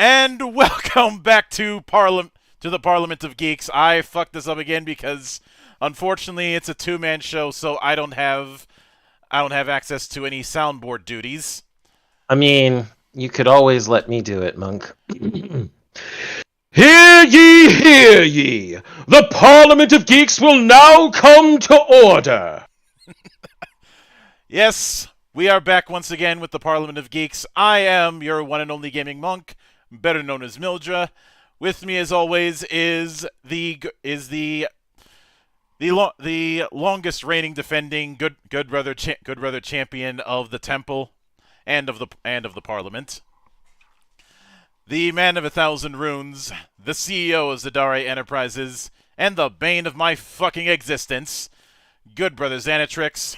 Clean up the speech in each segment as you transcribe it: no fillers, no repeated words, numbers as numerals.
And welcome back to the Parliament of Geeks. I fucked this up again because unfortunately it's a two-man show, so I don't have access to any soundboard duties. I mean, you could always let me do it, Monk. Hear ye, hear ye! The Parliament of Geeks will now come to order! Yes, we are back once again with the Parliament of Geeks. I am your one and only gaming monk, better known as Mildra. With me, as always, is the longest reigning defending good brother champion of the temple and of the Parliament. The man of 1,000 runes, the CEO of Zadare Enterprises, and the bane of my fucking existence, good brother Xanatrix.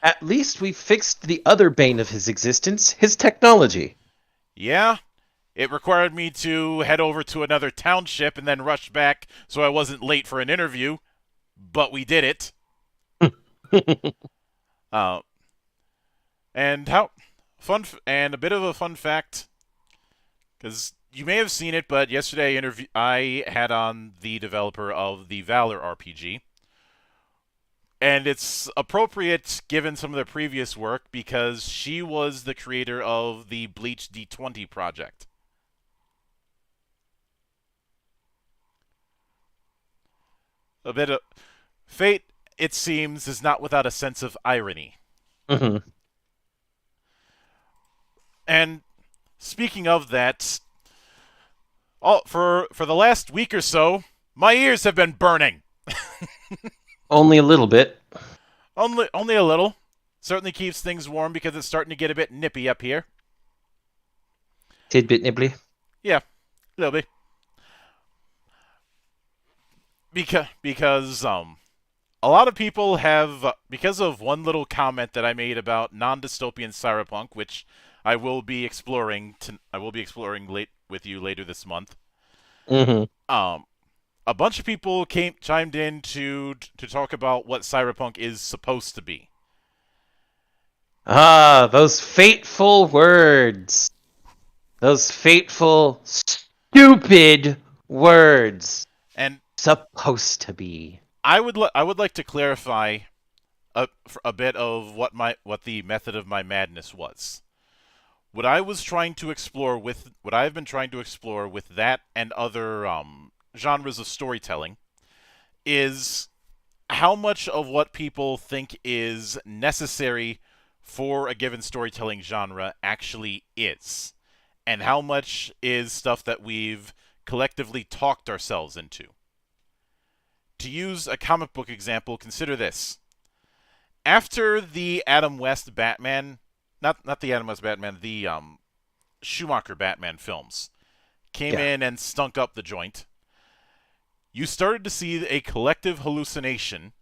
At least we fixed the other bane of his existence, his technology. Yeah, it required me to head over to another township and then rush back so I wasn't late for an interview, but we did it. uh, and and a bit of a fun fact, because you may have seen it, but yesterday I had on the developer of the Valor RPG. And it's appropriate given some of their previous work because she was the creator of the Bleach D20 project. A bit of fate, it seems, is not without a sense of irony. Mm-hmm. And speaking of that, for the last week or so, my ears have been burning. Only a little bit. Only a little. Certainly keeps things warm because it's starting to get a bit nippy up here. Tidbit nibbly. Yeah, a little bit. Because a lot of people have because of one little comment that I made about non-dystopian cyberpunk, which I will be exploring late with you later this month. Mm-hmm. A bunch of people chimed in to talk about what cyberpunk is supposed to be. Ah, those fateful words. Those fateful, stupid words. And Supposed to be. I would like to clarify a bit of what the method of my madness was. What I've been trying to explore with that and other genres of storytelling is how much of what people think is necessary for a given storytelling genre actually is, and how much is stuff that we've collectively talked ourselves into. To use a comic book example, consider this. After the Adam West Batman, not the Adam West Batman, the Schumacher Batman films came in and stunk up the joint, you started to see a collective hallucination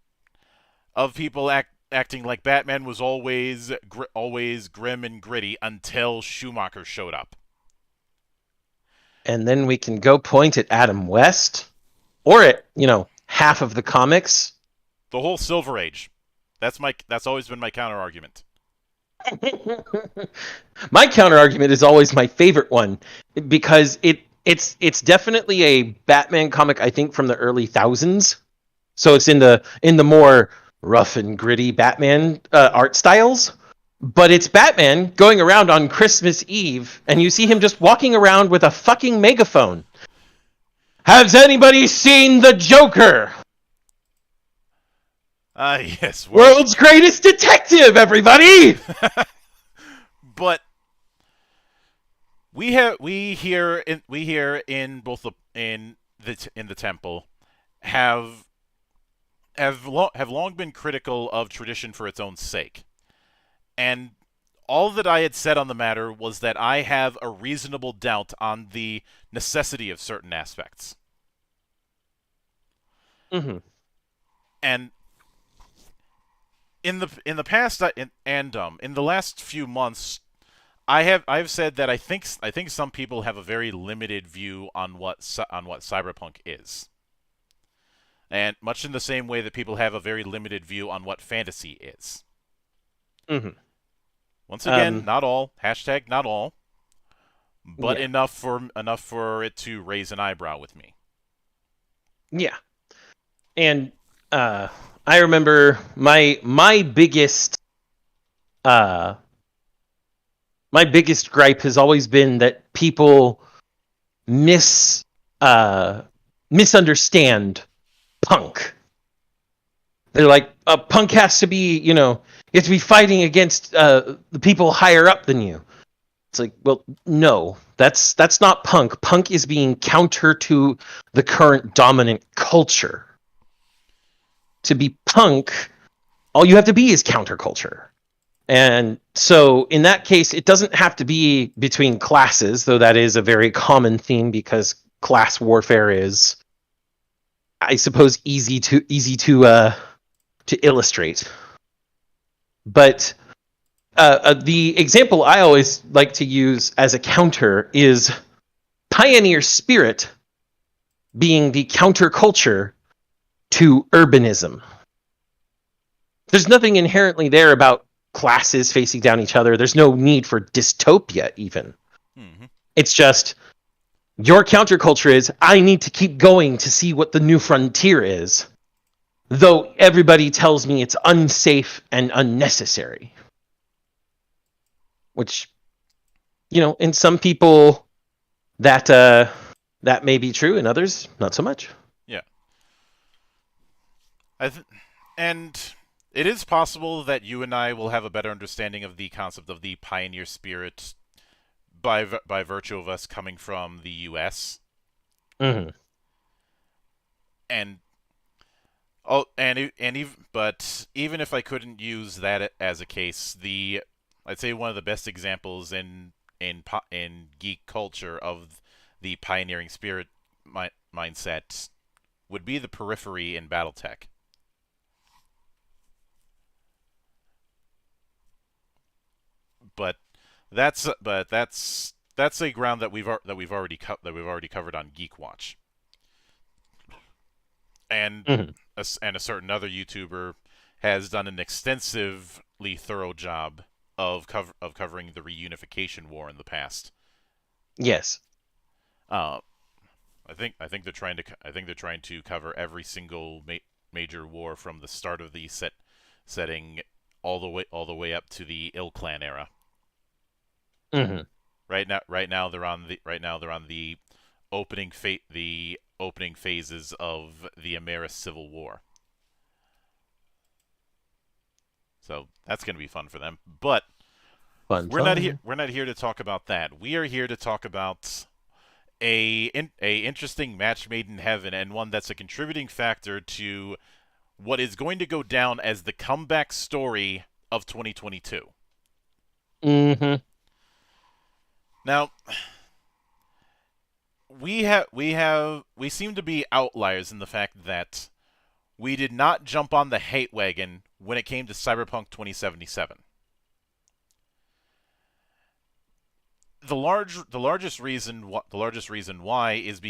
of people acting like Batman was always grim and gritty until Schumacher showed up. And then we can go point at Adam West, or at, half of the comics. The whole Silver Age. That's always been my counter argument. My counter argument is always my favorite one because it's definitely a Batman comic, I think, from the early thousands. So it's in the more rough and gritty Batman art styles. But it's Batman going around on Christmas Eve, and you see him just walking around with a fucking megaphone. Has anybody seen the Joker? Yes. World's greatest detective, everybody! But we here in the temple have long been critical of tradition for its own sake. And all that I had said on the matter was that I have a reasonable doubt on the necessity of certain aspects. Mm-hmm. And in the past in the last few months, I've said that I think some people have a very limited view on what cyberpunk is, and much in the same way that people have a very limited view on what fantasy is. Mm-hmm. Once again, not all. Hashtag not all. but Yeah. enough for it to raise an eyebrow with me. Yeah. And I remember uh my biggest gripe has always been that people mis uh misunderstand punk. They're like, punk has to be, you have to be fighting against the people higher up than you. It's like, well, no, that's not punk. Punk is being counter to the current dominant culture. To be punk, all you have to be is counterculture. And so in that case, it doesn't have to be between classes, though that is a very common theme because class warfare is, I suppose, easy to illustrate. But the example I always like to use as a counter is pioneer spirit being the counterculture to urbanism. There's nothing inherently there about classes facing down each other. There's no need for dystopia, even. Mm-hmm. It's just your counterculture is I need to keep going to see what the new frontier is, though everybody tells me it's unsafe and unnecessary. Which, in some people that may be true, in others not so much. Yeah. And it is possible that you and I will have a better understanding of the concept of the pioneer spirit by virtue of us coming from the U.S. Mm-hmm. and but even if I couldn't use that as a case, I'd say one of the best examples in geek culture of the pioneering spirit mindset would be the periphery in BattleTech. But that's a ground that we've already covered on Geek Watch, and Mm-hmm. a certain other YouTuber has done an extensively thorough job of covering the reunification war in the past. Yes. Uh, I think they're trying to cover every single major war from the start of the setting all the way up to the Ill Clan era. Mm-hmm. Right now they're on the opening phases of the Ameris Civil War. So that's going to be fun for them. But Fun, we're not here. fun. We're not here to talk about that. We are here to talk about a interesting match made in heaven, and one that's a contributing factor to what is going to go down as the comeback story of 2022. Mm-hmm. Now, we seem to be outliers in the fact that we did not jump on the hate wagon when it came to Cyberpunk 2077. The largest reason why is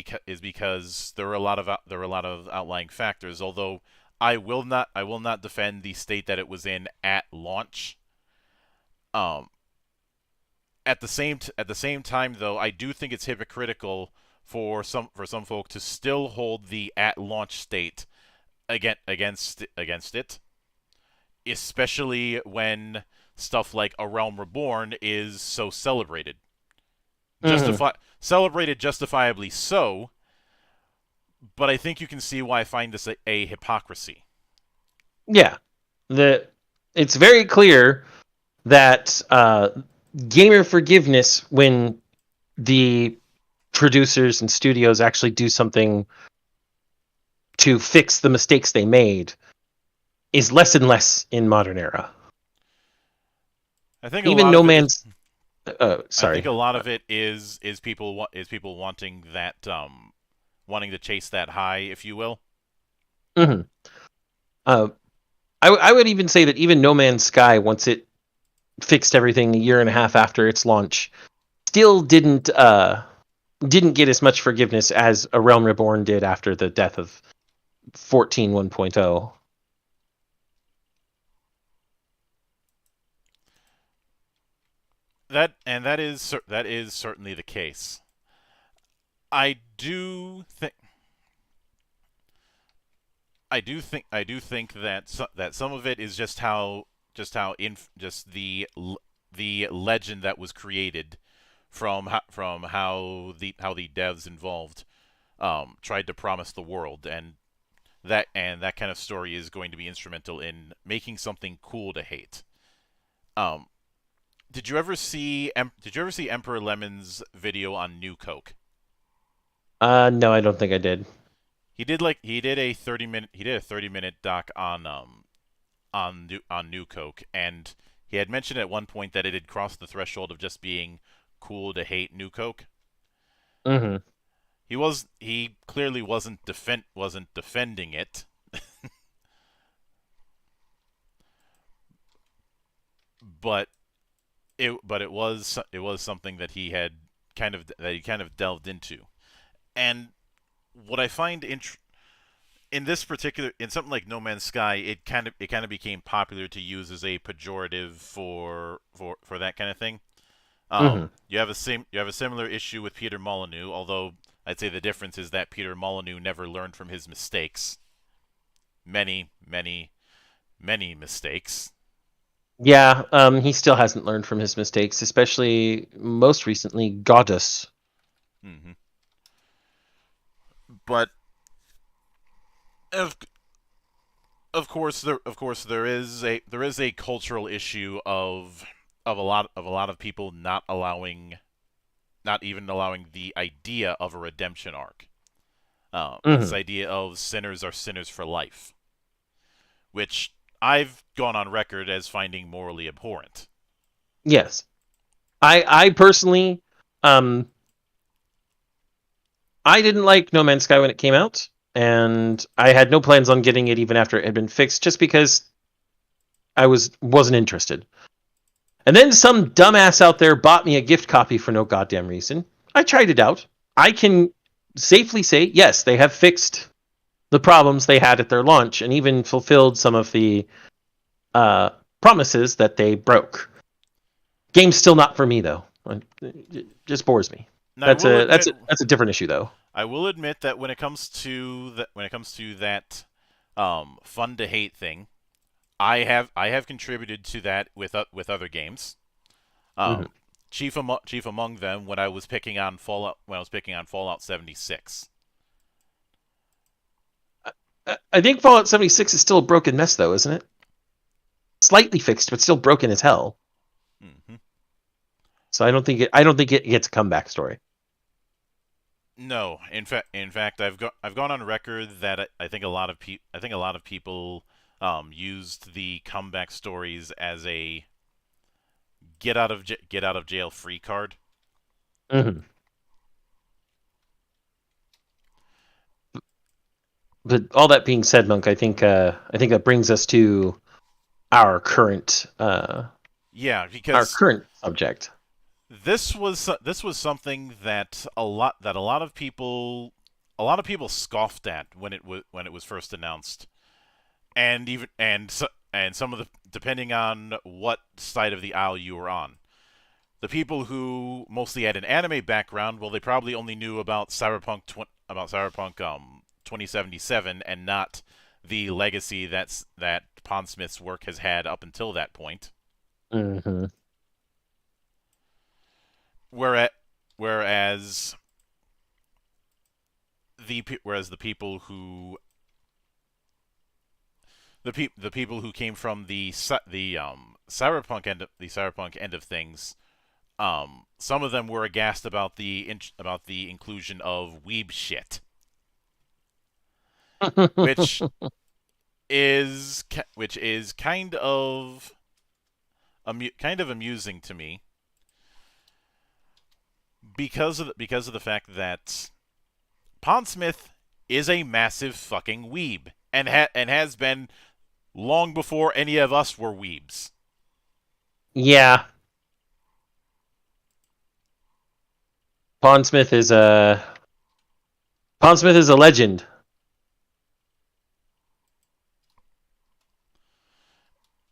because there were a lot of outlying factors. Although I will not defend the state that it was in at launch. Um, at the same time, though, I do think it's hypocritical for some folk to still hold the at launch state against it, especially when stuff like A Realm Reborn is so celebrated. Mm-hmm. Celebrated justifiably so, but I think you can see why I find this a hypocrisy. Yeah. It's very clear that gamer forgiveness, when the producers and studios actually do something to fix the mistakes they made, is less and less in modern era. I think a Even lot No of it is. Man's I think sorry. a lot of it is people wanting wanting to chase that high, if you will. Mm-hmm. Uh, I would even say that even No Man's Sky, once it fixed everything a year and a half after its launch, still didn't get as much forgiveness as A Realm Reborn did after the death of 14 1.0. that is certainly the case. I do think I do think that that some of it is just the legend that was created from how the devs involved tried to promise the world, and that kind of story is going to be instrumental in making something cool to hate. Um, did you ever see Emperor Lemon's video on New Coke? No, I don't think I did. He did a 30-minute doc on New Coke, and he had mentioned at one point that it had crossed the threshold of just being cool to hate New Coke. Hmm. He clearly wasn't defending it, but it was something that he kind of delved into. And what I find in this particular in something like No Man's Sky, it kind of became popular to use as a pejorative for that kind of thing. Hmm. You have a similar issue with Peter Molyneux, although I'd say the difference is that Peter Molyneux never learned from his mistakes. Many, many, many mistakes. Yeah, he still hasn't learned from his mistakes, especially most recently, Goddess. Hmm. But of of course there is a cultural issue of a lot of people not even allowing the idea of a redemption arc. This Hmm. idea of sinners are sinners for life, which I've gone on record as finding morally abhorrent. Yes, I personally, um, I didn't like No Man's Sky when it came out, and I had no plans on getting it even after it had been fixed, just because I wasn't interested. And then some dumbass out there bought me a gift copy for no goddamn reason. I tried it out. I can safely say, yes, they have fixed the problems they had at their launch and even fulfilled some of the uh, promises that they broke. Game's still not for me though. It just bores me. And I will admit That's a different issue though. I will admit that when it comes to that fun to hate thing, I have contributed to that with other games. Hmm. Um, chief among them when I was picking on Fallout 76. I think Fallout 76 is still a broken mess though, isn't it? Slightly fixed, but still broken as hell. Hmm. So I don't think it gets a comeback story. No, in fact, I've gone on record that I think a lot of people used the comeback stories as a get out of jail free card. Hmm. But all that being said, Monk, I think that brings us to our Yeah, our because current subject. this was something that a lot of people scoffed at when it was first announced, and and some of the depending on what side of the aisle you were on. The people who mostly had an anime background, well, they probably only knew about Cyberpunk 2077 and not the legacy that Pondsmith's work has had up until that point. Hmm. Whereas whereas whereas the people who came from the cyberpunk end of things, some of them were aghast about about the inclusion of weeb shit, which which is kind of amusing to me because of the fact that Pondsmith is a massive fucking weeb and has been long before any of us were weebs. Yeah, Pondsmith is a Pondsmith is a legend.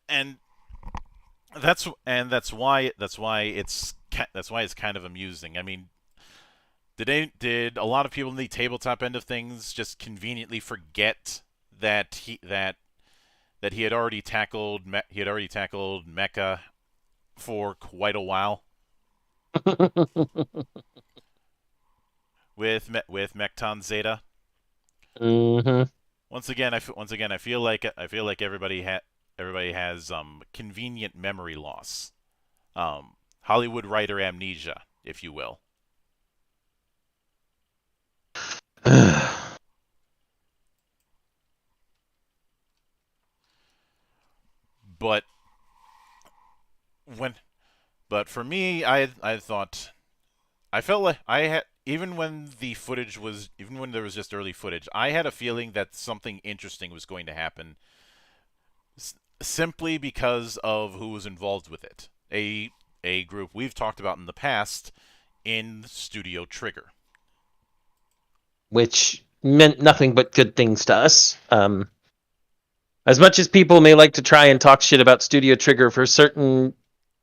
And that's why it's kind of amusing. I mean, did a lot of people in the tabletop end of things just conveniently forget that he had already tackled mecha for quite a while with Mechton Zeta? Hmm. Once again, I feel like everybody has convenient memory loss, Hollywood writer amnesia, if you will. But when but for me, I thought I felt like I had even when there was just early footage, I had a feeling that something interesting was going to happen, simply because of who was involved with it. A group we've talked about in the past in Studio Trigger. Which meant nothing but good things to us. As much as people may like to try and talk shit about Studio Trigger for certain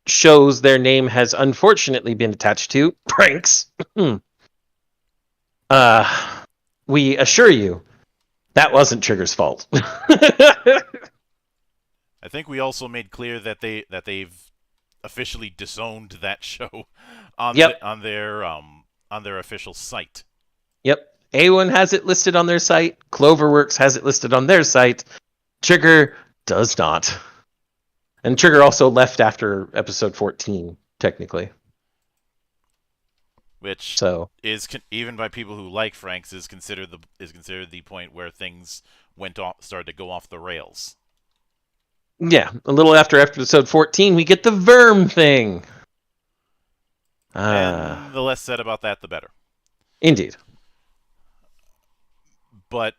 shows their name has unfortunately been attached to, pranks, we assure you that wasn't Trigger's fault. I think we also made clear that they've officially disowned that show Yep. On their official site. Yep. A1 has it listed on their site. Cloverworks has it listed on their site. Trigger does not. And Trigger also left after episode 14, technically. Which So is even by people who like Franks is considered the point where things started to go off the rails. yeah, a little after episode 14, we get the Verm thing. And the less said about that, the better. Indeed. But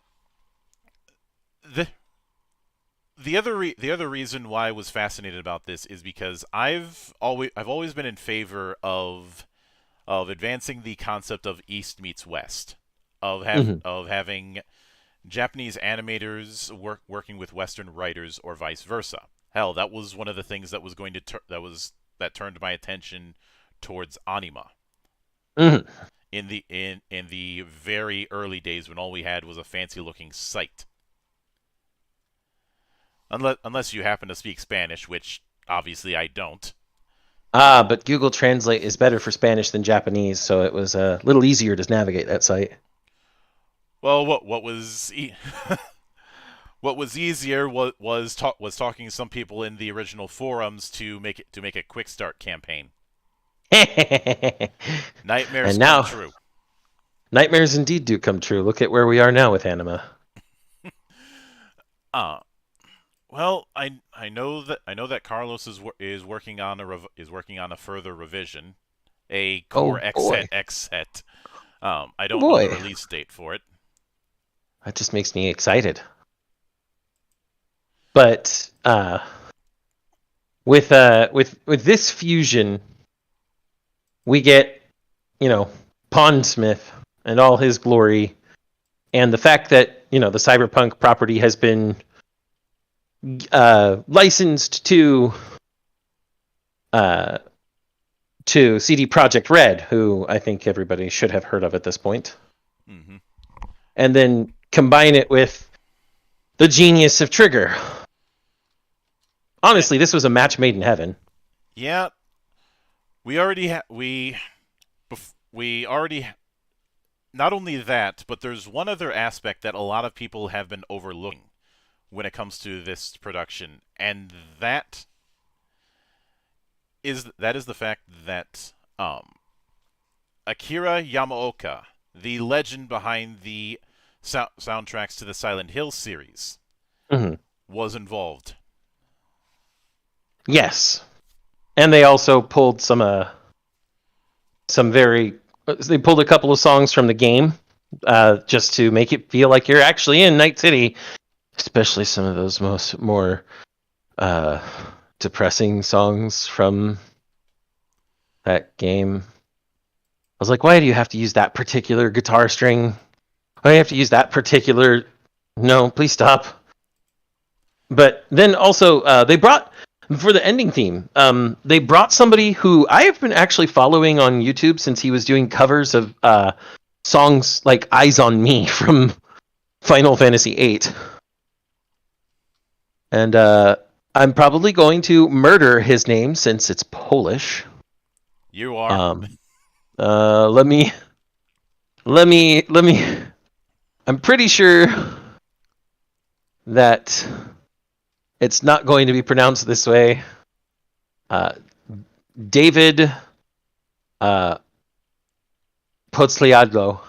the other reason why I was fascinated about this is because I've always been in favor of advancing the concept of East meets West, of having Japanese animators working with Western writers or vice versa. Hell, that was one of the things that was going to that turned my attention towards anima. Mm-hmm. In the very early days when all we had was a fancy looking site. Unless you happen to speak Spanish, which obviously I don't. But Google Translate is better for Spanish than Japanese, so it was a little easier to navigate that site. Well, what was what was easier was talking to some people in the original forums to make a quick start campaign. Nightmares And now, come true. nightmares indeed do come true. Look at where we are now with anima. Well, I know that Carlos is working on a further revision, a core X set. I don't know the release date for it. That just makes me excited. But with this fusion, we get, Pondsmith and all his glory, and the fact that the Cyberpunk property has been licensed to CD Projekt Red, who I think everybody should have heard of at this point. Mm-hmm. And then combine it with the genius of Trigger. Honestly, this was a match made in heaven. Yeah, we already not only that, but there's one other aspect that a lot of people have been overlooking when it comes to this production, and that is the fact that Akira Yamaoka, the legend behind the soundtracks to the Silent Hill series, was involved. Yes, and they also pulled they pulled a couple of songs from the game, just to make it feel like you're actually in Night City. Especially some of those more depressing songs from that game. I was like, why do you have to use that particular guitar string? Why do you have to use that particular... No, please stop. But then also, they brought For the ending theme, they brought somebody who I have been actually following on YouTube since he was doing covers of songs like "Eyes on Me" from Final Fantasy VIII, and I'm probably going to murder his name since it's Polish. You are. Let me. I'm pretty sure that it's not going to be pronounced this way. David Potsliadlo.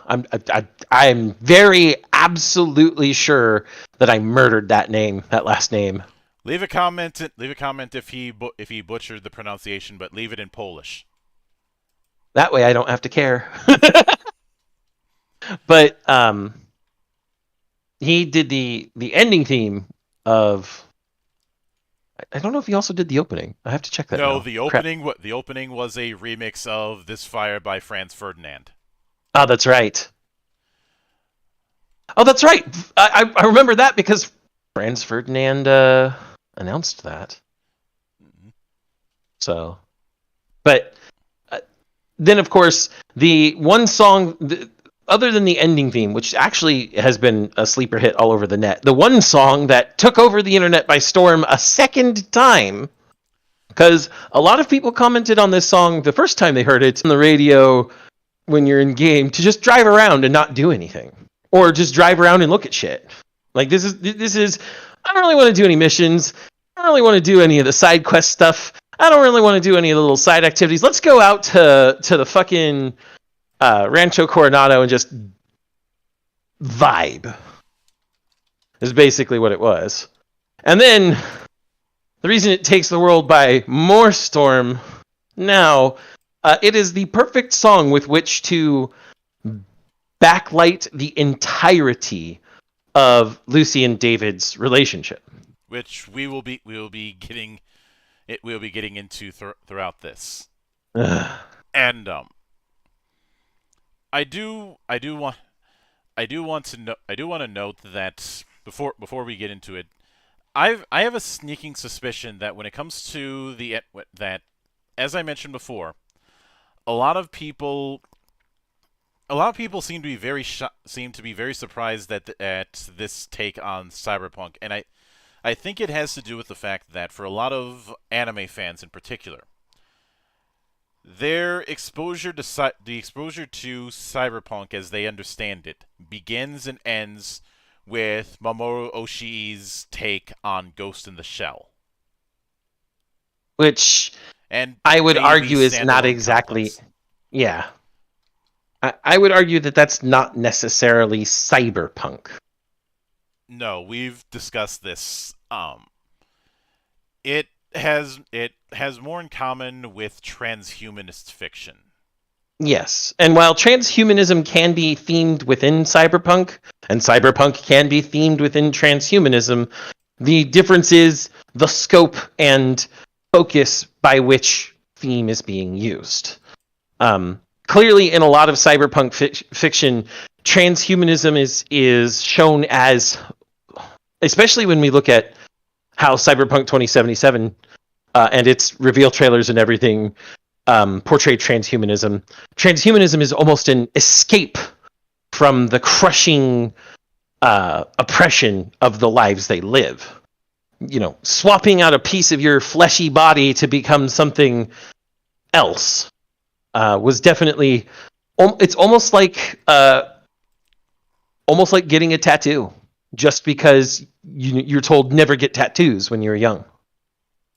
I'm very absolutely sure that I murdered that last name. Leave a comment if he butchered the pronunciation, but leave it in Polish. That way I don't have to care. But he did the ending theme of. I don't know if he also did the opening. I have to check that. No, now. the opening was a remix of "This Fire" by Franz Ferdinand. Oh, that's right. Oh, that's right. I remember that because Franz Ferdinand announced that. Mm-hmm. So, but then of course the one song. Other than the ending theme, which actually has been a sleeper hit all over the net, the one song that took over the internet by storm a second time, because a lot of people commented on this song the first time they heard it on the radio when you're in game to just drive around and not do anything, or just drive around and look at shit. Like this is I don't really want to do any missions. I don't really want to do any of the side quest stuff. I don't really want to do any of the little side activities. Let's go out to the fucking Rancho Coronado and just vibe is basically what it was. And then the reason it takes the world by more storm now, it is the perfect song with which to backlight the entirety of Lucy and David's relationship, which we will be getting into throughout this. And I do want to note that before we get into it, I have a sneaking suspicion that when it comes to that, as I mentioned before, a lot of people seem to be very surprised at this take on Cyberpunk, and I think it has to do with the fact that for a lot of anime fans in particular, their exposure to Cyberpunk as they understand it begins and ends with Mamoru Oshii's take on Ghost in the Shell, which and I would argue is not exactly titles. Yeah. I would argue that that's not necessarily cyberpunk. No, we've discussed this. It has more in common with transhumanist fiction. Yes, and while transhumanism can be themed within cyberpunk, and cyberpunk can be themed within transhumanism, the difference is the scope and focus by which theme is being used. Clearly, in a lot of cyberpunk fiction, transhumanism is shown as, especially when we look at how Cyberpunk 2077 and its reveal trailers and everything portray transhumanism. Transhumanism is almost an escape from the crushing oppression of the lives they live. You know, swapping out a piece of your fleshy body to become something else was definitely. It's almost like getting a tattoo, just because you're told never get tattoos when you're young.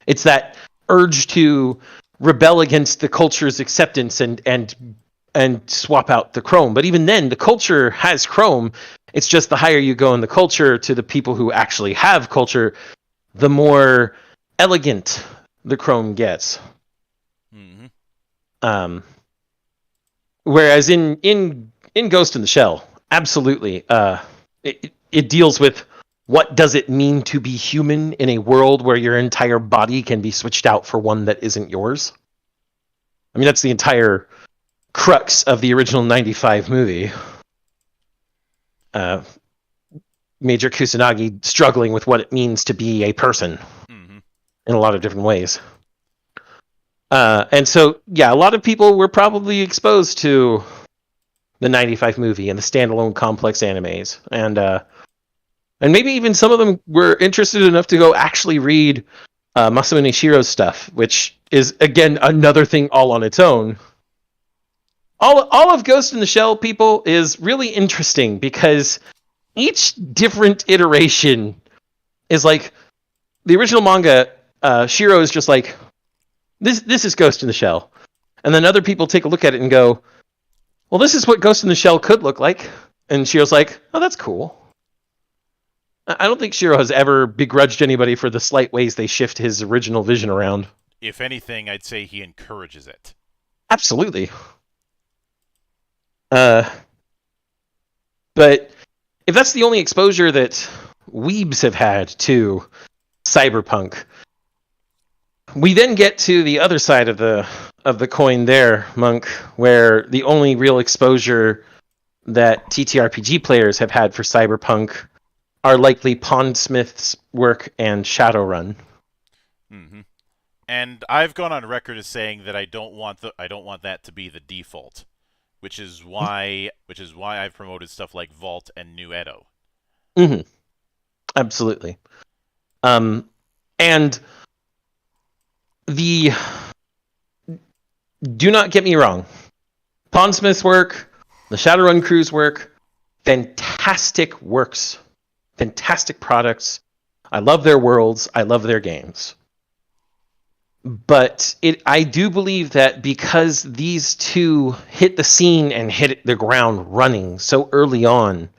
It's that urge to rebel against the culture's acceptance and swap out the chrome. But even then, the culture has chrome. It's just the higher you go in the culture to the people who actually have culture, the more elegant the chrome gets. Mm-hmm. Whereas in Ghost in the Shell, absolutely, it deals with what does it mean to be human in a world where your entire body can be switched out for one that isn't yours. I mean, that's the entire crux of the original 95 movie. Major Kusanagi struggling with what it means to be a person. Mm-hmm. in a lot of different ways. And so, yeah, a lot of people were probably exposed to the 95 movie and the standalone complex animes. And maybe even some of them were interested enough to go actually read Masamune Shiro's stuff, which is, again, another thing all on its own. All of Ghost in the Shell, people, is really interesting because each different iteration is like the original manga. Shiro is just like, this is Ghost in the Shell, and then other people take a look at it and go, well, this is what Ghost in the Shell could look like, and Shiro's like, oh, that's cool. I don't think Shiro has ever begrudged anybody for the slight ways they shift his original vision around. If anything, I'd say he encourages it. Absolutely. But if that's the only exposure that weebs have had to cyberpunk, we then get to the other side of the coin there, Monk, where the only real exposure that TTRPG players have had for cyberpunk are likely Pondsmith's work and Shadowrun. Mm-hmm. And I've gone on record as saying that I don't want that to be the default, which is why I've promoted stuff like Vault and New Edo. Mm-hmm. Absolutely. And do not get me wrong, Pondsmith's work, the Shadowrun crew's work, fantastic works, fantastic products. I love their worlds. I love their games. But I do believe that because these two hit the scene and hit the ground running so early on,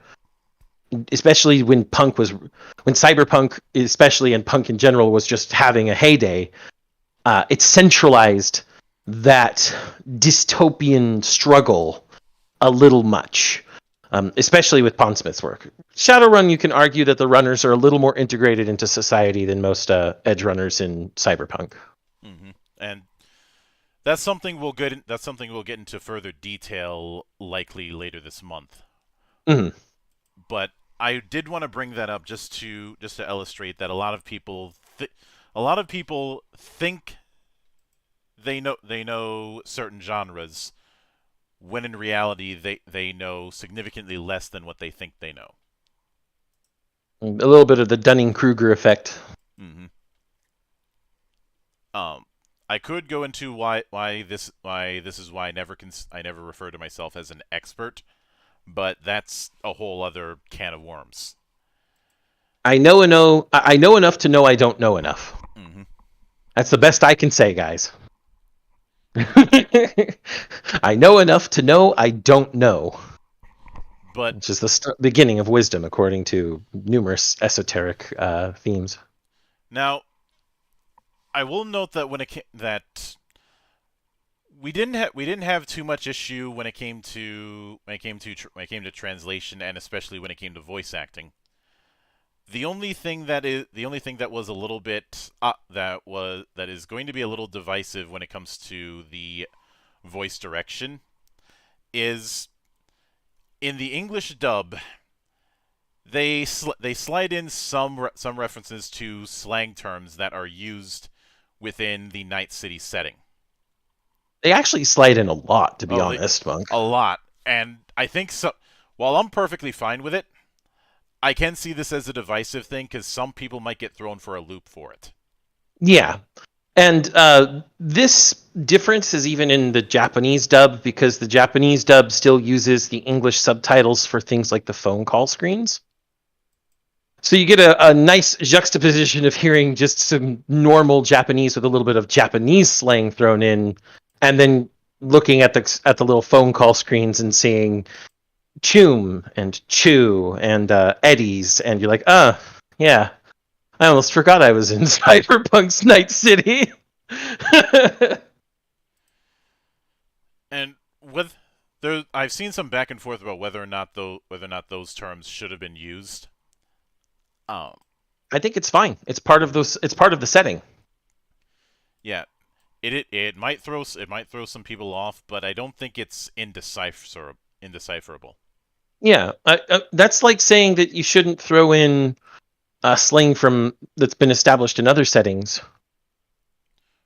especially when Cyberpunk, especially, and punk in general, was just having a heyday, it centralized that dystopian struggle a little much, especially with Pondsmith's work. Shadowrun, you can argue that the runners are a little more integrated into society than most Edgerunners in Cyberpunk. Mm-hmm. And that's something we'll get into further detail likely later this month. Mm-hmm. But I did want to bring that up just to illustrate that a lot of people think they know certain genres, when in reality they know significantly less than what they think they know. A little bit of the Dunning-Kruger effect. Mm-hmm. I could go into why this is why I never refer to myself as an expert, but that's a whole other can of worms. I know enough to know I don't know enough. Mm-hmm. That's the best I can say, guys. I know enough to know I don't know. But which is the beginning of wisdom, according to numerous esoteric themes. Now, I will note that we didn't have too much issue when it came to translation, and especially when it came to voice acting. The only thing that was a little bit that is going to be a little divisive when it comes to the voice direction is in the English dub. They slide in some references to slang terms that are used within the Night City setting. They actually slide in a lot, to be honest, Monk. A lot. And I think so. While I'm perfectly fine with it, I can see this as a divisive thing because some people might get thrown for a loop for it. Yeah. And this difference is even in the Japanese dub, because the Japanese dub still uses the English subtitles for things like the phone call screens. So you get a nice juxtaposition of hearing just some normal Japanese with a little bit of Japanese slang thrown in, and then looking at the little phone call screens and seeing Choom and Chew and Eddies, and you're like, yeah, I almost forgot I was in Cyberpunk's Night City. And I've seen some back and forth about whether or not those terms should have been used. I think it's fine. It's part of the setting. Yeah. It might throw some people off, but I don't think it's indecipherable. Yeah, that's like saying that you shouldn't throw in a slang that's been established in other settings.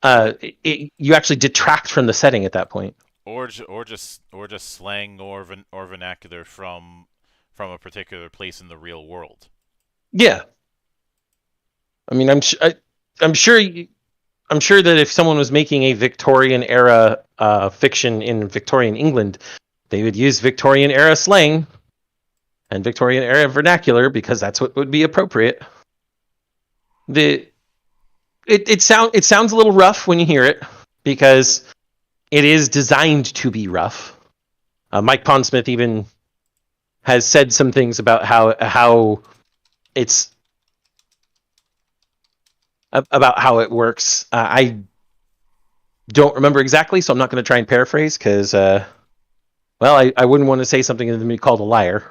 you actually detract from the setting at that point. Or just slang or vernacular from a particular place in the real world. Yeah, I mean, I'm sure I'm sure that if someone was making a Victorian era fiction in Victorian England, they would use Victorian era slang and Victorian era vernacular because that's what would be appropriate. It sounds a little rough when you hear it because it is designed to be rough. Mike Pondsmith even has said some things about how it's about how it works. I don't remember exactly, so I'm not going to try and paraphrase because, I wouldn't want to say something and then be called a liar.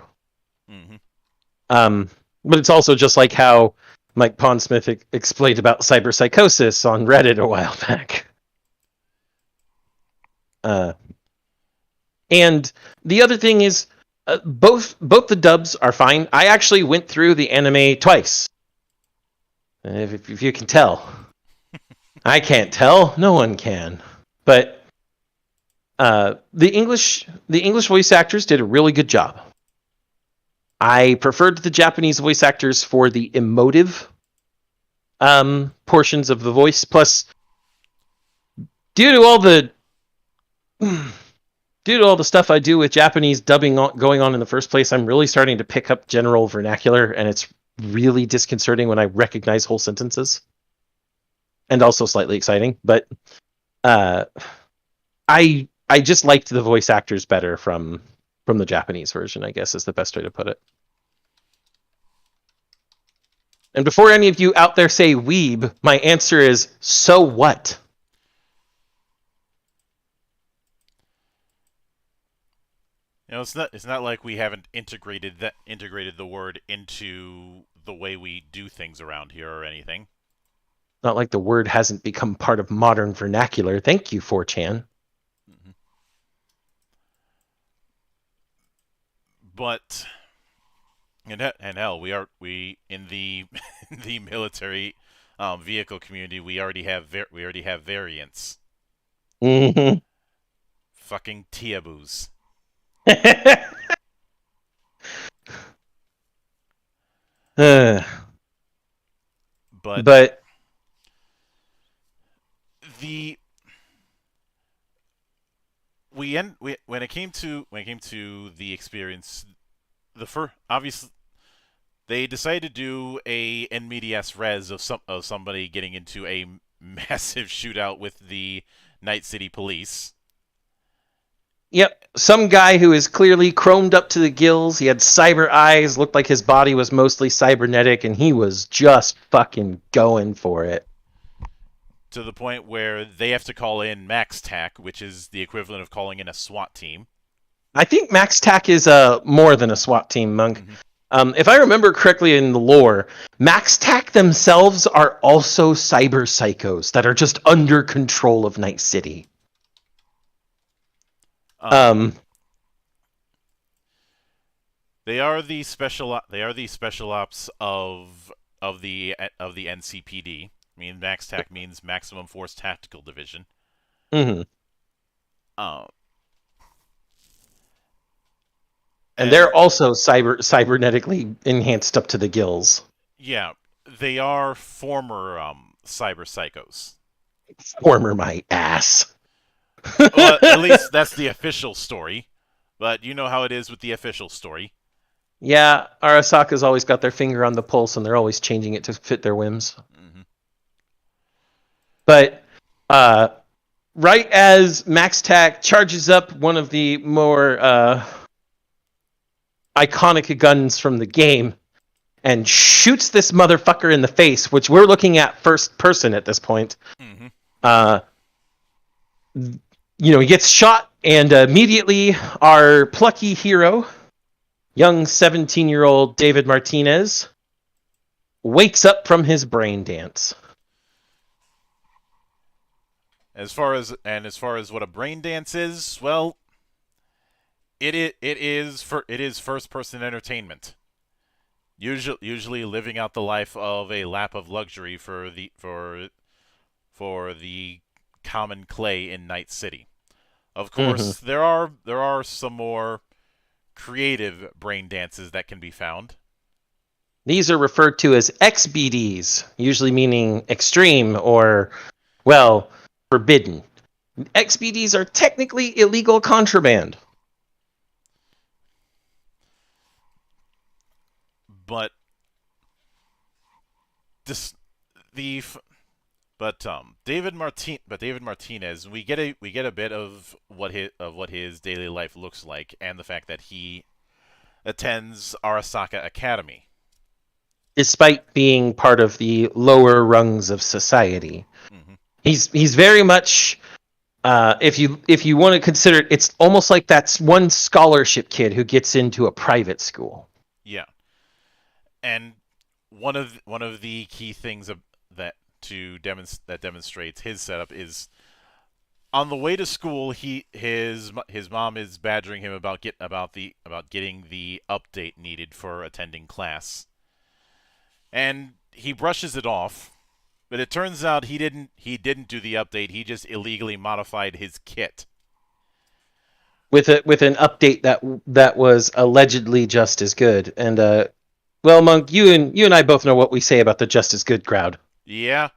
Mm-hmm. But it's also just like how Mike Pondsmith explained about cyberpsychosis on Reddit a while back. And the other thing is, both the dubs are fine. I actually went through the anime twice. If you can tell. I can't tell. No one can. But the English voice actors did a really good job. I preferred the Japanese voice actors for the emotive portions of the voice. Plus, due to all the stuff I do with Japanese dubbing going on in the first place, I'm really starting to pick up general vernacular, and it's really disconcerting when I recognize whole sentences. And also slightly exciting, but I just liked the voice actors better from the Japanese version, I guess is the best way to put it. And before any of you out there say weeb, my answer is, so what? It's not like we haven't integrated the word into the way we do things around here or anything. Not like the word hasn't become part of modern vernacular. Thank you, 4chan. Mm-hmm. But and hell, we in the the military vehicle community, we already have variants. Mm-hmm. Fucking Tiabus. But but the when it came to the experience, the first obviously they decided to do a en medias res of somebody getting into a massive shootout with the Night City Police. Yep, some guy who is clearly chromed up to the gills. He had cyber eyes, looked like his body was mostly cybernetic, and he was just fucking going for it. To the point where they have to call in Max Tac, which is the equivalent of calling in a SWAT team. I think Max Tac is more than a SWAT team, Monk. Mm-hmm. If I remember correctly in the lore, Max Tac themselves are also cyber psychos that are just under control of Night City. They are the special ops of the NCPD. I mean, Max Tac means Maximum Force Tactical Division. Mm-hmm. And they're also cybernetically enhanced up to the gills. Yeah, they are former cyber psychos. Former my ass. Well, at least that's the official story. But you know how it is with the official story. Yeah, Arasaka's always got their finger on the pulse, and they're always changing it to fit their whims. Mm-hmm. But right as Max Tac charges up one of the more iconic guns from the game and shoots this motherfucker in the face, which we're looking at first person at this point. Mm-hmm. He gets shot, and immediately our plucky hero, young 17-year-old David Martinez, wakes up from his brain dance. As far as what a brain dance is, well, it is first person entertainment. Usually living out the life of a lap of luxury for for the common clay in Night City. Of Hmm. course, there are some more creative brain dances that can be found. These are referred to as XBDs, usually meaning extreme or, well, forbidden. XBDs are technically illegal contraband. But this the David Martinez, we get a bit of what his daily life looks like, and the fact that he attends Arasaka Academy. Despite being part of the lower rungs of society. Hmm. He's very much if you want to consider it, it's almost like that's one scholarship kid who gets into a private school. Yeah, and one of the key things that that demonstrates his setup is on the way to school. His mom is badgering him about getting the update needed for attending class, and he brushes it off. But it turns out he didn't do the update. He just illegally modified his kit. With an update that was allegedly just as good. And well, Monk, you and I both know what we say about the just as good crowd. Yeah.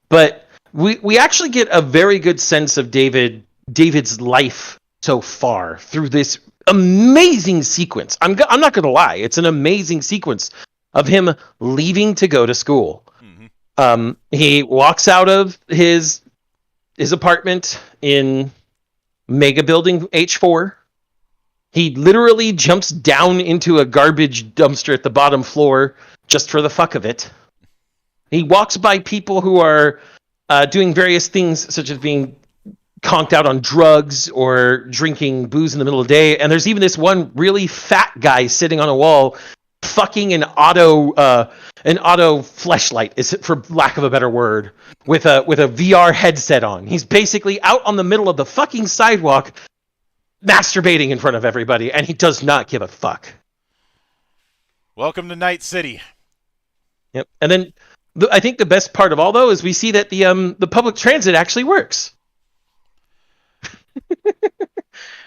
But we actually get a very good sense of David's life so far through this amazing sequence. I'm not going to lie, it's an amazing sequence of him leaving to go to school. He walks out of his apartment in Mega Building H4. He literally jumps down into a garbage dumpster at the bottom floor just for the fuck of it. He walks by people who are doing various things, such as being conked out on drugs or drinking booze in the middle of the day. And there's even this one really fat guy sitting on a wall, fucking an auto fleshlight, is it, for lack of a better word, with a VR headset on. He's basically out on the middle of the fucking sidewalk, masturbating in front of everybody, and he does not give a fuck. Welcome to Night City. Yep. And then I think the best part of all, though, is we see that the public transit actually works.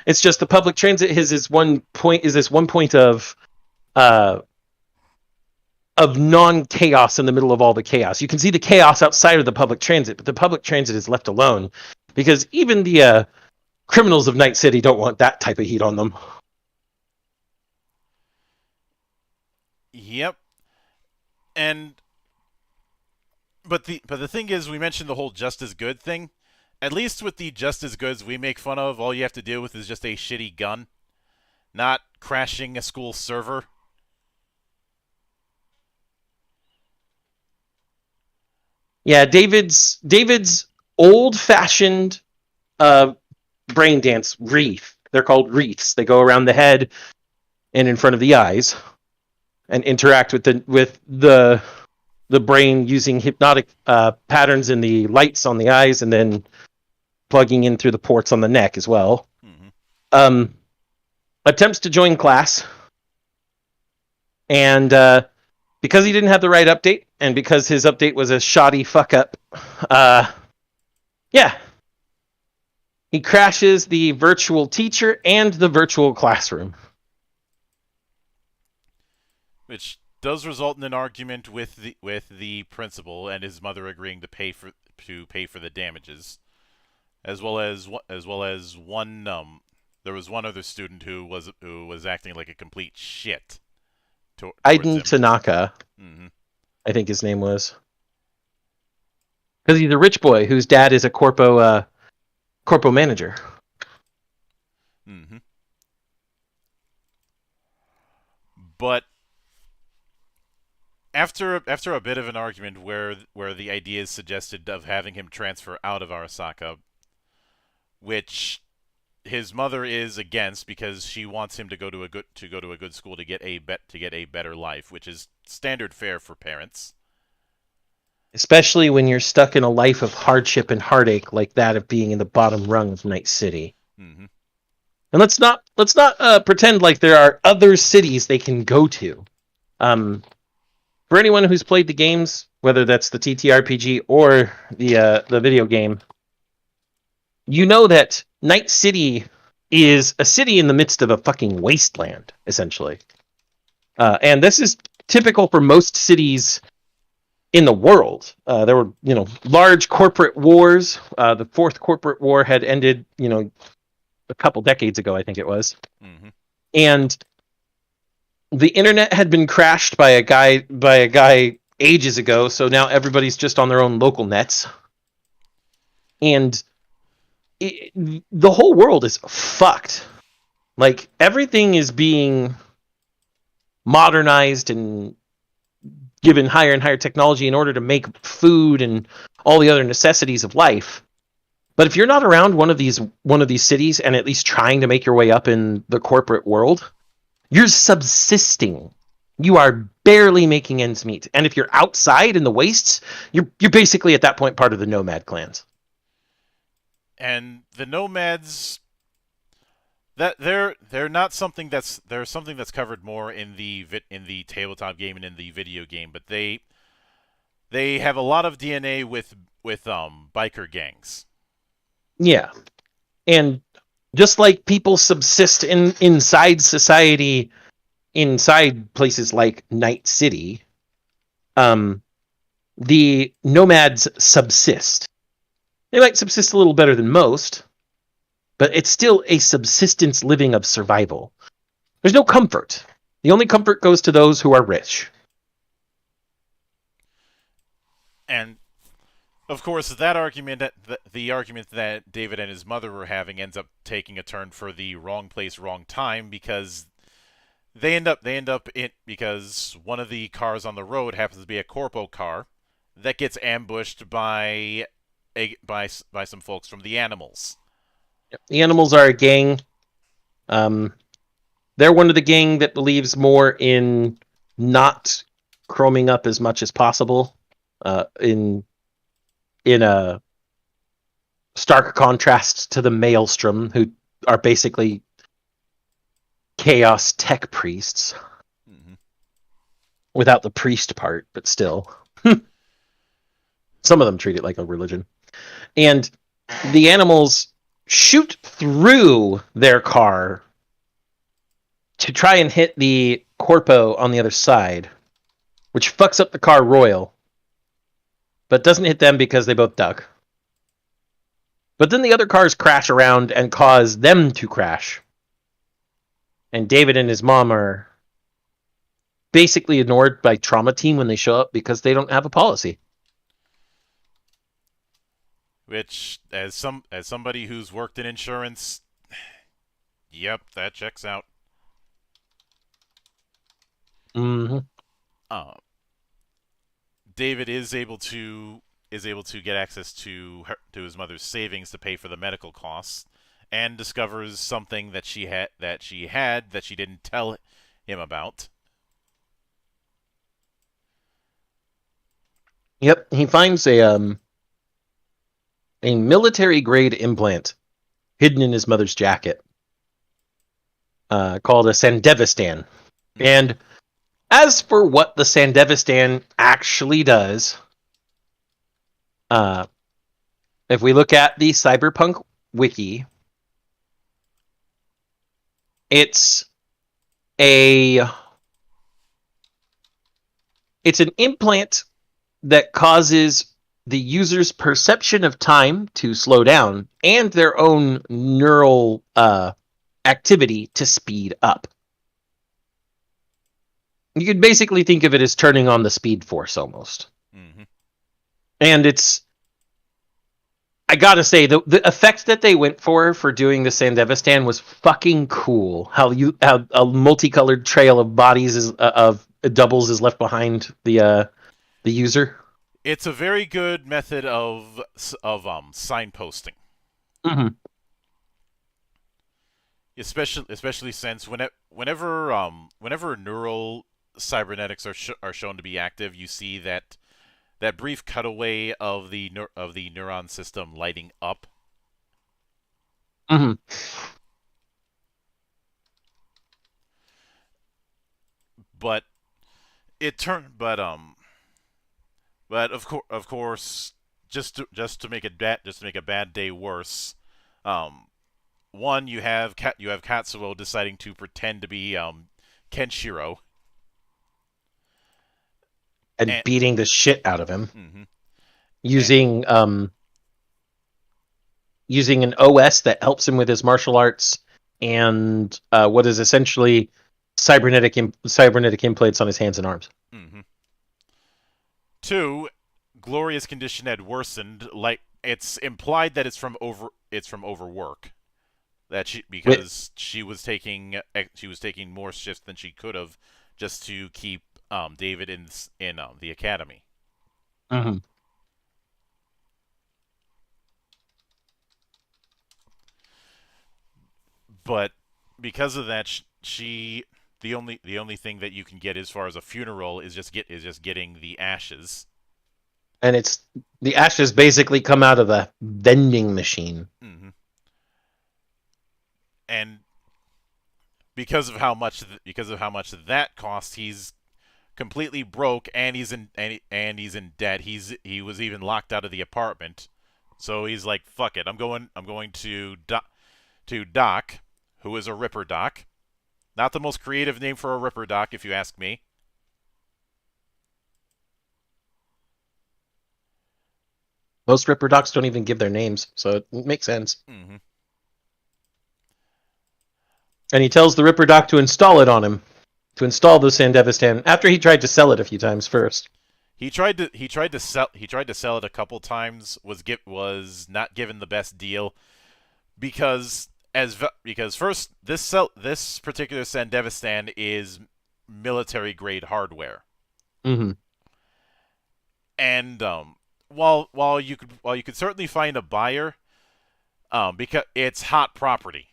It's just the public transit is this one point of non-chaos in the middle of all the chaos. You can see the chaos outside of the public transit, but the public transit is left alone because even the criminals of Night City don't want that type of heat on them. Yep. But the thing is, we mentioned the whole just as good thing. At least with the just as goods we make fun of, all you have to deal with is just a shitty gun, not crashing a school server. Yeah, David's old-fashioned brain dance wreath. They're called wreaths. They go around the head and in front of the eyes and interact with the brain using hypnotic patterns in the lights on the eyes and then plugging in through the ports on the neck as well. Mm-hmm. Attempts to join class, and because he didn't have the right update, and because his update was a shoddy fuck up, he crashes the virtual teacher and the virtual classroom, which does result in an argument with the principal and his mother agreeing to pay for the damages, as well as one there was one other student who was acting like a complete shit. Aiden Tanaka, I think his name was, because he's a rich boy whose dad is a corpo manager. But after a bit of an argument where the idea is suggested of having him transfer out of Arasaka, which his mother is against because she wants him to go to a good school to get a better life, which is standard fare for parents. Especially when you're stuck in a life of hardship and heartache like that of being in the bottom rung of Night City. Mm-hmm. And let's not pretend like there are other cities they can go to. For anyone who's played the games, whether that's the TTRPG or the video game, you know that Night City is a city in the midst of a fucking wasteland, essentially. And this is typical for most cities in the world. There were, large corporate wars. The fourth corporate war had ended, a couple decades ago, I think it was. Mm-hmm. And the internet had been crashed by a guy ages ago, so now everybody's just on their own local nets. And the whole world is fucked. Like, everything is being modernized and given higher and higher technology in order to make food and all the other necessities of life. But if you're not around one of these cities and at least trying to make your way up in the corporate world, you're subsisting. You are barely making ends meet. And if you're outside in the wastes, you're basically at that point part of the nomad clans. And the nomads, that they're not something that's covered more in the tabletop game and in the video game, but they have a lot of DNA with biker gangs. Yeah. And just like people subsist inside society, inside places like Night City, the nomads subsist. They might subsist a little better than most, but it's still a subsistence living of survival. There's no comfort. The only comfort goes to those who are rich. And of course, that argument, the argument that David and his mother were having, ends up taking a turn for the wrong place, wrong time, because they end up in because one of the cars on the road happens to be a corpo car that gets ambushed by some folks from the animals. The animals are a gang. They're one of the gang that believes more in not chroming up as much as possible. In a stark contrast to the Maelstrom, who are basically chaos tech priests. Mm-hmm. Without the priest part, but still. Some of them treat it like a religion. And the animals shoot through their car to try and hit the corpo on the other side, which fucks up the car royal, but doesn't hit them because they both duck. But then the other cars crash around and cause them to crash. And David and his mom are basically ignored by trauma team when they show up because they don't have a policy. Which, as somebody who's worked in insurance, yep, that checks out. Mm-hmm. David is able to get access to his mother's savings to pay for the medical costs, and discovers something that she didn't tell him about. Yep, he finds a military grade implant hidden in his mother's jacket, called a Sandevistan. And as for what the Sandevistan actually does, if we look at the Cyberpunk wiki, it's an implant that causes the user's perception of time to slow down and their own neural activity to speed up. You could basically think of it as turning on the speed force almost. Mm-hmm. And I gotta say, the effect that they went for doing the Sandevistan was fucking cool. How a multicolored trail of bodies of doubles is left behind the user. It's a very good method of signposting. Mm-hmm. Especially since whenever neural cybernetics are shown to be active, you see that brief cutaway of the neuron system lighting up. Mm-hmm. But But of course, just to make a bad day worse, um, one you have Katsuo deciding to pretend to be Kenshiro, And and beating the shit out of him mhm, and using using an OS that helps him with his martial arts and what is essentially cybernetic implants on his hands and arms. mhm. Two, Gloria's condition had worsened. Like it's implied that it's from overwork. That she Wi- because she was taking more shifts than she could have just to keep David in the academy. Mhm. But because of that, she the only thing that you can get as far as a funeral is just getting the ashes. And it's the ashes basically come out of the vending machine. Hmm. And because of how much that cost, he's completely broke and he's in debt. He was even locked out of the apartment. So he's like, "Fuck it, I'm going to Doc, who is a Ripper Doc. Not the most creative name for a Ripper Doc, if you ask me." Most Ripper docs don't even give their names, so it makes sense. Hmm. And he tells the Ripper doc to install it on him, to install the Sandevistan after he tried to sell it a few times first. He tried to sell it a couple times. Was not given the best deal because first this particular Sandevistan is military grade hardware, Mm-hmm. and while you could certainly find a buyer, because it's hot property.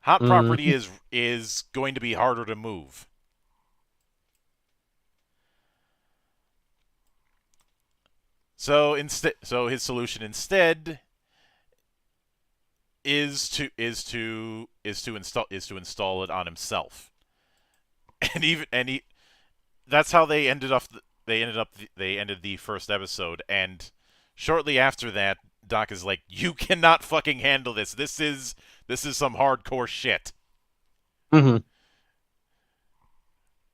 Hot property Mm-hmm. is going to be harder to move. So his solution instead is to install it on himself, and even and he that's how they ended the first episode, and shortly after that, Doc is like, "You cannot fucking handle this. This is some hardcore shit." Mm-hmm.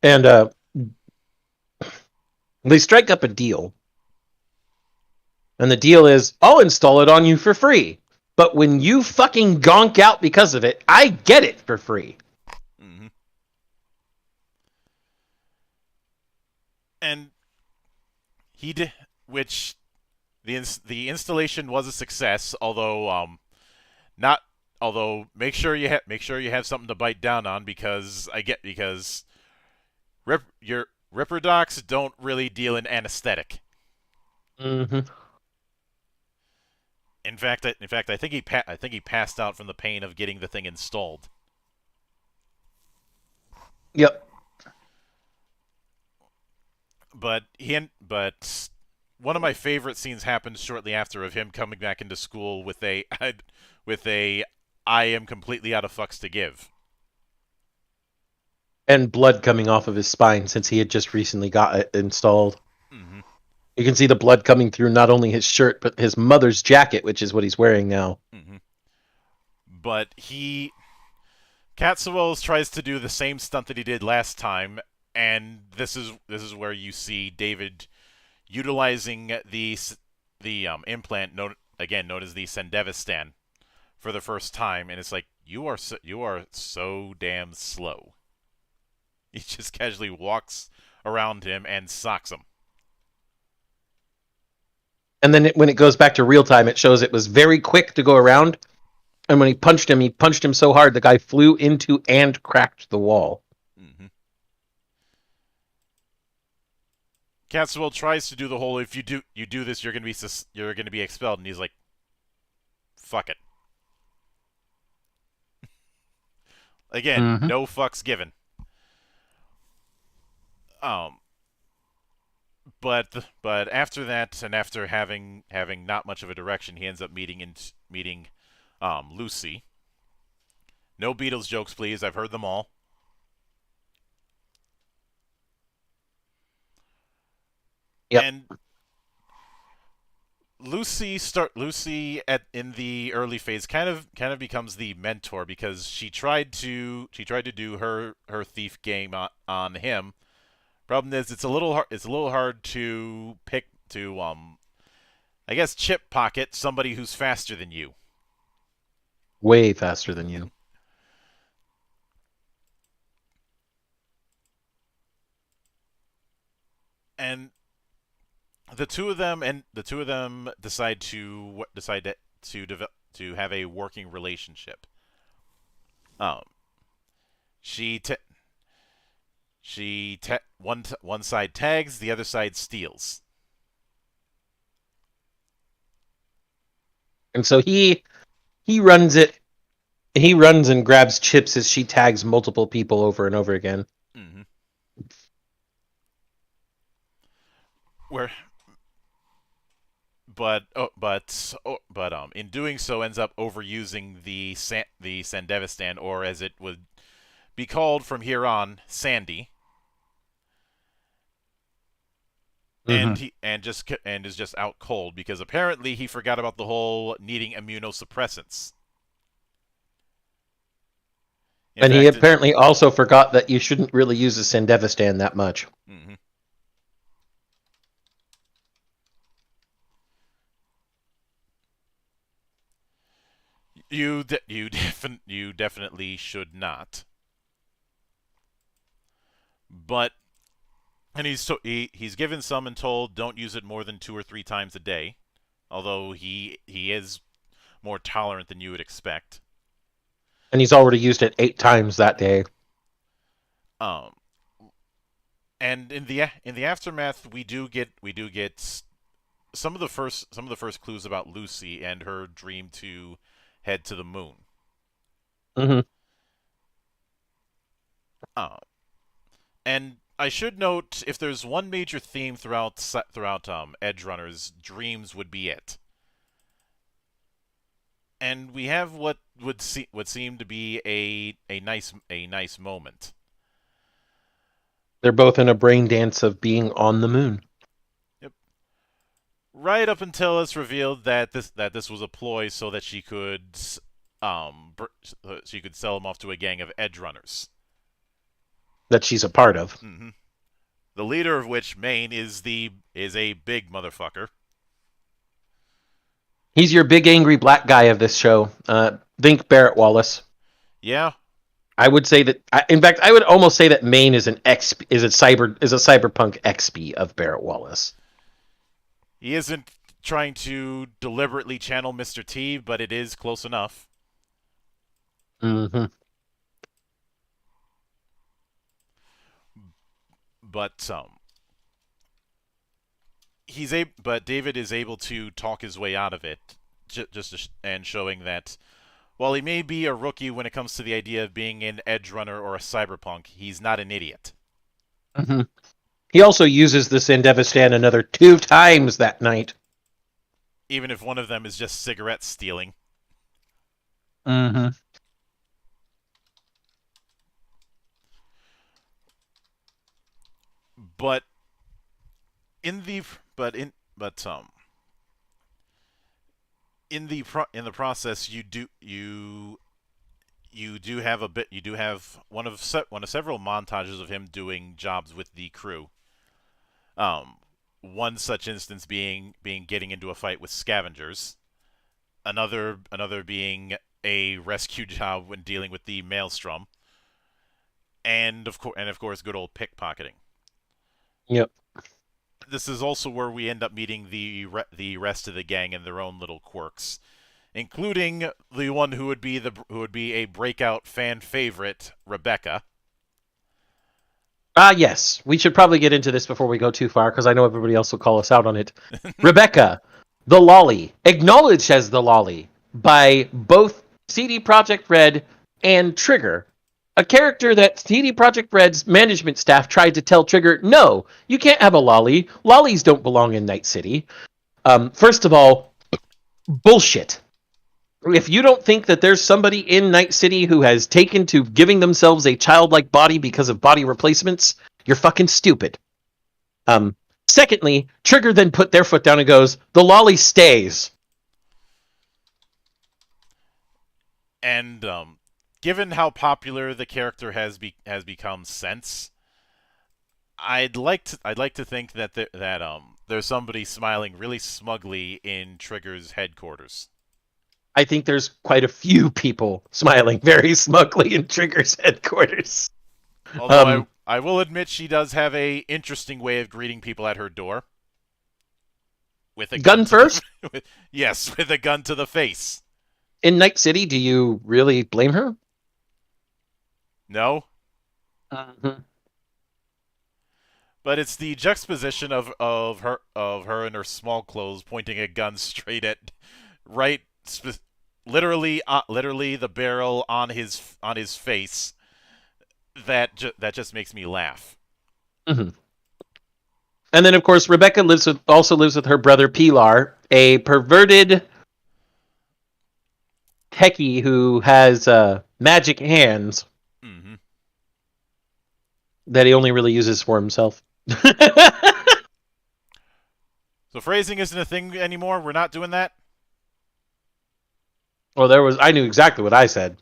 And they strike up a deal. And the deal is, I'll install it on you for free. But when you fucking gonk out because of it, I get it for free. Hmm. And he did, which the installation was a success, although not although make sure you have something to bite down on because your Ripper docs don't really deal in anesthetic. Mm-hmm. In fact, I think he passed out from the pain of getting the thing installed. Yep. But one of my favorite scenes happens shortly after of him coming back into school with a with a I am completely out of fucks to give. And blood coming off of his spine since he had just recently got it installed. Hmm. You can see the blood coming through not only his shirt, but his mother's jacket, which is what he's wearing now. Hmm. But he Katsuo tries to do the same stunt that he did last time, and this is where you see David utilizing the implant known as the Sendevistan for the first time, and it's like you are so damn slow. He just casually walks around him and socks him. And then when it goes back to real time, it shows it was very quick to go around. And when he punched him so hard, the guy flew into and cracked the wall. Hmm. Katsuo tries to do the whole if you do this you're gonna be expelled, and he's like, fuck it. Again, Mm-hmm. no fucks given. Um, but after that, and after having not much of a direction, he ends up meeting Lucy. No Beatles jokes, please. I've heard them all. Yep. And Lucy in the early phase kind of becomes the mentor because she tried to do her thief game on him. Problem is it's a little hard to pick to I guess chip pocket somebody who's faster than you. Way faster than you. And the two of them decide to have a working relationship. Um, she te- one side tags, the other side steals. And so he runs it. He runs and grabs chips as she tags multiple people over and over again. Mm-hmm. Where, in doing so, ends up overusing the Sandevistan, or as it would be called from here on, Sandy, Mm-hmm. and is just out cold because apparently he forgot about the whole needing immunosuppressants. In And he fact, apparently also forgot that you shouldn't really use the Sandevistan that much. mhm. You definitely should not. But he's given some and told don't use it more than 2 or 3 times a day. Although he is more tolerant than you would expect. And he's already used it 8 times that day. Um, and in the aftermath, we do get some of the first clues about Lucy and her dream to head to the moon. Mm-hmm. Uh, and I should note, if there's one major theme throughout Edgerunners, dreams would be it. And we have what seem to be a nice moment. They're both in a brain dance of being on the moon. Yep. Right up until it's revealed that this was a ploy so that she could sell him off to a gang of Edgerunners. That she's a part of. Mm-hmm. The leader of which, Maine, is a big motherfucker. He's your big angry black guy of this show. Think Barrett Wallace. Yeah, I would say that. In fact, I would almost say that Maine is a cyberpunk XP of Barrett Wallace. he isn't trying to deliberately channel Mr. T, but it is close enough. Mm-hmm. But but David is able to talk his way out of it, and showing that while he may be a rookie when it comes to the idea of being an edge runner or a cyberpunk, he's not an idiot. Mm-hmm. He also uses the Sandevistan another 2 times that night. Even if one of them is just cigarette stealing. Mm-hmm. But in the but in the process, you do have one of several montages of him doing jobs with the crew. Um, One such instance being getting into a fight with scavengers. Another being a rescue job when dealing with the maelstrom, and of course good old pickpocketing. Yep. This is also where we end up meeting the rest of the gang and their own little quirks, including the one who would be a breakout fan favorite, Rebecca. Yes. We should probably get into this before we go too far, because I know everybody else will call us out on it. Rebecca, the lolly, acknowledged as the lolly by both CD Projekt Red and Trigger. A character that CD Projekt Red's management staff tried to tell Trigger, no, you can't have a lolly. Lollies don't belong in Night City. First of all, bullshit. If you don't think that there's somebody in Night City who has taken to giving themselves a childlike body because of body replacements, you're fucking stupid. Secondly, Trigger then put their foot down and goes, "The lolly stays." And given how popular the character has become since, I'd like to think that there's somebody smiling really smugly in Trigger's headquarters. I think there's quite a few people smiling very smugly in Trigger's headquarters. Although I will admit she does have a interesting way of greeting people at her door. With a gun first? Yes, with a gun to the face. In Night City, do you really blame her? No? Mm-hmm. But it's the juxtaposition of her in her small clothes pointing a gun straight at literally the barrel on his face that just makes me laugh. Mm-hmm. And then, of course, Rebecca also lives with her brother Pilar, a perverted techie who has magic hands that he only really uses for himself. So phrasing isn't a thing anymore? We're not doing that? Well, I knew exactly what I said.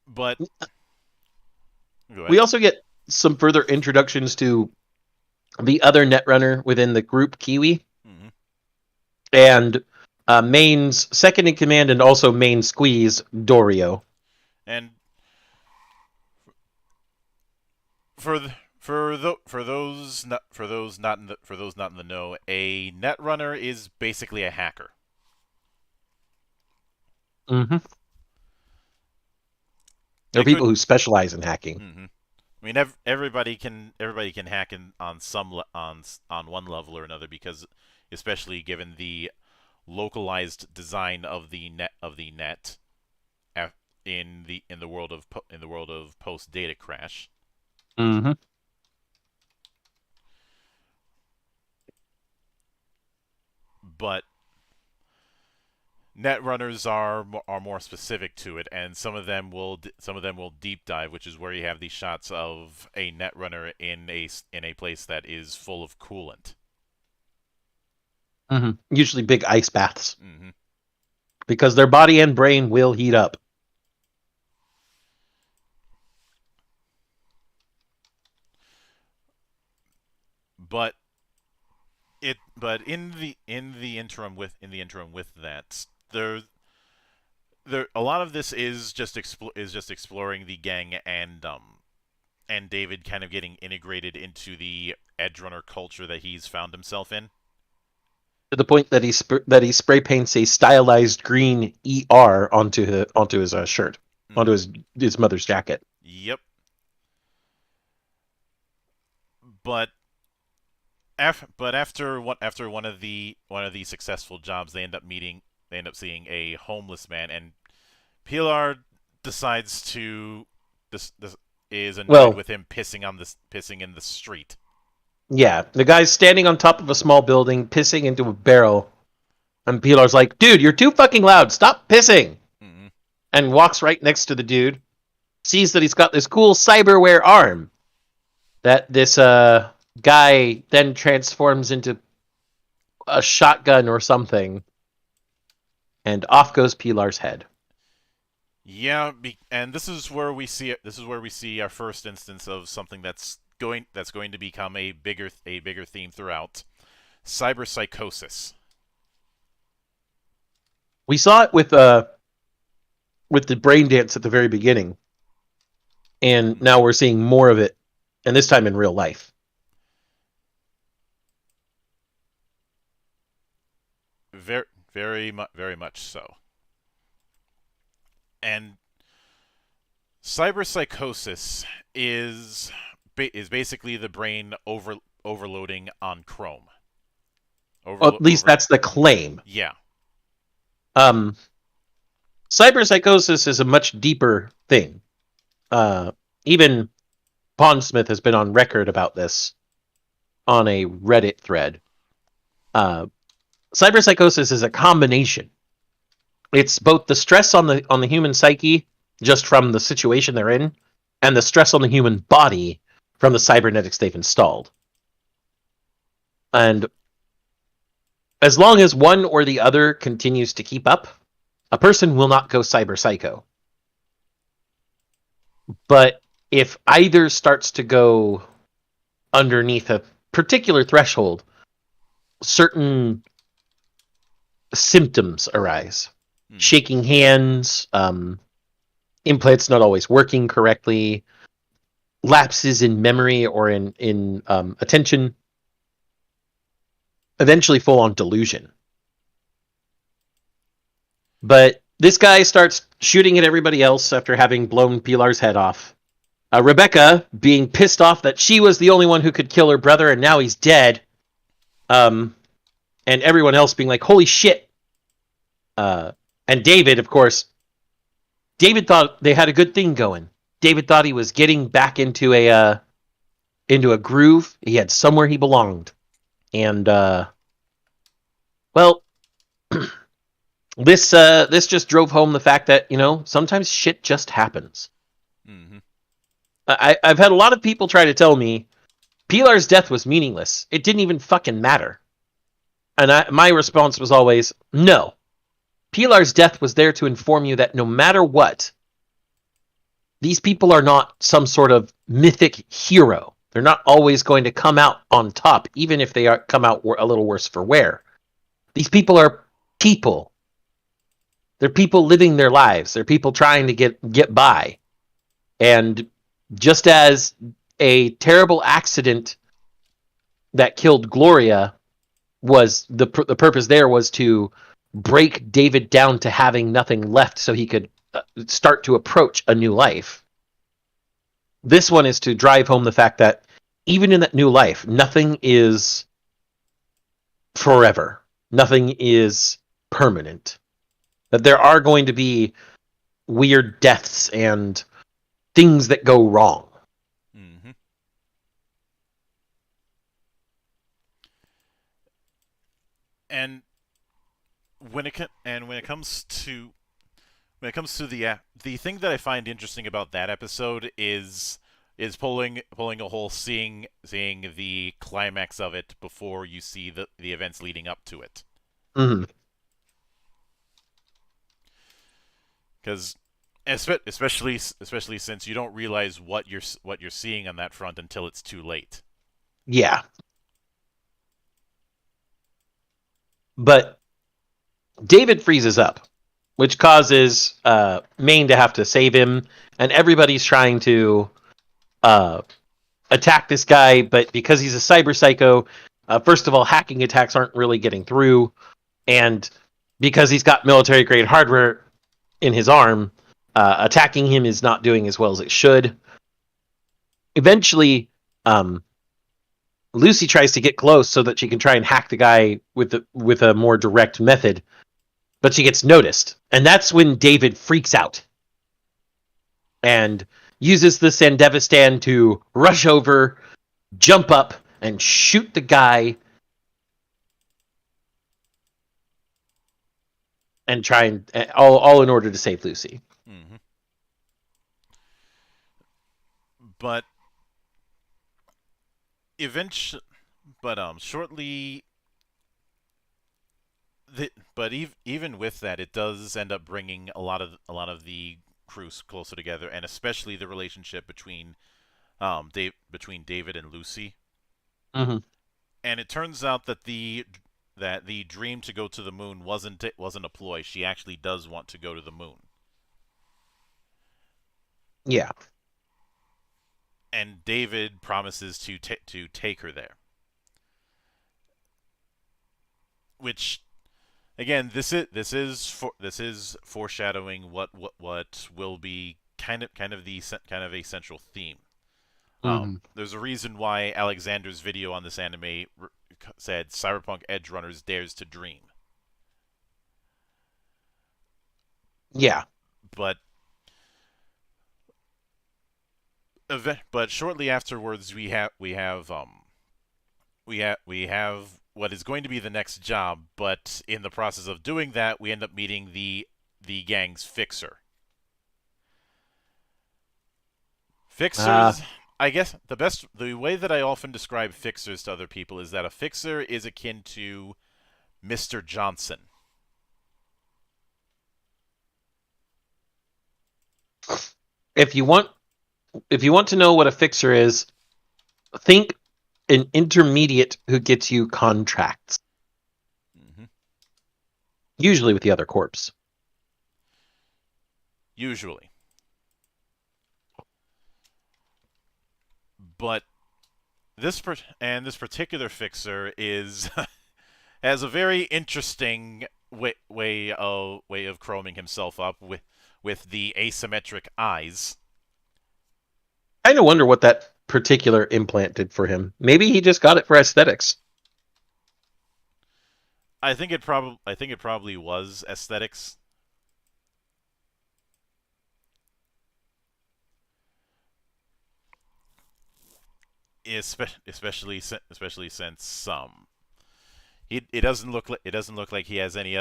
But we also get some further introductions to the other netrunner within the group, Kiwi, and Main's second in command and also main squeeze, Dorio. And for those not in the know, a netrunner is basically a hacker. Mm-hmm. There are people who specialize in hacking. Mm-hmm. I mean, everybody can hack on one level or another, because especially given the localized design of the net in the world of post data crash. Mm-hmm. But netrunners are more specific to it, and some of them will deep dive, which is where you have these shots of a netrunner in a place that is full of coolant. Mm-hmm. Usually big ice baths, because their body and brain will heat up. But in the interim with that, there a lot of this is just exploring the gang and David kind of getting integrated into the Edgerunner culture that he's found himself in. To the point that he spray paints a stylized green ER onto his shirt, onto his mother's jacket. Yep. But after one of the successful jobs, they end up seeing a homeless man, and Pilar decides to is annoyed with him pissing in the street. Yeah, the guy's standing on top of a small building, pissing into a barrel, and Pilar's like, "Dude, you're too fucking loud. Stop pissing!" And walks right next to the dude, sees that he's got this cool cyberware arm that this guy then transforms into a shotgun or something, and off goes Pilar's head. Yeah, and this is where we see our first instance of something that's going to become a bigger theme throughout: cyberpsychosis. We saw it with the brain dance at the very beginning, and now we're seeing more of it, and this time in real life. Very much so. And cyberpsychosis is basically the brain overloading on Chrome. At least that's the claim. Yeah. Cyberpsychosis is a much deeper thing. Even Pondsmith has been on record about this on a Reddit thread. Cyberpsychosis is a combination. It's both the stress on the human psyche just from the situation they're in and the stress on the human body from the cybernetics they've installed. And as long as one or the other continues to keep up, a person will not go cyber psycho. But if either starts to go underneath a particular threshold, certain symptoms arise. Shaking hands, implants not always working correctly, lapses in memory or in attention, eventually full-on delusion. But this guy starts shooting at everybody else after having blown Pilar's head off. Rebecca, being pissed off that she was the only one who could kill her brother and now he's dead. And everyone else being like, holy shit. And David, of course, David thought they had a good thing going. David thought he was getting back into a groove. He had somewhere he belonged. And, well, this just drove home the fact that, sometimes shit just happens. Mm-hmm. I've had a lot of people try to tell me Pilar's death was meaningless. It didn't even fucking matter. And my response was always, no. Pilar's death was there to inform you that no matter what, these people are not some sort of mythic hero. They're not always going to come out on top, even if they come out a little worse for wear. These people are people. They're people living their lives. They're people trying to get by. And just as a terrible accident that killed Gloria was the purpose there was to break David down to having nothing left so he could start to approach a new life. This one is to drive home the fact that even in that new life, nothing is forever. Nothing is permanent. That there are going to be weird deaths and things that go wrong. Mm-hmm. And when it comes to the thing that I find interesting about that episode is pulling a hole, seeing the climax of it before you see the events leading up to it. Mm-hmm. Because especially since you don't realize what you're seeing on that front until it's too late. Yeah. But David freezes up, which causes Maine to have to save him, and everybody's trying to attack this guy, but because he's a cyber psycho, first of all, hacking attacks aren't really getting through, and because he's got military-grade hardware in his arm, attacking him is not doing as well as it should. Eventually, Lucy tries to get close so that she can try and hack the guy with a more direct method, but she gets noticed, and that's when David freaks out and uses the Sandevistan to rush over, jump up, and shoot the guy, and try and all in order to save Lucy. Mm-hmm. But eventually, shortly. Even with that, it does end up bringing a lot of the crews closer together, and especially the relationship between David and Lucy. Mm-hmm. And it turns out that the dream to go to the moon wasn't a ploy. She actually does want to go to the moon. Yeah. And David promises to take her there. Which, again, this is foreshadowing what will be kind of a central theme. Mm-hmm. There's a reason why Alexander's video on this anime said Cyberpunk Edgerunners dares to dream. Yeah. But shortly afterwards we have what is going to be the next job, but in the process of doing that, we end up meeting the gang's fixer. Fixers, I guess the way that I often describe fixers to other people is that a fixer is akin to Mr. Johnson. If you want, if you want to know what a fixer is, think an intermediate who gets you contracts, Mm-hmm. usually with the other corps. Usually. But this particular fixer is has a very interesting way of chroming himself up with the asymmetric eyes. I kind of wonder what that particular implant did for him. Maybe he just got it for aesthetics. I think it probably was aesthetics. Especially since it doesn't look like he has any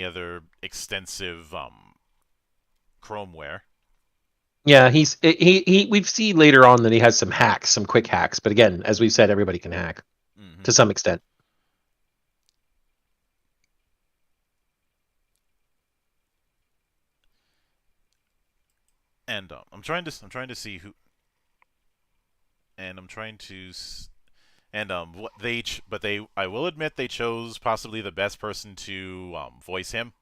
other extensive chromeware. Yeah, he. We've seen later on that he has some hacks, some quick hacks. But again, as we've said, everybody can hack Mm-hmm. to some extent. And I'm trying to see who and I'm trying to and what they I will admit they chose possibly the best person to voice him,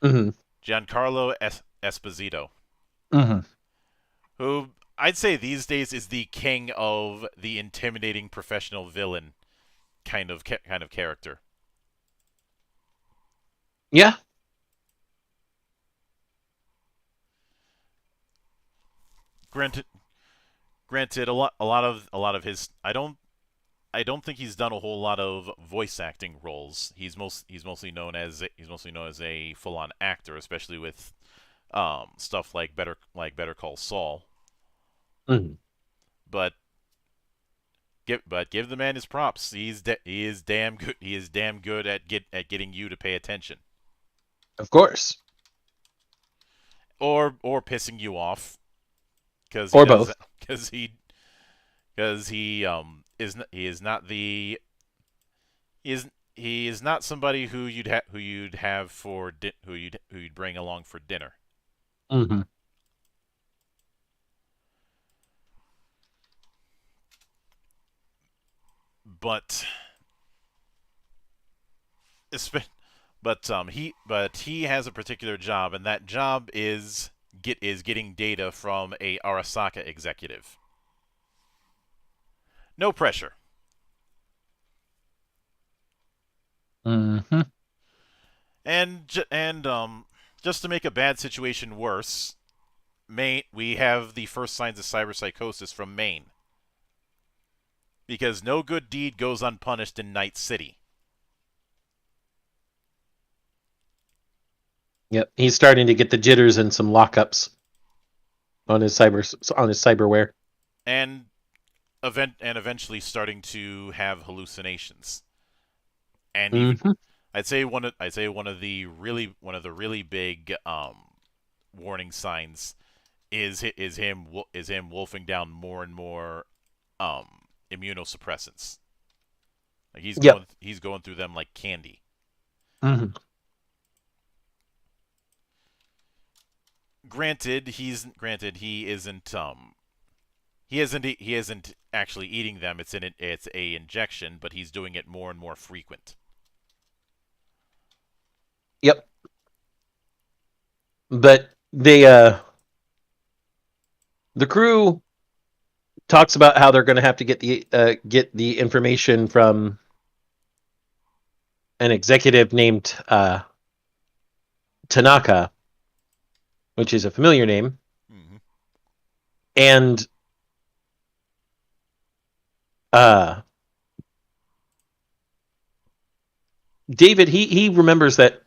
Mm-hmm. Giancarlo Esposito, Mm-hmm. who I'd say these days is the king of the intimidating professional villain kind of character. Yeah. Granted, a lot of his I don't think he's done a whole lot of voice acting roles. He's mostly known as a full on actor, especially with stuff like Better Call Saul. Mm-hmm. But give the man his props. He is damn good. He is damn good at getting you to pay attention, Of course. or pissing you off because Or both. he is not the he is not somebody who you'd have for who you'd bring along for dinner. Mm-hmm. But but he has a particular job, and that job is getting data from a Arasaka executive. No pressure. Mm-hmm. And just to make a bad situation worse, we have the first signs of cyberpsychosis from Maine. Because no good deed goes unpunished in Night City. Yep. He's starting to get the jitters and some lockups on his cyberware. And eventually starting to have hallucinations. And even Mm-hmm. I'd say one of the really big warning signs is him wolfing down more and more immunosuppressants. Like Yep. he's going through them like candy. Mm-hmm. Granted he isn't actually eating them. It's a injection, but he's doing it more and more frequent. Yep. But the crew talks about how they're going to have to get the information from an executive named Tanaka, which is a familiar name, Mm-hmm. and David he remembers that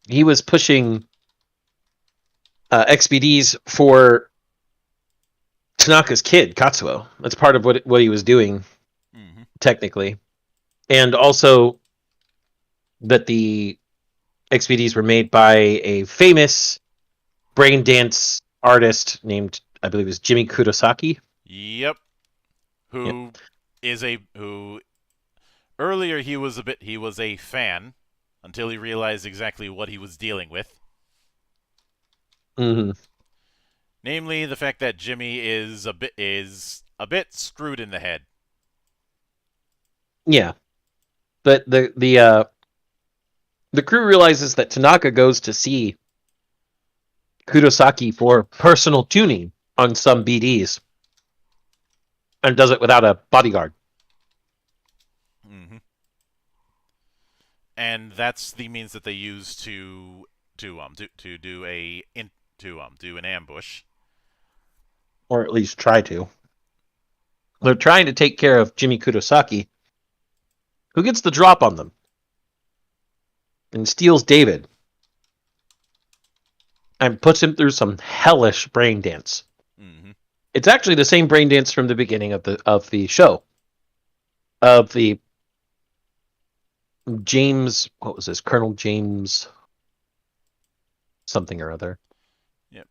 he was pushing XBDs for Tanaka's kid Katsuo. That's part of what he was doing Mm-hmm. technically, and also that the XBDs were made by a famous brain dance artist named I believe is Jimmy Kurosaki. Yep. Yep. Who earlier he was a fan until he realized exactly what he was dealing with. Hmm. Namely, the fact that Jimmy is a bit screwed in the head. Yeah, but the crew realizes that Tanaka goes to see Kurosaki for personal tuning on some BDs and does it without a bodyguard. Hmm. And that's the means that they use to do do an ambush. Or at least try to. They're trying to take care of Jimmy Kurosaki, who gets the drop on them and steals David and puts him through some hellish brain dance. Hmm. It's actually the same brain dance from the beginning of the show. Of the James, what was this? Colonel James something or other. Yep.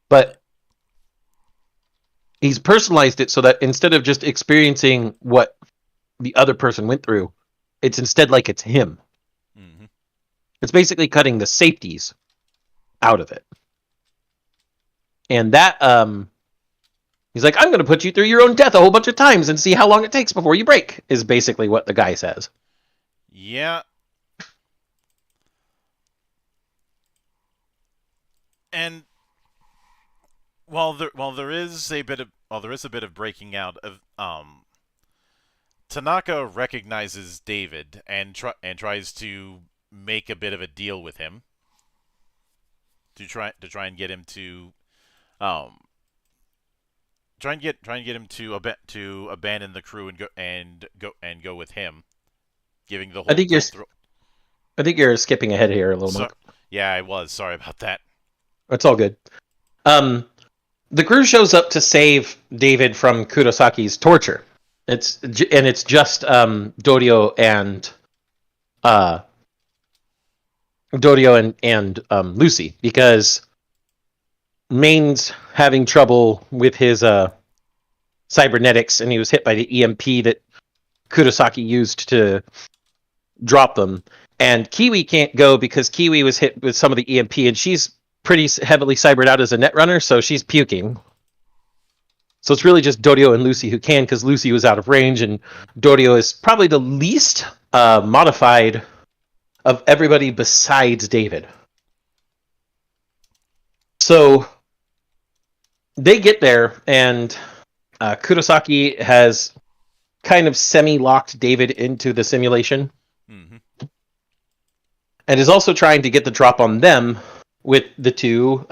But he's personalized it so that instead of just experiencing what the other person went through, it's instead like it's him. Hmm. It's basically cutting the safeties out of it. And that he's like, I'm going to put you through your own death a whole bunch of times and see how long it takes before you break, is basically what the guy says. Yeah. And while there is a bit of breaking out of Tanaka recognizes David and tries to make a bit of a deal with him to try and get him to um try and get him to abandon the crew and go with him, giving the I whole think you're throw. I think you're skipping ahead here a little, So Monk. yeah, I was sorry about that. It's all good. Um, the crew shows up to save David from Kurosaki's torture. It's just uh, Dorio and Lucy, because Main's having trouble with his cybernetics, and he was hit by the EMP that Kurosaki used to drop them. And Kiwi can't go because Kiwi was hit with some of the EMP, and she's pretty heavily cybered out as a netrunner, so she's puking. So it's really just Dorio and Lucy who can, because Lucy was out of range, and Dorio is probably the least modified of everybody besides David. So they get there, and Kurosaki has kind of semi-locked David into the simulation, Hmm. and is also trying to get the drop on them with the two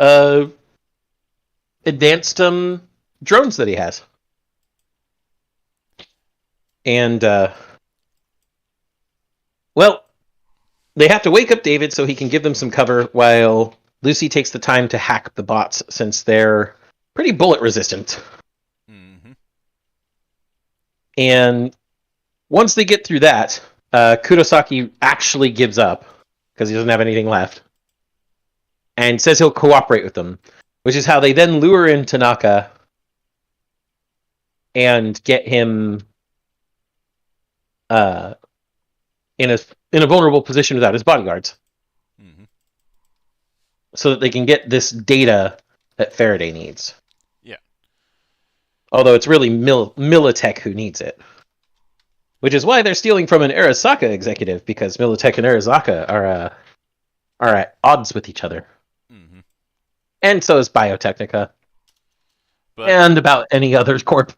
advanced drones that he has. And, well, they have to wake up David so he can give them some cover while Lucy takes the time to hack the bots, since they're pretty bullet resistant. Hmm. And once they get through that, Kurosaki actually gives up because he doesn't have anything left and says he'll cooperate with them, which is how they then lure in Tanaka and get him in a vulnerable position without his bodyguards, Hmm. so that they can get this data that Faraday needs. Yeah. Although it's really Militech who needs it. Which is why they're stealing from an Arasaka executive, because Militech and Arasaka are at odds with each other. Hmm. And so is Biotechnica. But And about any other corp.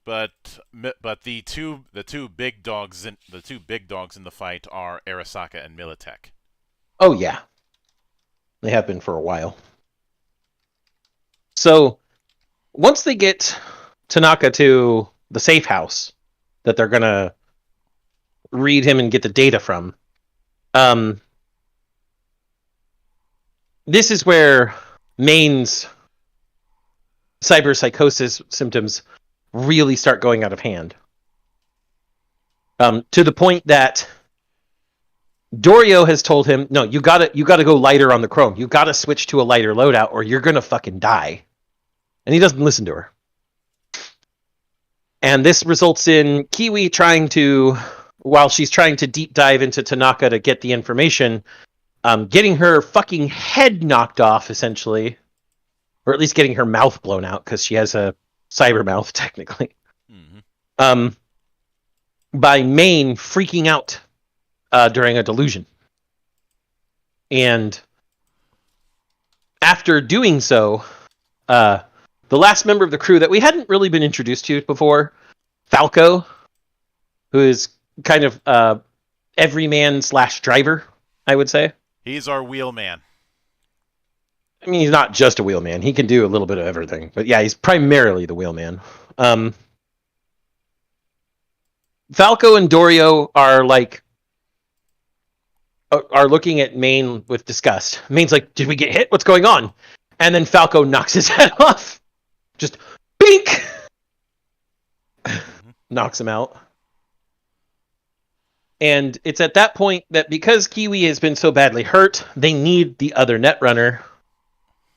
but the two big dogs in the fight are Arasaka and Militech. Oh, yeah. They have been for a while. So, once they get Tanaka to the safe house that they're going to read him and get the data from, this is where Main's cyberpsychosis symptoms really start going out of hand. To the point that Dorio has told him, no, you gotta go lighter on the chrome. You gotta switch to a lighter loadout or you're gonna fucking die. And he doesn't listen to her. And this results in Kiwi while she's trying to deep dive into Tanaka to get the information, getting her fucking head knocked off, essentially. Or at least getting her mouth blown out, because she has a cyber mouth, technically. Mm-hmm. By Maine freaking out during a delusion. And after doing so, the last member of the crew that we hadn't really been introduced to before, Falco, who is kind of everyman/driver, I would say. He's our wheelman. I mean, he's not just a wheelman. He can do a little bit of everything. But yeah, he's primarily the wheelman. Falco and Dorio are looking at Maine with disgust. Maine's like, did we get hit? What's going on? And then Falco knocks his head off. Just bink! Knocks him out. And it's at that point that because Kiwi has been so badly hurt, they need the other Netrunner.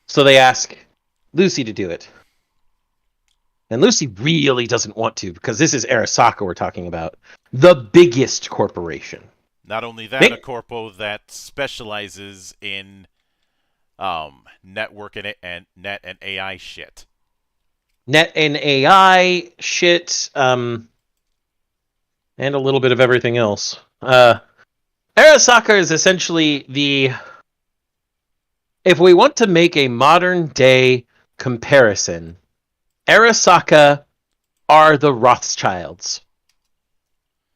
So they ask Lucy to do it. And Lucy really doesn't want to, because this is Arasaka we're talking about. The biggest corporation. Not only that, a corpo that specializes in network and net and AI shit. Net and AI shit, and a little bit of everything else. Arasaka is essentially if we want to make a modern day comparison, Arasaka are the Rothschilds.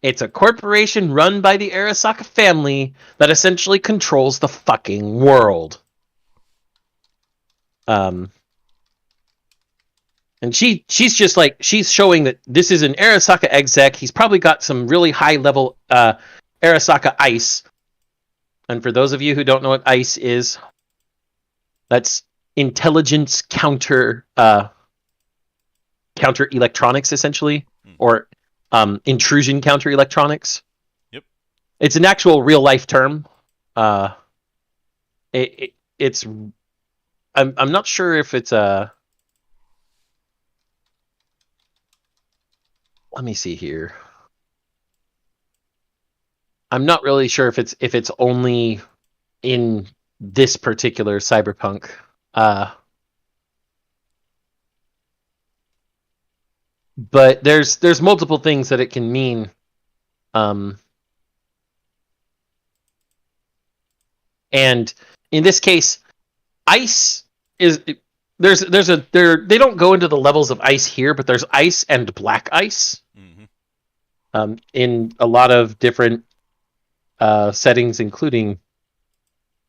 It's a corporation run by the Arasaka family that essentially controls the fucking world. And she's just like, she's showing that this is an Arasaka exec. He's probably got some really high level Arasaka ICE. And for those of you who don't know what ICE is, that's intelligence counter electronics, essentially, or intrusion counter electronics. Yep, it's an actual real life term. It's I'm not sure if it's a. Let me see here. I'm not really sure if it's only in this particular Cyberpunk. But there's multiple things that it can mean. And in this case, ice is they don't go into the levels of ice here, but there's ice and black ice. Mm-hmm. In a lot of different settings, including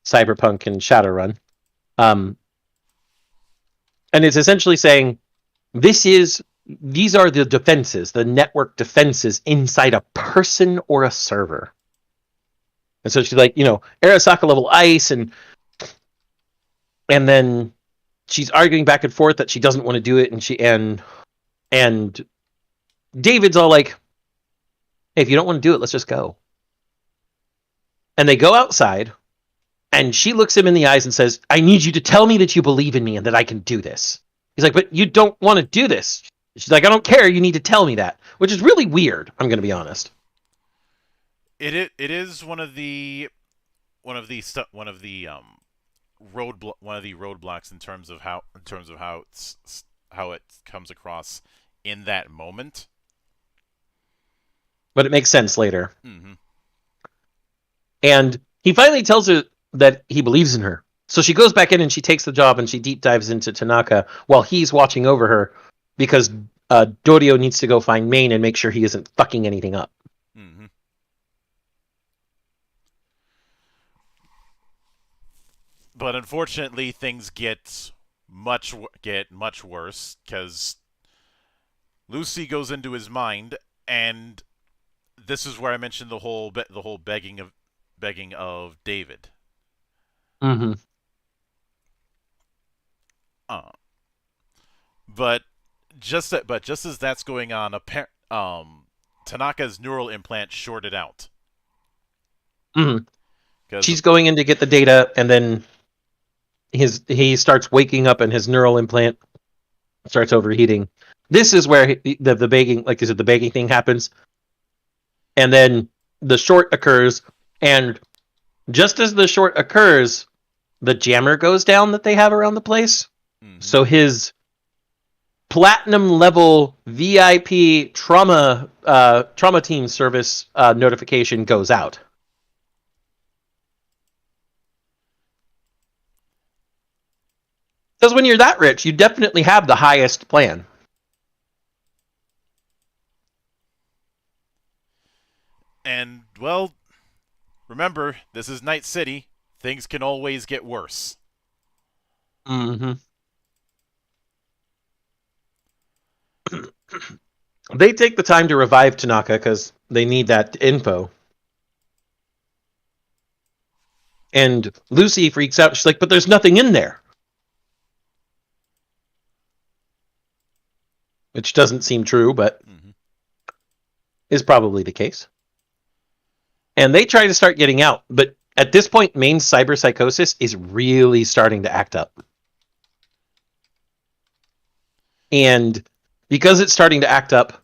Cyberpunk and Shadowrun. And it's essentially saying these are the defenses, the network defenses inside a person or a server. And so she's like, Arasaka level ice, and then she's arguing back and forth that she doesn't want to do it, and David's all like, hey, if you don't want to do it, let's just go. And they go outside, and she looks him in the eyes and says, I need you to tell me that you believe in me and that I can do this. He's like, but you don't want to do this. She's like, I don't care. You need to tell me that, which is really weird. I'm going to be honest. It is one of the roadblocks in terms of how it comes across in that moment. But it makes sense later. Mm-hmm. And he finally tells her that he believes in her. So she goes back in and she takes the job and she deep dives into Tanaka while he's watching over her, because Dorio needs to go find Maine and make sure he isn't fucking anything up. Mm-hmm. But unfortunately, things get much worse, because Lucy goes into his mind, and this is where I mentioned the whole begging of David. Mm-hmm. But just as that's going on, Tanaka's neural implant shorted out. Mm-hmm. She's going in to get the data, and then he starts waking up, and his neural implant starts overheating. This is where the bagging, like I said, the bagging thing happens, and then the short occurs, and just as the short occurs, the jammer goes down that they have around the place. Mm-hmm. So his platinum level VIP trauma team service notification goes out. Because when you're that rich, you definitely have the highest plan. And, well, remember, this is Night City. Things can always get worse. Mm-hmm. They take the time to revive Tanaka because they need that info. And Lucy freaks out. She's like, but there's nothing in there. Which doesn't seem true, but is probably the case. And they try to start getting out, but at this point, Maine's cyberpsychosis is really starting to act up. And because it's starting to act up,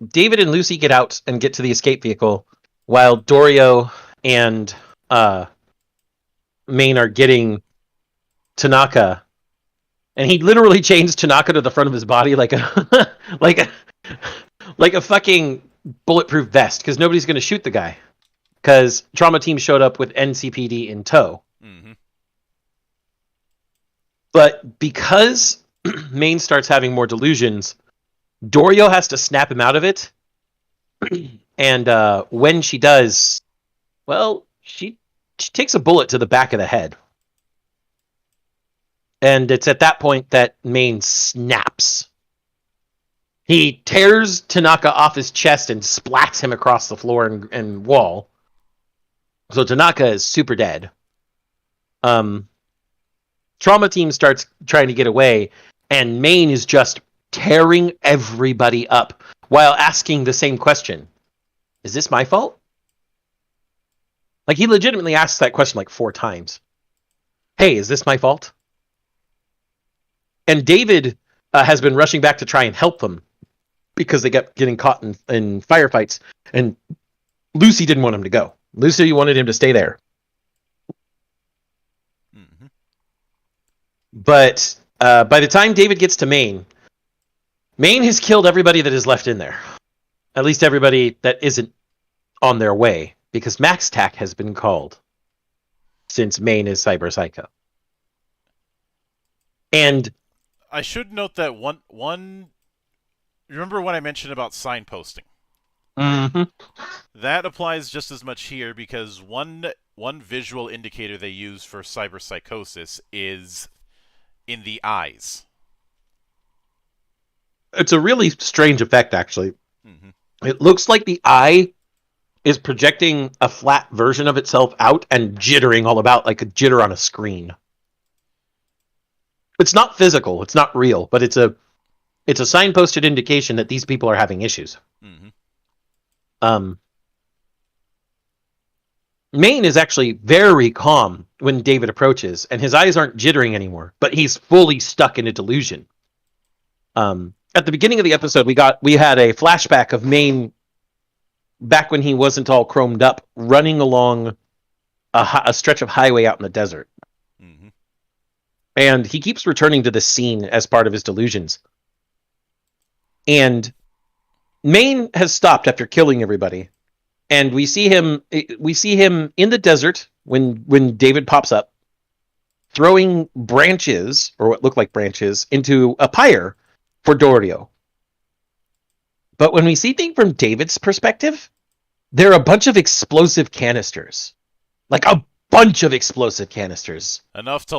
David and Lucy get out and get to the escape vehicle, while Dorio and Maine are getting Tanaka. And he literally chains Tanaka to the front of his body like a like a fucking bulletproof vest, because nobody's going to shoot the guy. Because Trauma Team showed up with NCPD in tow. Mm-hmm. But because Maine starts having more delusions, Dorio has to snap him out of it. And when she does, well, she takes a bullet to the back of the head. And it's at that point that Maine snaps. He tears Tanaka off his chest and splats him across the floor and wall. So Tanaka is super dead. Trauma Team starts trying to get away, and Maine is just tearing everybody up while asking the same question. Is this my fault? Like, he legitimately asks that question like 4 times. Hey, is this my fault? And David has been rushing back to try and help them because they kept getting caught in firefights. And Lucy didn't want him to go. Lucy wanted him to stay there. Mm-hmm. But by the time David gets to Maine has killed everybody that is left in there. At least everybody that isn't on their way, because Max Tac has been called since Maine is Cyber Psycho. And I should note that one. Remember when I mentioned about signposting? Mm-hmm. That applies just as much here, because one visual indicator they use for cyberpsychosis is in the eyes. It's a really strange effect, actually. Mm-hmm. It looks like the eye is projecting a flat version of itself out and jittering all about like a jitter on a screen. It's not physical, it's not real, but it's a signposted indication that these people are having issues. Mm-hmm. Maine is actually very calm when David approaches, and his eyes aren't jittering anymore, but he's fully stuck in a delusion. At the beginning of the episode, we had a flashback of Maine back when he wasn't all chromed up, running along a stretch of highway out in the desert. Mm-hmm. And he keeps returning to this scene as part of his delusions. And Maine has stopped after killing everybody. And we see him in the desert when David pops up, throwing branches, or what look like branches, into a pyre for Dorio. But when we see things from David's perspective, there are a bunch of explosive canisters. Like a bunch of explosive canisters. Enough to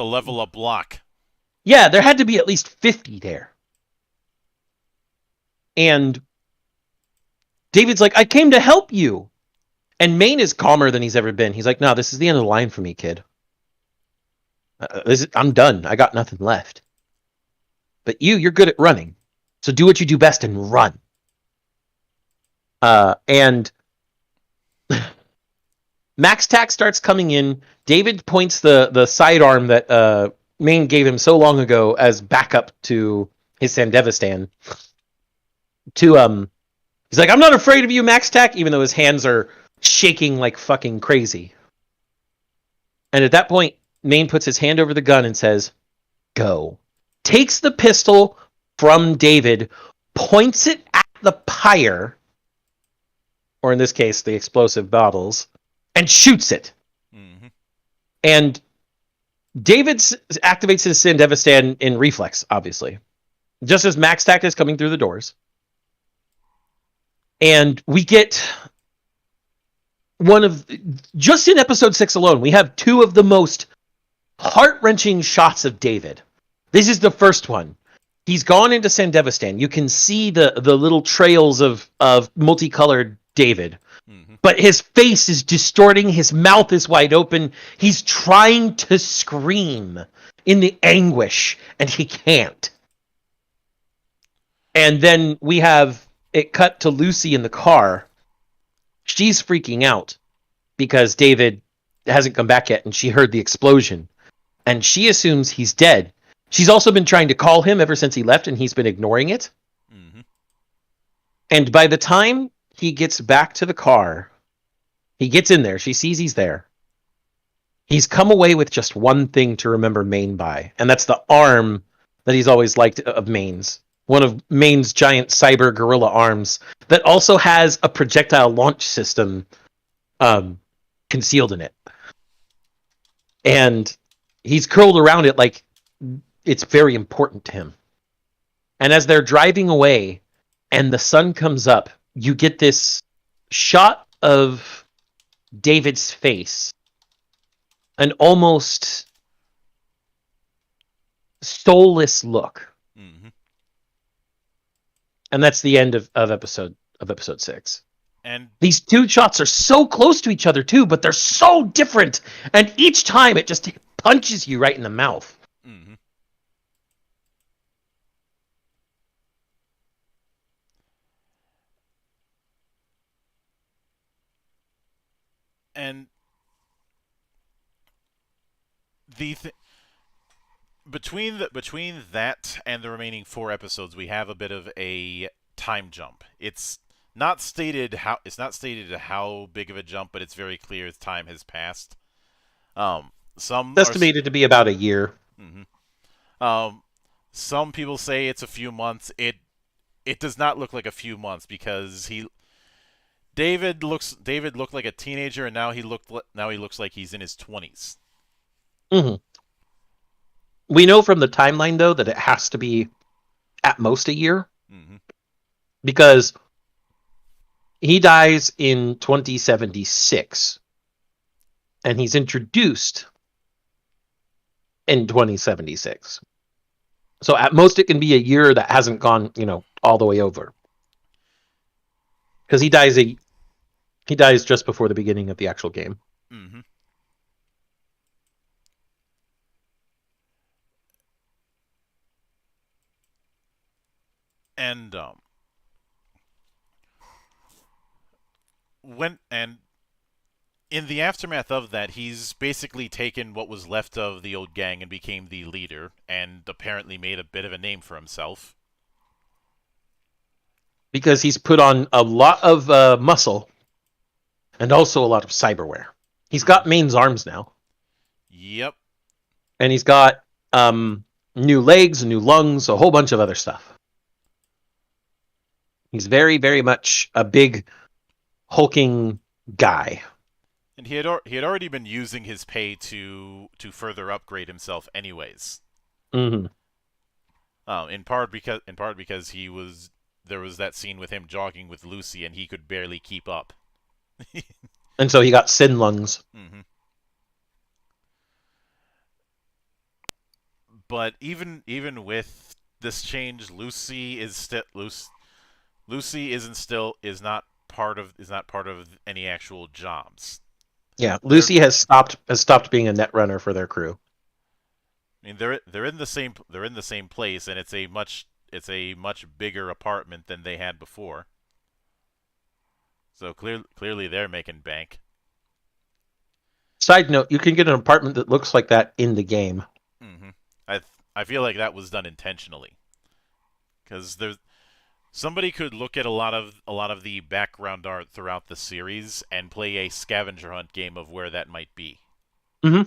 level a block. Yeah, there had to be at least 50 there. And David's like, I came to help you. And Maine is calmer than he's ever been. He's like, no, this is the end of the line for me, kid. I'm done. I got nothing left. But you're good at running. So do what you do best and run. And Max Tack starts coming in. David points the sidearm that Maine gave him so long ago as backup to his Sandevistan. He's like, I'm not afraid of you, Max Tack, even though his hands are shaking like fucking crazy. And at that point, Maine puts his hand over the gun and says, go. Takes the pistol from David, points it at the pyre, or in this case, the explosive bottles, and shoots it. Mm-hmm. And David activates his Sandevistan in reflex, obviously, just as Max Tack is coming through the doors. And we get just in episode 6 alone, we have two of the most heart-wrenching shots of David. This is the first one. He's gone into Sandevistan. You can see the little trails of multicolored David. Mm-hmm. But his face is distorting. His mouth is wide open. He's trying to scream in the anguish, and he can't. And then we have it cut to Lucy in the car. She's freaking out because David hasn't come back yet, and she heard the explosion. And she assumes he's dead. She's also been trying to call him ever since he left, and he's been ignoring it. Mm-hmm. And by the time he gets back to the car, he gets in there. She sees he's there. He's come away with just one thing to remember Maine by, and that's the arm that he's always liked of Maine's. One of Maine's giant cyber gorilla arms that also has a projectile launch system concealed in it. And he's curled around it like it's very important to him. And as they're driving away and the sun comes up, you get this shot of David's face. An almost soulless look. Mm-hmm. And that's the end of episode 6. And these two shots are so close to each other too, but they're so different. And each time it just punches you right in the mouth. Mm-hmm. And between that and the remaining 4 episodes, we have a bit of a time jump. It's not stated how big of a jump, but it's very clear time has passed. Some estimated to be about a year. Mm-hmm. Some people say it's a few months. It does not look like a few months because David looked like a teenager, and now he looks like he's in his 20s. Mm-hmm. We know from the timeline though that it has to be at most a year, mm-hmm. because he dies in 2076, and he's introduced in 2076. So at most it can be a year that hasn't gone, all the way over. Because he dies just before the beginning of the actual game. Mm-hmm. And in the aftermath of that, he's basically taken what was left of the old gang and became the leader, and apparently made a bit of a name for himself. Because he's put on a lot of muscle, and also a lot of cyberware. He's got Maine's arms now. Yep. And he's got new legs, new lungs, a whole bunch of other stuff. He's very, very much a big, hulking guy. And he had already been using his pay to further upgrade himself, anyways. Mm-hmm. In part because there was that scene with him jogging with Lucy, and he could barely keep up. And so he got sin lungs. Mm-hmm. But even with this change, Lucy is not part of any actual jobs. Yeah, Lucy has stopped being a net runner for their crew. I mean, they're in the same place, and it's a much bigger apartment than they had before. So clearly they're making bank. Side note: you can get an apartment that looks like that in the game. Mm-hmm. I feel like that was done intentionally because there's somebody could look at a lot of the background art throughout the series and play a scavenger hunt game of where that might be. Mm-hmm.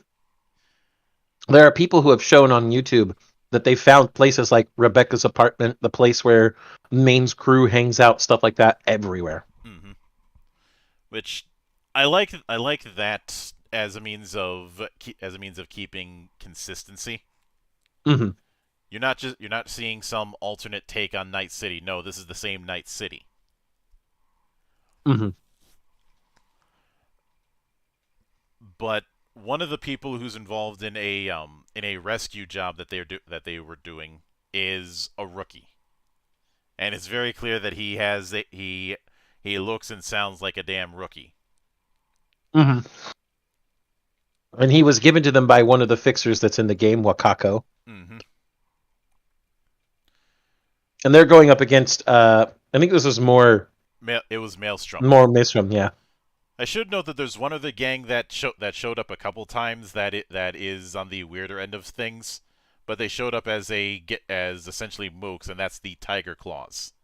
There are people who have shown on YouTube that they found places like Rebecca's apartment, the place where Maine's crew hangs out, stuff like that, everywhere. Mm-hmm. Which I like that as a means of keeping consistency. Mm-hmm. You're not seeing some alternate take on Night City. No, this is the same Night City. Mm-hmm. But one of the people who's involved in a rescue job that they were doing is a rookie, and it's very clear that he looks and sounds like a damn rookie. Mm-hmm. And he was given to them by one of the fixers that's in the game, Wakako. Mm-hmm. And they're going up against I think this was It was Maelstrom. more Maelstrom, yeah. I should note that there's one other gang that showed up a couple times that is on the weirder end of things, but they showed up as essentially mooks, and that's the Tiger Claws,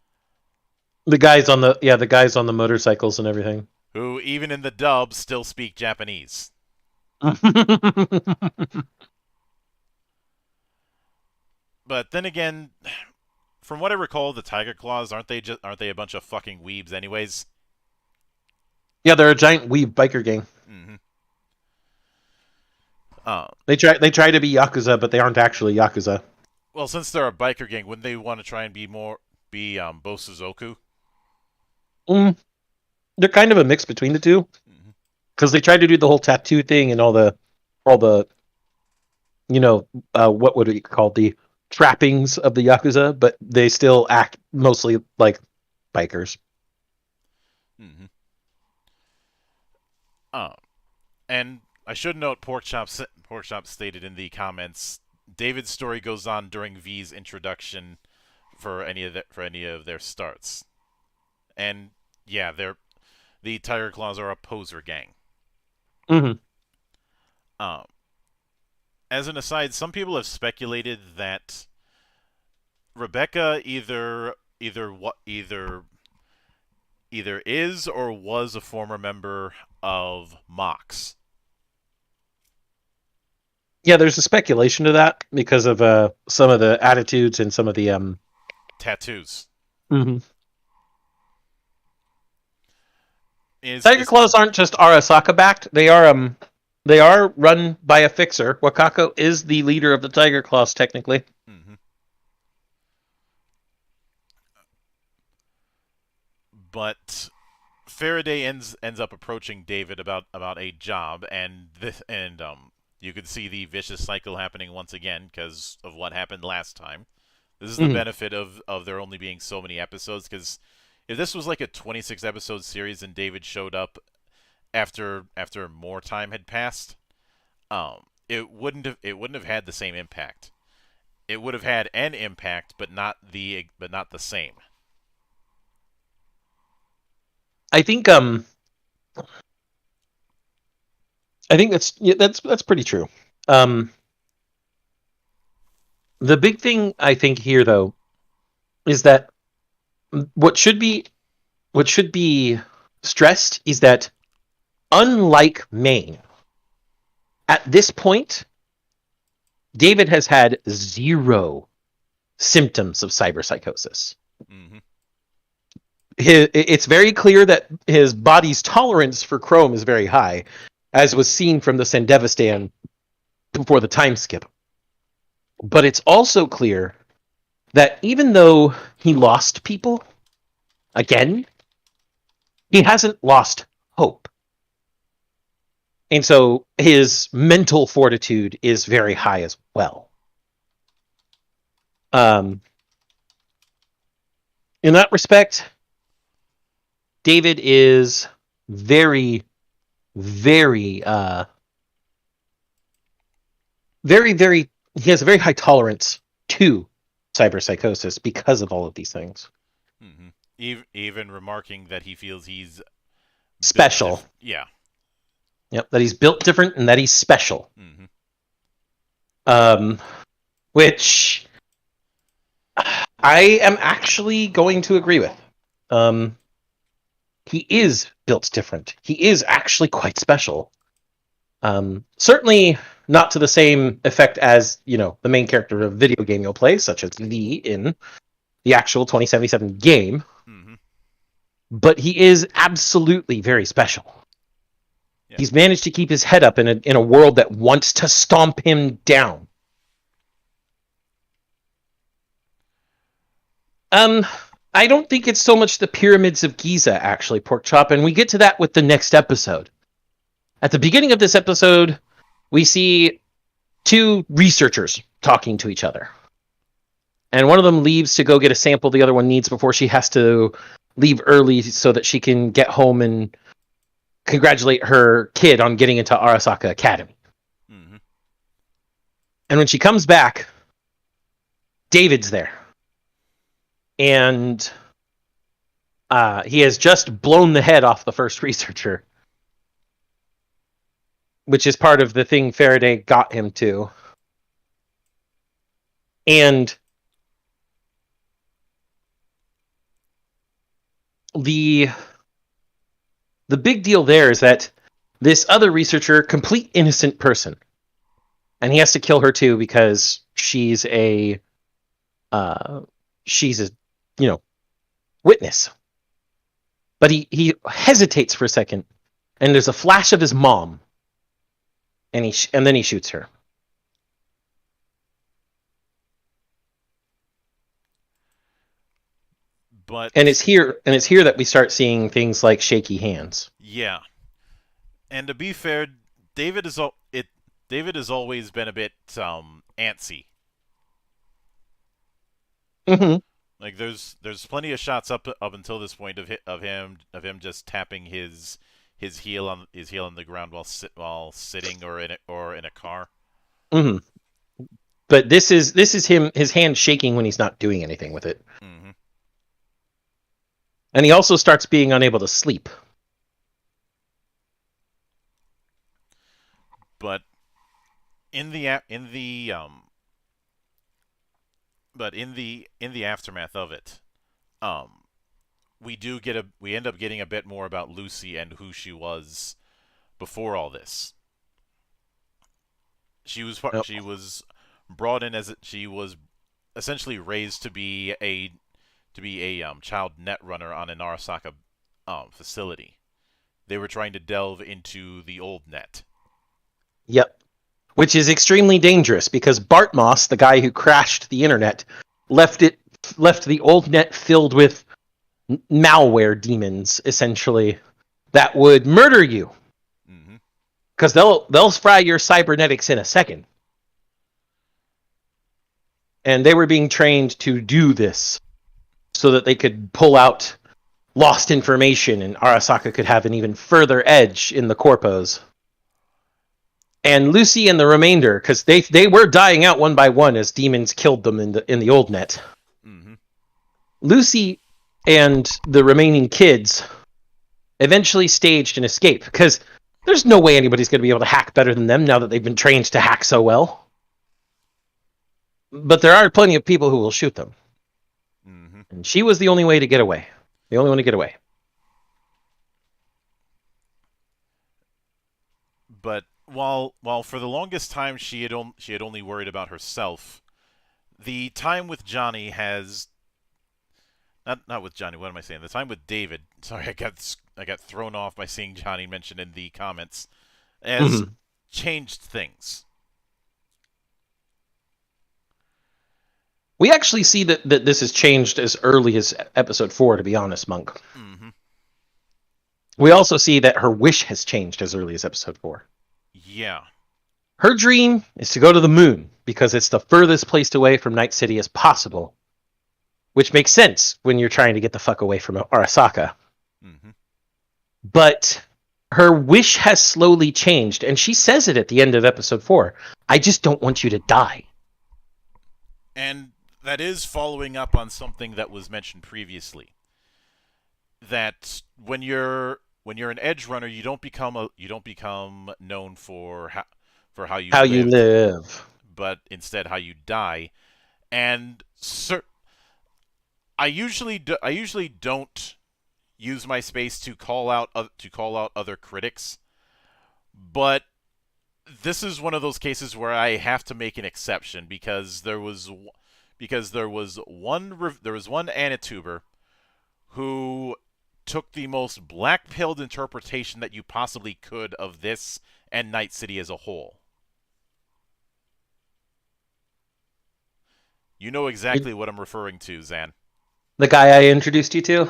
The guys on the motorcycles and everything. who even in the dub still speak Japanese. But then again, from what I recall, the Tiger Claws aren't they a bunch of fucking weebs anyways? Yeah, they're a giant weeb biker gang. Mm-hmm. They try to be Yakuza, but they aren't actually Yakuza. Well, since they're a biker gang, wouldn't they want to try and be Bosuzoku? Mm, they're kind of a mix between the two Mm-hmm. because they try to do the whole tattoo thing and all the what would it call the trappings of the Yakuza, but they still act mostly like bikers. Mm-hmm. And I should note, Porkchop stated in the comments, David's story goes on during V's introduction for any of their starts, and yeah, the Tiger Claws are a poser gang. Mm-hmm. Um, as an aside, some people have speculated that Rebecca either is or was a former member of Mox. Yeah, there's a speculation to that because of some of the attitudes and some of the tattoos. Mm-hmm. Is Claws aren't just Arasaka backed. They are run by a fixer. Wakako is the leader of the Tiger Claws, technically. Mm-hmm. But Faraday ends up approaching David about a job, and you could see the vicious cycle happening once again because of what happened last time. This is the benefit of there only being so many episodes, because if this was like a 26 episode series and David showed up after more time had passed, it wouldn't have had the same impact. It would have had an impact, but not the same. I think that's pretty true. The big thing I think here, though, is that what should be stressed is that, unlike Maine, at this point, David has had 0 symptoms of cyberpsychosis. Mm-hmm. It's very clear that his body's tolerance for chrome is very high, as was seen from the Sandevistan before the time skip. But it's also clear that even though he lost people, again, he hasn't lost hope. And so his mental fortitude is very high as well. In that respect, David is very, very, very, he has a very high tolerance to cyberpsychosis because of all of these things. Mm-hmm. Even remarking that he feels he's Special. Yeah. Yep, that he's built different and that he's special. Mm-hmm. Which I am actually going to agree with. He is built different. He is actually quite special. Certainly not to the same effect as, the main character of a video game you'll play, such as Lee in the actual 2077 game. Mm-hmm. But he is absolutely very special. Yeah. He's managed to keep his head up in a world that wants to stomp him down. I don't think it's so much the pyramids of Giza, actually, Porkchop, and we get to that with the next episode. At the beginning of this episode, we see two researchers talking to each other. And one of them leaves to go get a sample the other one needs before she has to leave early so that she can get home and congratulate her kid on getting into Arasaka Academy. Mm-hmm. And when she comes back, David's there. And he has just blown the head off the first researcher, which is part of the thing Faraday got him to. And the big deal there is that this other researcher, complete innocent person, and he has to kill her too because she's a witness. But he hesitates for a second, and there's a flash of his mom, and then he shoots her. And it's here that we start seeing things like shaky hands. Yeah. And to be fair, David has always been a bit antsy. Mm-hmm. Like there's plenty of shots up until this point of him just tapping his heel on the ground while sitting or in a car. Mm-hmm. But this is him, his hand shaking when he's not doing anything with it. Mm-hmm. And he also starts being unable to sleep. But in the aftermath of it, we end up getting a bit more about Lucy and who she was before all this. She was brought in she was essentially raised to be a child net runner on an Arasaka facility. They were trying to delve into the old net. Yep. Which is extremely dangerous because Bart Moss, the guy who crashed the internet, left the old net filled with malware demons, essentially, that would murder you. Because they'll fry your cybernetics in a second. And they were being trained to do this so that they could pull out lost information and Arasaka could have an even further edge in the corpos. And Lucy and the remainder, because they were dying out one by one as demons killed them in the old net. Mm-hmm. Lucy and the remaining kids eventually staged an escape, because there's no way anybody's going to be able to hack better than them now that they've been trained to hack so well. But there are plenty of people who will shoot them. Mm-hmm. And she was the only way to get away. The only one to get away. But while for the longest time she had only worried about herself, the time with Johnny has not with Johnny. What am I saying? The time with David. Sorry, I got thrown off by seeing Johnny mentioned in the comments. Has changed things. We actually see that this has changed as early as episode 4, to be honest, Monk. Mm-hmm. We also see that her wish has changed as early as episode 4. Yeah. Her dream is to go to the moon because it's the furthest place away from Night City as possible. Which makes sense when you're trying to get the fuck away from Arasaka. Mm-hmm. But her wish has slowly changed, and she says it at the end of episode 4. I just don't want you to die. And that is following up on something that was mentioned previously. That when you're when you're an edge runner, you don't become known for how you How you lived, live. but instead how you die. And I usually don't use my space to call out other critics, but this is one of those cases where I have to make an exception because there was one Anituber who took the most black-pilled interpretation that you possibly could of this and Night City as a whole. You know exactly what I'm referring to, Zan. The guy I introduced you to?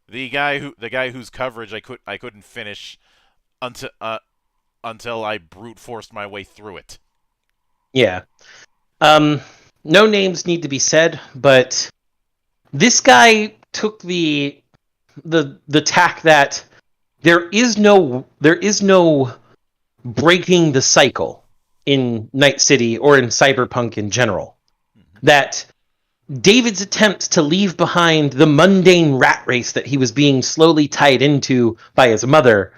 The guy whose coverage I couldn't finish until until I brute forced my way through it. Yeah. Um, no names need to be said, but this guy took the tack that there is no breaking the cycle in Night City or in Cyberpunk in general. Mm-hmm. That David's attempts to leave behind the mundane rat race that he was being slowly tied into by his mother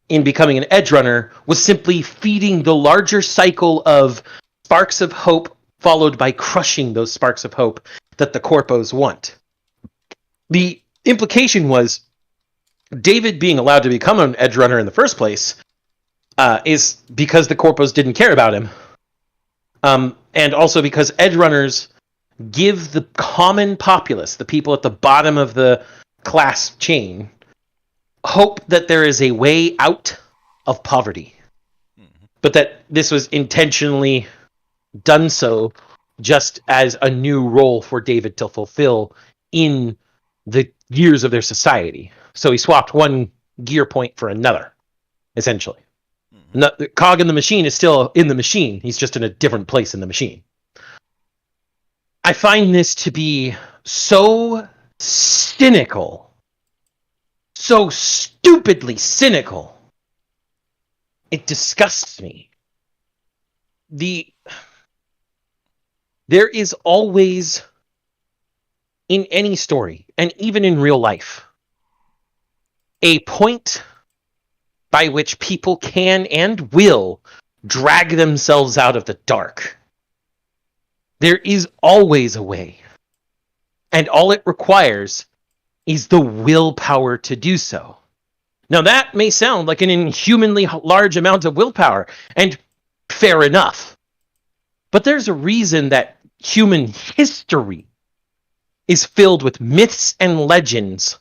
in becoming an edgerunner was simply feeding the larger cycle of sparks of hope followed by crushing those sparks of hope that the corpos want. The implication was David being allowed to become an edgerunner in the first place is because the corpos didn't care about him. And also because edgerunners give the common populace, the people at the bottom of the class chain, hope that there is a way out of poverty. Mm-hmm. But that this was intentionally done so just as a new role for David to fulfill in the years of their society. So he swapped one gear point for another, essentially. Mm-hmm. The cog in the machine is still in the machine. He's just in a different place in the machine. I find this to be so cynical, so stupidly cynical. It disgusts me. There is always, in any story, and even in real life, a point by which people can and will drag themselves out of the dark. There is always a way. And all it requires is the willpower to do so. Now, that may sound like an inhumanly large amount of willpower, and fair enough. But there's a reason that human history is filled with myths and legends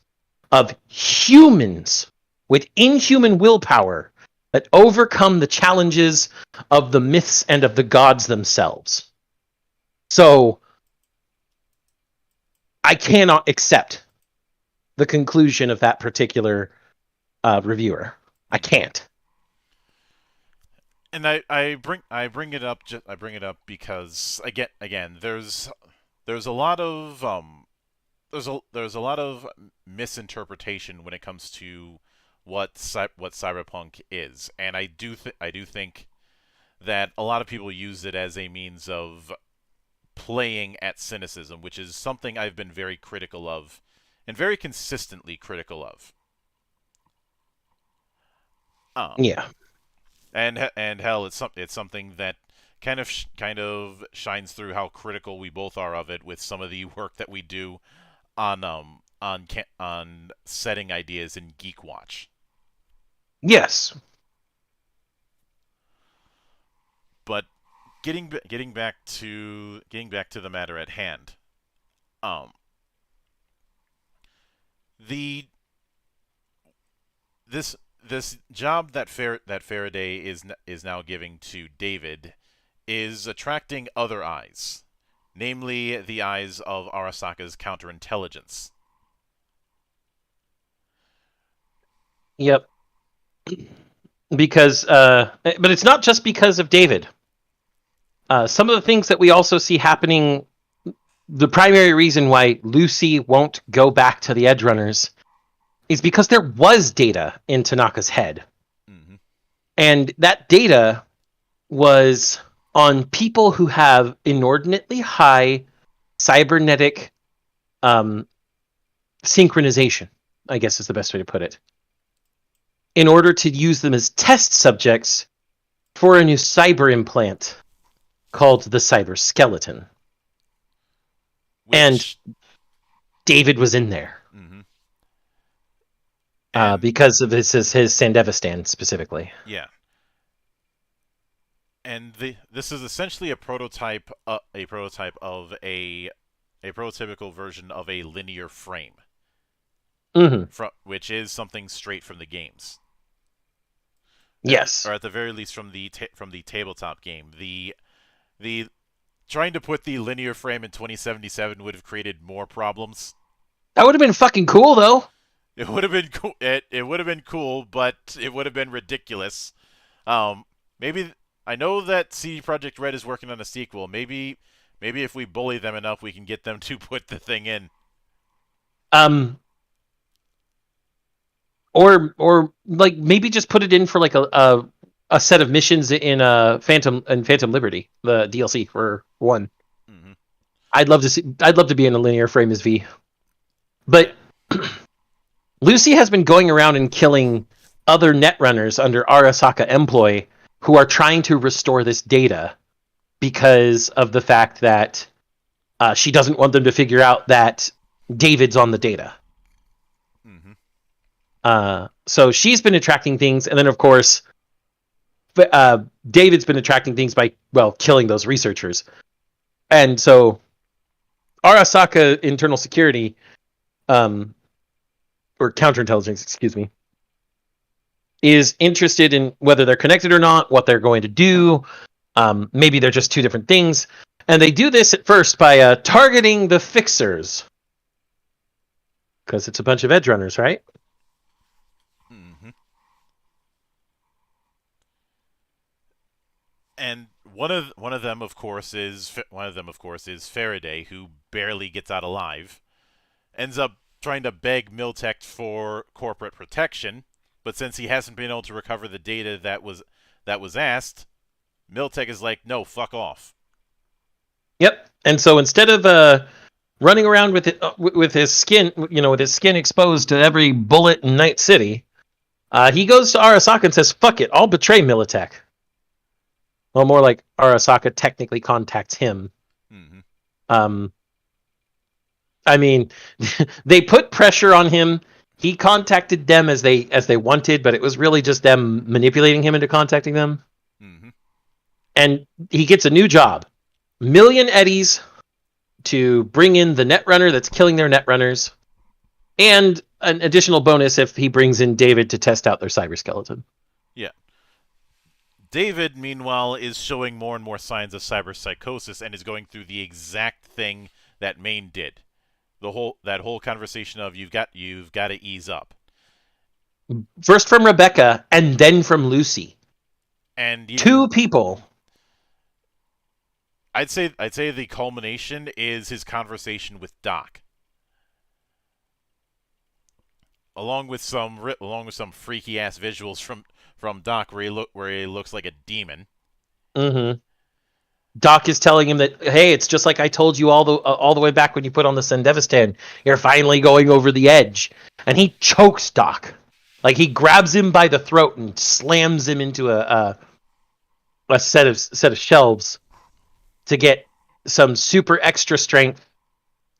of humans with inhuman willpower that overcome the challenges of the myths and of the gods themselves. So, I cannot accept the conclusion of that particular reviewer. I can't. And I bring it up because again there's a lot of there's a lot of misinterpretation when it comes to what Cyberpunk is, and I do think that a lot of people use it as a means of playing at cynicism, which is something I've been very critical of, and very consistently critical of. Yeah, and hell, it's something that kind of shines through how critical we both are of it with some of the work that we do on setting ideas in Geek Watch. Yes. But getting back to the matter at hand, this job that Faraday is now giving to David is attracting other eyes, namely the eyes of Arasaka's counterintelligence. Yep. Because, but it's not just because of David. Some of the things that we also see happening, the primary reason why Lucy won't go back to the Edgerunners is because there was data in Tanaka's head. Mm-hmm. And that data was on people who have inordinately high cybernetic synchronization, I guess is the best way to put it. in order to use them as test subjects for a new cyber implant called the cyber skeleton. And Which, David was in there mhm. And because of his Sandevistan specifically. yeah, and this is essentially a prototype of a prototypical version of a linear frame, Mm-hmm. which is something straight from the games. Yes. Or at the very least from the tabletop game. The trying to put the linear frame in 2077 would have created more problems. That would have been fucking cool, though. It would have been cool. It would have been cool, but it would have been ridiculous. Maybe I know that CD Projekt Red is working on a sequel. Maybe if we bully them enough, we can get them to put the thing in. Or like maybe just put it in for like a set of missions in Phantom Liberty, the DLC for 1. Mm-hmm. I'd love to be in a linear frame as V. But Lucy has been going around and killing other netrunners under Arasaka employ who are trying to restore this data because of the fact that she doesn't want them to figure out that David's on the data. Mm-hmm. So she's been attracting things, and then of course David's been attracting things by, well, killing those researchers. And so Arasaka Internal Security, or Counterintelligence, excuse me, is interested in whether they're connected or not, what they're going to do. Maybe they're just two different things. And they do this at first by targeting the Fixers. Because it's a bunch of Edgerunners, right? Mm-hmm. And one of them, of course, is Faraday, who barely gets out alive. Ends up trying to beg Miltech for corporate protection, but since he hasn't been able to recover the data that was asked, Miltech is like, no, fuck off. Yep. And so instead of running around with his skin, with his skin exposed to every bullet in Night City, he goes to Arasaka and says, "Fuck it, I'll betray Militech." Well, more like Arasaka technically contacts him. Mm-hmm. I mean, they put pressure on him. He contacted them as they wanted, but it was really just them manipulating him into contacting them. Mm-hmm. And he gets a new job. Million eddies to bring in the netrunner that's killing their netrunners, and an additional bonus if he brings in David to test out their cyber skeleton. Yeah. David, meanwhile, is showing more and more signs of cyber psychosis and is going through the exact thing that Maine did. That whole conversation of you've got to ease up. First from Rebecca and then from Lucy. And even, two people. I'd say the culmination is his conversation with Doc. Along with some freaky ass visuals from Doc where he looks like a demon. Mm-hmm. Doc is telling him that, hey, it's just like I told you all the way back when you put on the Sandevistan. You're finally going over the edge. And he chokes Doc. Like, he grabs him by the throat and slams him into a set of shelves to get some super extra strength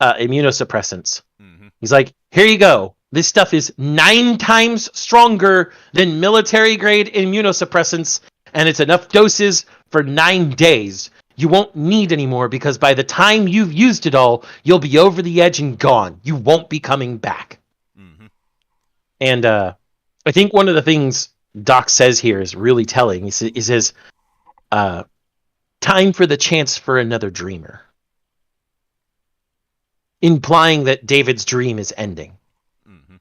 immunosuppressants. Mm-hmm. He's like, here you go. This stuff is 9 times stronger than military grade immunosuppressants, and it's enough doses for 9 days. You won't need any more because by the time you've used it all, you'll be over the edge and gone. You won't be coming back. Mm-hmm. And I think one of the things Doc says here is really telling. He says, time for the chance for another dreamer. Implying that David's dream is ending. Mm-hmm.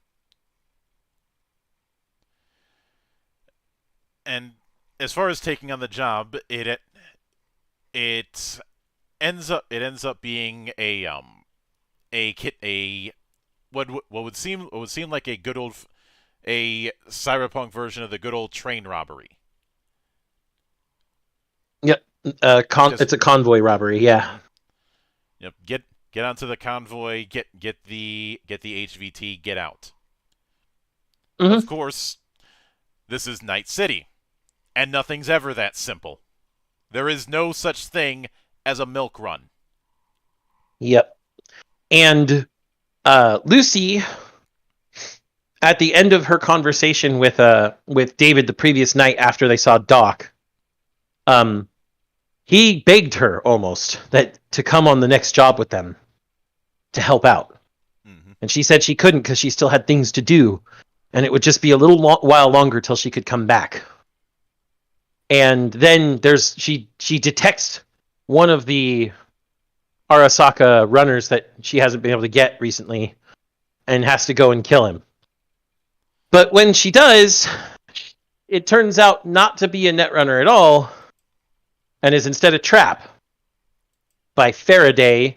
And as far as taking on the job, it ends up being what would seem like a cyberpunk version of the good old train robbery. Yep, it's a convoy robbery. Yeah. Yep. Get onto the convoy. Get the HVT. Get out. Mm-hmm. Of course, This is Night City, and nothing's ever that simple. There is no such thing as a milk run. Yep. And Lucy, at the end of her conversation with David the previous night after they saw Doc, he begged her almost that to come on the next job with them to help out. Mm-hmm. And she said she couldn't because she still had things to do, and it would just be a little while longer till she could come back. And then she detects one of the Arasaka runners that she hasn't been able to get recently and has to go and kill him. But when she does, it turns out not to be a netrunner at all and is instead a trap by Faraday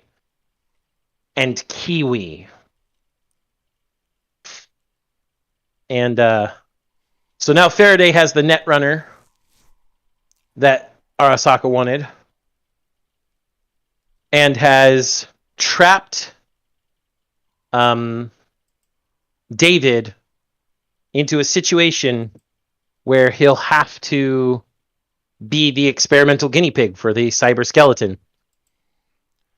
and Kiwi. And so now Faraday has the netrunner that Arasaka wanted and has trapped David into a situation where he'll have to be the experimental guinea pig for the cyber skeleton.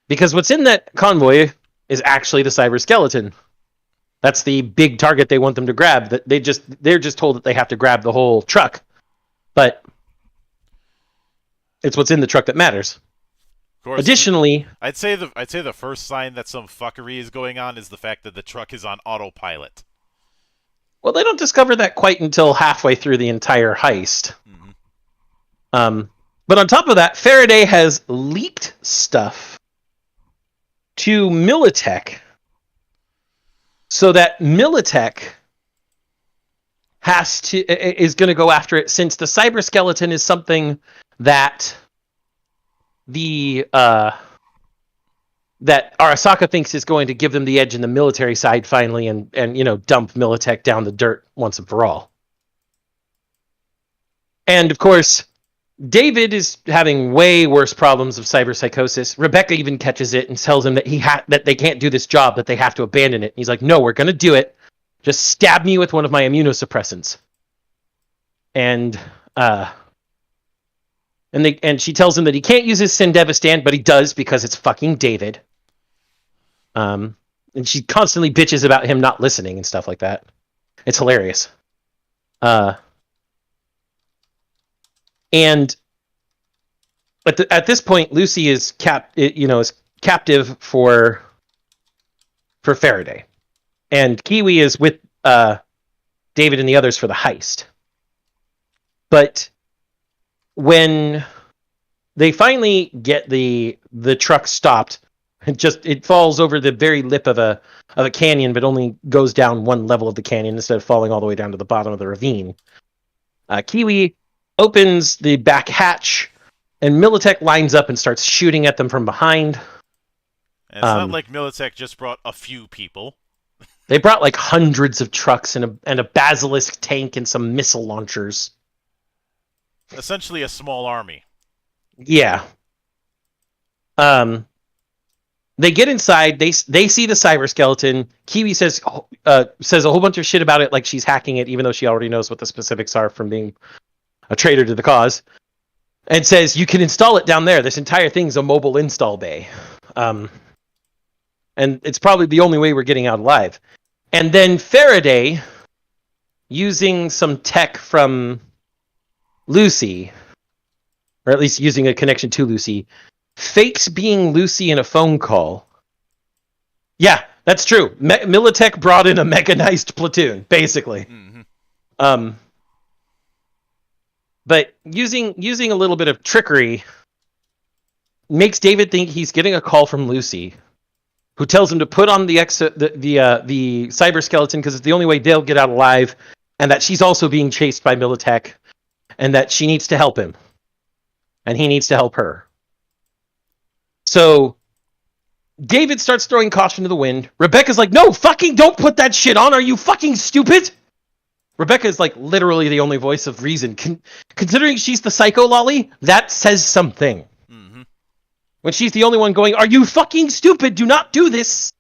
Because what's in that convoy is actually the cyber skeleton. That's the big target they want them to grab. That they're just told that they have to grab the whole truck. But it's what's in the truck that matters. Of course, additionally, I'd say the first sign that some fuckery is going on is the fact that the truck is on autopilot. Well, they don't discover that quite until halfway through the entire heist. Mm-hmm. But on top of that, Faraday has leaked stuff to Militech so that Militech is going to go after it, since the cyber skeleton is something that that Arasaka thinks is going to give them the edge in the military side finally, and dump Militech down the dirt once and for all. And of course, David is having way worse problems of cyberpsychosis. Rebecca even catches it and tells him that that they can't do this job, that they have to abandon it. He's like, "No, we're going to do it. Just stab me with one of my immunosuppressants." And she tells him that he can't use his Sendevistan, but he does because it's fucking David. And she constantly bitches about him not listening and stuff like that. It's hilarious. And at this point, Lucy is captive for Faraday, and Kiwi is with David and the others for the heist. But when they finally get the truck stopped, it falls over the very lip of a canyon, but only goes down one level of the canyon instead of falling all the way down to the bottom of the ravine. Kiwi opens the back hatch, and Militech lines up and starts shooting at them from behind. And it's not like Militech just brought a few people. They brought like hundreds of trucks and a basilisk tank and some missile launchers. Essentially a small army. Yeah. They get inside. They see the cyber skeleton. Kiwi says a whole bunch of shit about it, like she's hacking it, even though she already knows what the specifics are from being a traitor to the cause, and says, "You can install it down there. This entire thing's a mobile install bay, and it's probably the only way we're getting out alive." And then Faraday, using some tech from Lucy, or at least using a connection to Lucy, fakes being Lucy in a phone call. Yeah, that's true. Militech brought in a mechanized platoon, basically. Mm-hmm. But using a little bit of trickery makes David think he's getting a call from Lucy, who tells him to put on the cyber skeleton because it's the only way they'll get out alive, and that she's also being chased by Militech, and that she needs to help him, and he needs to help her. So David starts throwing caution to the wind. Rebecca's like, "No, fucking don't put that shit on. Are you fucking stupid?" Rebecca is like literally the only voice of reason. Considering she's the psycho lolly, that says something. Mm-hmm. When she's the only one going, "Are you fucking stupid? Do not do this."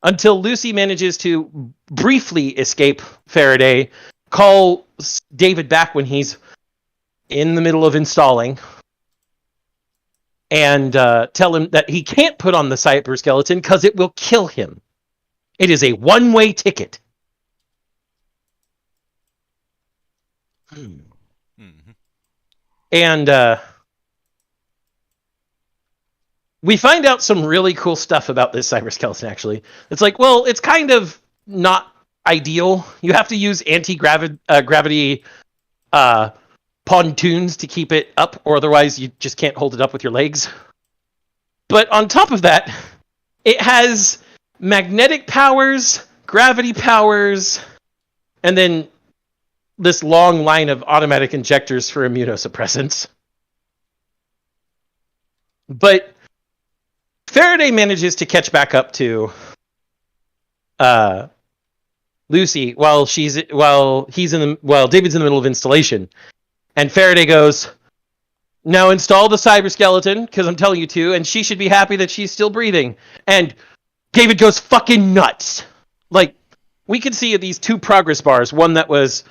until Lucy manages to briefly escape Faraday, call David back when he's in the middle of installing, and tell him that he can't put on the cyberskeleton because it will kill him. It is a one-way ticket. Mm-hmm. And we find out some really cool stuff about this cyberskeleton, actually. It's like, well, it's kind of not ideal. You have to use anti-gravity pontoons to keep it up, or otherwise you just can't hold it up with your legs. But on top of that, it has magnetic powers, gravity powers, and then this long line of automatic injectors for immunosuppressants. But Faraday manages to catch back up to Lucy while David's in the middle of installation. And Faraday goes, "Now install the cyberskeleton, because I'm telling you to, and she should be happy that she's still breathing." And David goes fucking nuts. Like, we could see these two progress bars, one that was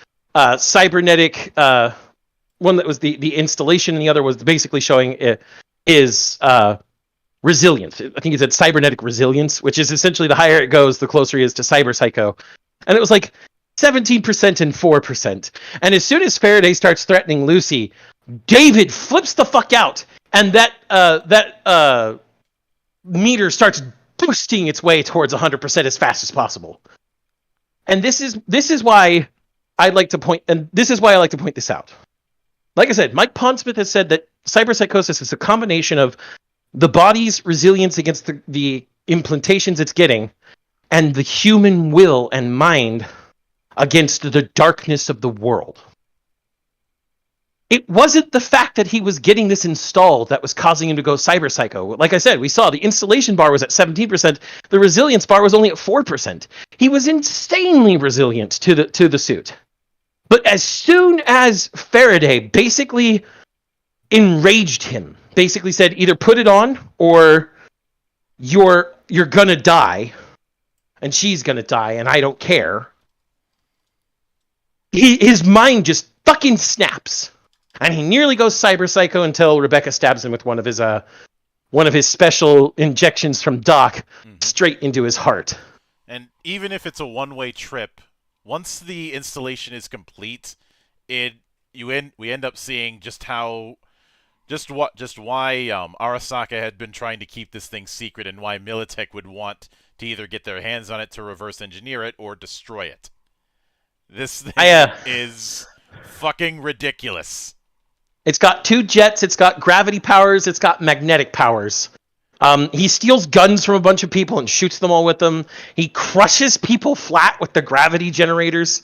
cybernetic, one that was the installation, and the other was basically showing is resilience. I think he said cybernetic resilience, which is essentially the higher it goes, the closer he is to cyber psycho. And it was like 17% and 4%. And as soon as Faraday starts threatening Lucy, David flips the fuck out, and that meter starts boosting its way towards 100% as fast as possible. And this is why I like to point this out. Like I said, Mike Pondsmith has said that cyberpsychosis is a combination of the body's resilience against the implantations it's getting, and the human will and mind against the darkness of the world. It wasn't the fact that he was getting this installed that was causing him to go cyber psycho. Like I said, we saw the installation bar was at 17%. The resilience bar was only at 4%. He was insanely resilient to the suit. But as soon as Faraday basically enraged him, basically said, either put it on or you're gonna die, and she's gonna die, and I don't care. His mind just fucking snaps, and he nearly goes cyber psycho until Rebecca stabs him with one of his special injections from Doc straight into his heart. And even if it's a one-way trip, once the installation is complete, we end up seeing why Arasaka had been trying to keep this thing secret, and why Militech would want to either get their hands on it to reverse engineer it or destroy it. This thing is fucking ridiculous. It's got 2 jets, it's got gravity powers, it's got magnetic powers. He steals guns from a bunch of people and shoots them all with them. He crushes people flat with the gravity generators.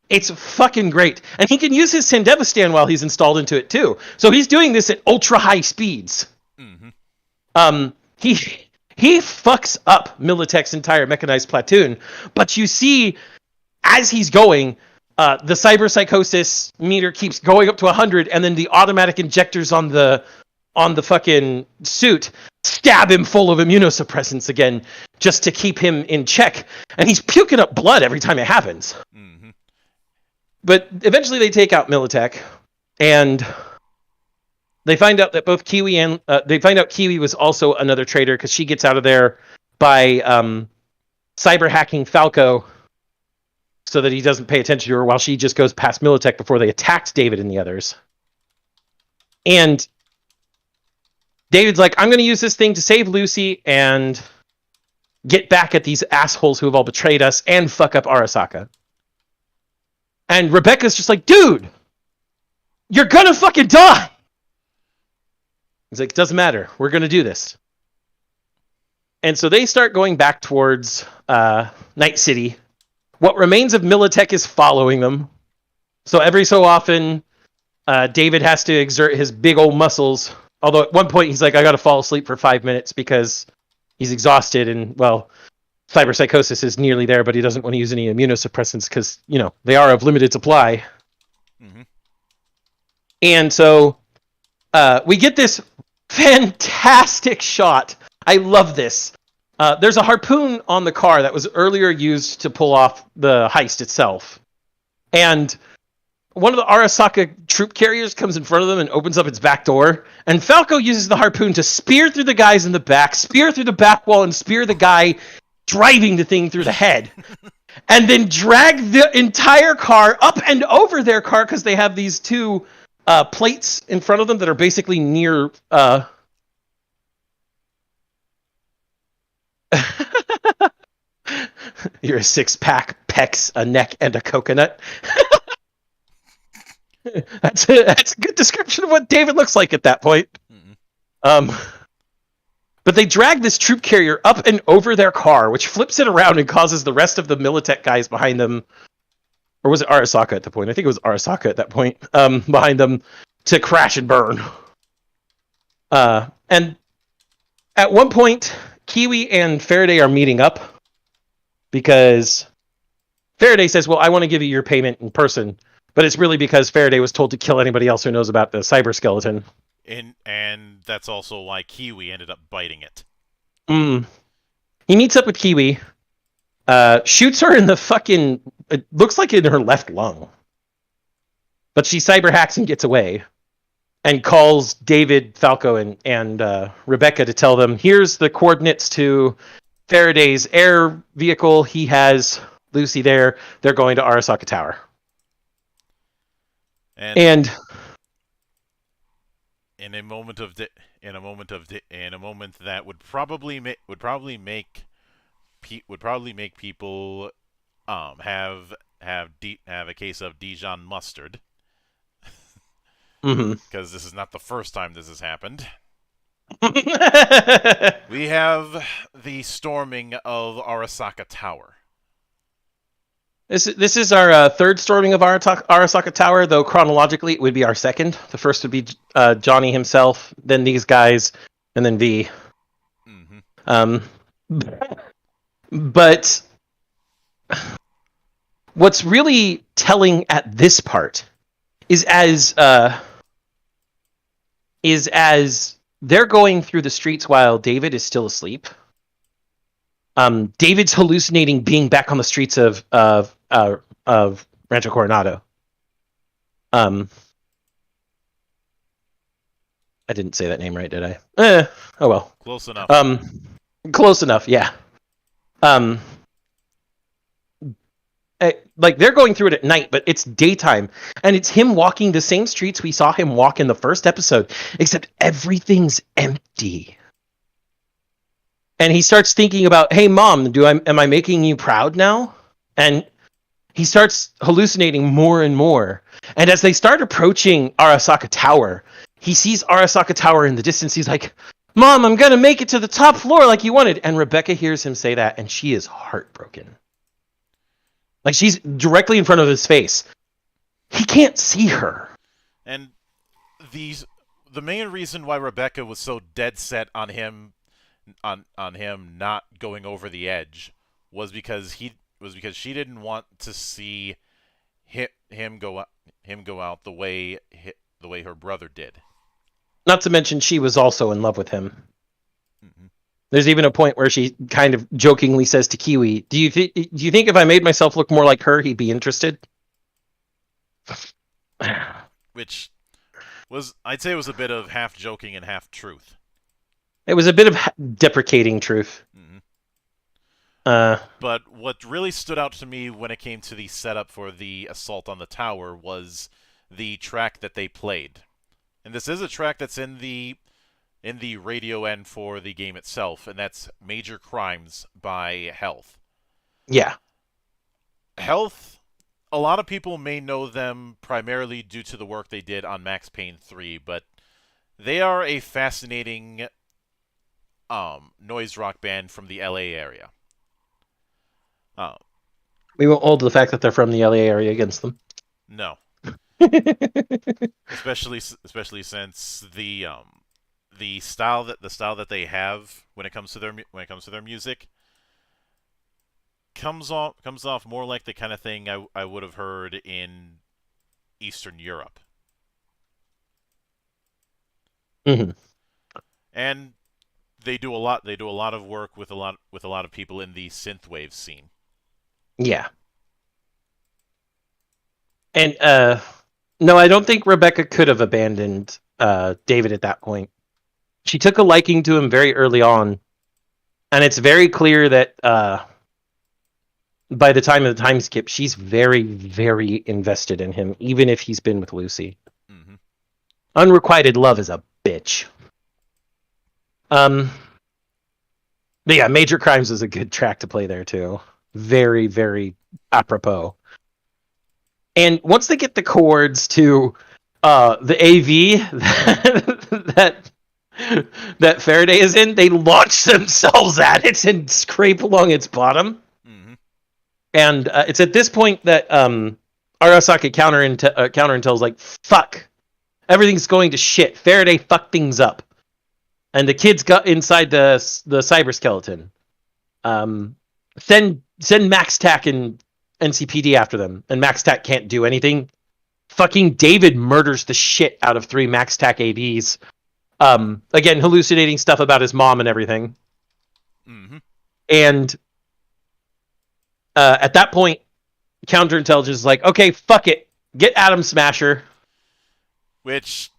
It's fucking great. And he can use his Sandevistan while he's installed into it too. So he's doing this at ultra high speeds. Mm-hmm. He fucks up Militech's entire mechanized platoon. But you see, as he's going, the cyber psychosis meter keeps going up to 100, and then the automatic injectors on the fucking suit stab him full of immunosuppressants again, just to keep him in check. And he's puking up blood every time it happens. Mm-hmm. But eventually they take out Militech, and they find out that both Kiwi and Kiwi was also another traitor, because she gets out of there by cyber hacking Falco so that he doesn't pay attention to her, while she just goes past Militech before they attacked David and the others. And David's like, I'm going to use this thing to save Lucy and get back at these assholes who have all betrayed us and fuck up Arasaka. And Rebecca's just like, dude, you're going to fucking die. He's like, doesn't matter. We're going to do this. And so they start going back towards Night City. What remains of Militech is following them. So every so often, David has to exert his big old muscles. Although at one point he's like, I got to fall asleep for 5 minutes because he's exhausted, and, well, cyberpsychosis is nearly there, but he doesn't want to use any immunosuppressants because, they are of limited supply. Mm-hmm. And so we get this fantastic shot. I love this. There's a harpoon on the car that was earlier used to pull off the heist itself. And one of the Arasaka troop carriers comes in front of them and opens up its back door. And Falco uses the harpoon to spear through the guys in the back, spear through the back wall, and spear the guy driving the thing through the head. And then drag the entire car up and over their car because they have these two plates in front of them that are basically near... You're a six-pack, pecs, a neck, and a coconut. That's a good description of what David looks like at that point. Mm-hmm. But they drag this troop carrier up and over their car, which flips it around and causes the rest of the Militech guys behind them, or was it Arasaka at the point? I think it was Arasaka at that point, behind them, to crash and burn. And at one point, Kiwi and Faraday are meeting up because Faraday says, well, I want to give you your payment in person. But it's really because Faraday was told to kill anybody else who knows about the cyber skeleton. And that's also why Kiwi ended up biting it. He meets up with Kiwi, shoots her in the fucking... It looks like in her left lung. But she cyber hacks and gets away. And calls David, Falco, and Rebecca to tell them, here's the coordinates to Faraday's air vehicle. He has Lucy there. They're going to Arasaka Tower. And in a moment that would probably make people have a case of Dijon mustard, because this is not the first time this has happened. We have the storming of Arasaka Tower. This is our third storming of Arasaka Tower, though chronologically it would be our second. The first would be Johnny himself, then these guys, and then V. But what's really telling at this part is as they're going through the streets while David is still asleep. David's hallucinating being back on the streets of Rancho Coronado. I didn't say that name right, did I? Oh well. Close enough. Close enough, yeah. Like they're going through it at night, but it's daytime, and it's him walking the same streets we saw him walk in the first episode, except everything's empty. And he starts thinking about, hey, Mom, am I making you proud now? And he starts hallucinating more and more. And as they start approaching Arasaka Tower, he sees Arasaka Tower in the distance. He's like, Mom, I'm going to make it to the top floor like you wanted. And Rebecca hears him say that, and she is heartbroken. Like, she's directly in front of his face. He can't see her. And the main reason why Rebecca was so dead set on him not going over the edge was because she didn't want to see him go out the way her brother did. Not to mention she was also in love with him. Mm-hmm. There's even a point where she kind of jokingly says to Kiwi, "Do you think if I made myself look more like her, he'd be interested?" Which was, I'd say, it was a bit of half joking and half truth. It was a bit of deprecating truth. Mm-hmm. But what really stood out to me when it came to the setup for the assault on the tower was the track that they played. And this is a track that's in the radio end for the game itself, and that's Major Crimes by Health. Yeah. Health, a lot of people may know them primarily due to the work they did on Max Payne 3, but they are a fascinating noise rock band from the LA area. We won't hold the fact that they're from the LA area against them. No. especially since the style that they have when it comes to their music comes off more like the kind of thing I would have heard in Eastern Europe. Mm-hmm. And they do a lot. They do a lot of work with a lot of people in the synthwave scene. Yeah. And no, I don't think Rebecca could have abandoned David at that point. She took a liking to him very early on, and it's very clear that by the time of the time skip, she's very, very invested in him, even if he's been with Lucy. Mm-hmm. Unrequited love is a bitch. But yeah, Major Crimes is a good track to play there too. Very, very apropos. And once they get the chords to the AV that Faraday is in, they launch themselves at it and scrape along its bottom. Mm-hmm. And it's at this point that Arasaka counterintel's like, fuck. Everything's going to shit. Faraday fucked things up. And the kids got inside the cyber skeleton. Send Max Tack and NCPD after them. And Max Tack can't do anything. Fucking David murders the shit out of 3 Max Tack ABs. Again, hallucinating stuff about his mom and everything. Mm-hmm. And at that point, counterintelligence is like, okay, fuck it. Get Atom Smasher. Which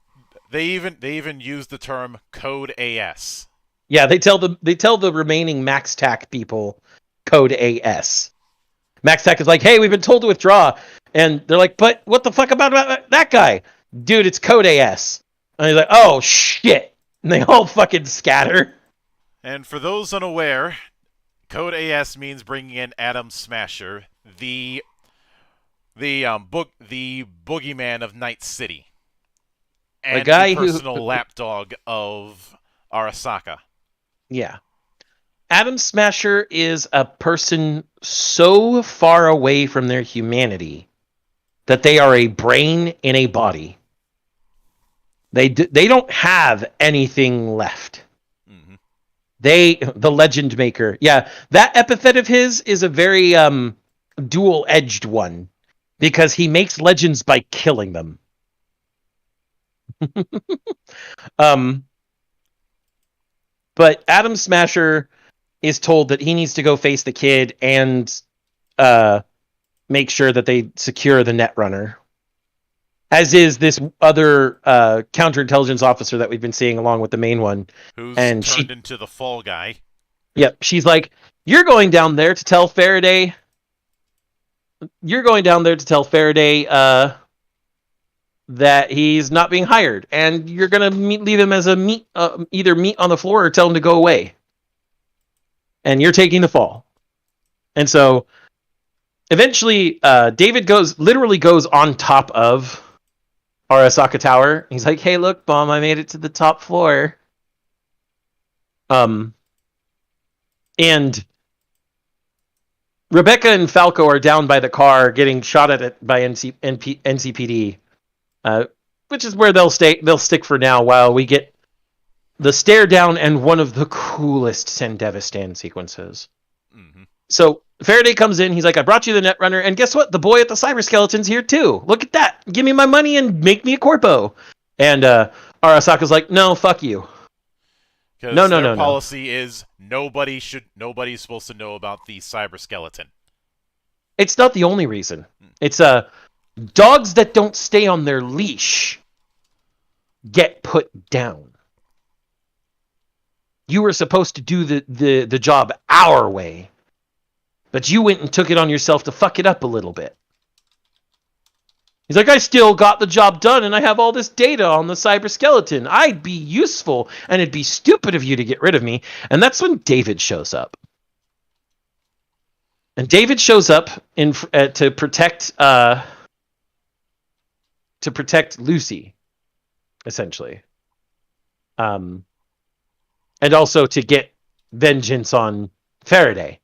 they even use the term Code AS. Yeah, they tell the remaining Max Tack people Code AS. Max Tack is like, hey, we've been told to withdraw. And they're like, but what the fuck about that guy? Dude, it's Code AS. And he's like, oh, shit. And they all fucking scatter. And for those unaware, Code AS means bringing in Atom Smasher, the boogeyman of Night City. And the guy personal lapdog of Arasaka. Yeah. Atom Smasher is a person so far away from their humanity that they are a brain in a body. They don't have anything left. Mm-hmm. The Legend Maker. Yeah, that epithet of his is a very dual-edged one because he makes legends by killing them. But Atom Smasher is told that he needs to go face the kid and make sure that they secure the Netrunner. As is this other counterintelligence officer that we've been seeing along with the main one. Who's turned into the fall guy. Yep, she's like, you're going down there to tell Faraday that he's not being hired, and you're gonna leave him as either meat on the floor or tell him to go away. And you're taking the fall. And so eventually David literally goes on top of Arasaka Tower. He's like, hey, look, Bomb, I made it to the top floor. And Rebecca and Falco are down by the car getting shot at by NCPD, which is where they'll stay. They'll stick for now while we get the stare down and one of the coolest Sendevistan sequences. Mm-hmm. So Faraday comes in. He's like, I brought you the Netrunner. And guess what? The boy at the cyber skeleton's here too. Look at that. Give me my money and make me a corpo. And Arasaka's like, no, fuck you. No. Their policy is nobody's supposed to know about the cyber skeleton. It's not the only reason. It's dogs that don't stay on their leash get put down. You were supposed to do the job our way, but you went and took it on yourself to fuck it up a little bit. He's like, I still got the job done, and I have all this data on the cyber skeleton. I'd be useful, and it'd be stupid of you to get rid of me. And that's when David shows up. And David shows up to protect Lucy, essentially. And also to get vengeance on Faraday.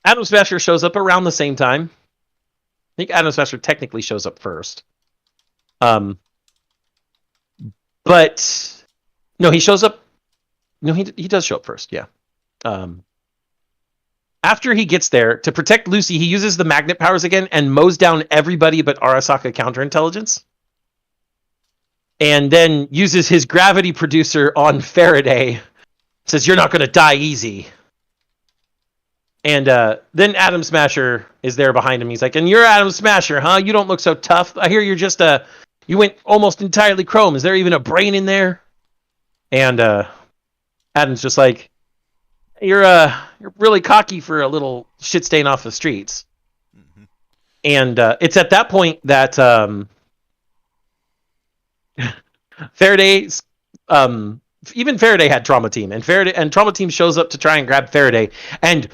Atom Smasher shows up around the same time. I think Atom Smasher technically shows up first. But no, he shows up. No, he does show up first. Yeah. After he gets there to protect Lucy, he uses the magnet powers again and mows down everybody but Arasaka counterintelligence. and then uses his gravity producer on Faraday. Says, "You're not going to die easy." And then Atom Smasher is there behind him. He's like, "And you're Atom Smasher, huh? You don't look so tough. I hear you're just you went almost entirely chrome. Is there even a brain in there?" And Adam's just like, you're really cocky for a little shit stain off the streets." Mm-hmm. And it's at that point that Faraday's even Faraday had Trauma Team, and Trauma Team shows up to try and grab Faraday, and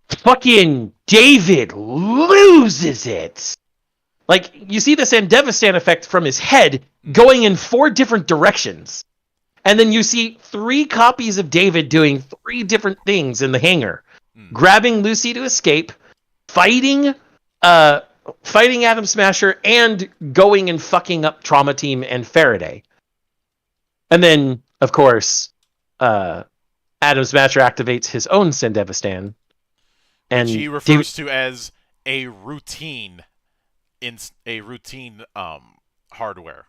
fucking David loses it. Like, you see the Sandevistan effect from his head going in 4 different directions. And then you see 3 copies of David doing 3 different things in the hangar. Grabbing Lucy to escape, fighting Atom Smasher, and going and fucking up Trauma Team and Faraday. And then, of course, Atom Smasher activates his own Sandevistan. And which he refers to as a routine hardware.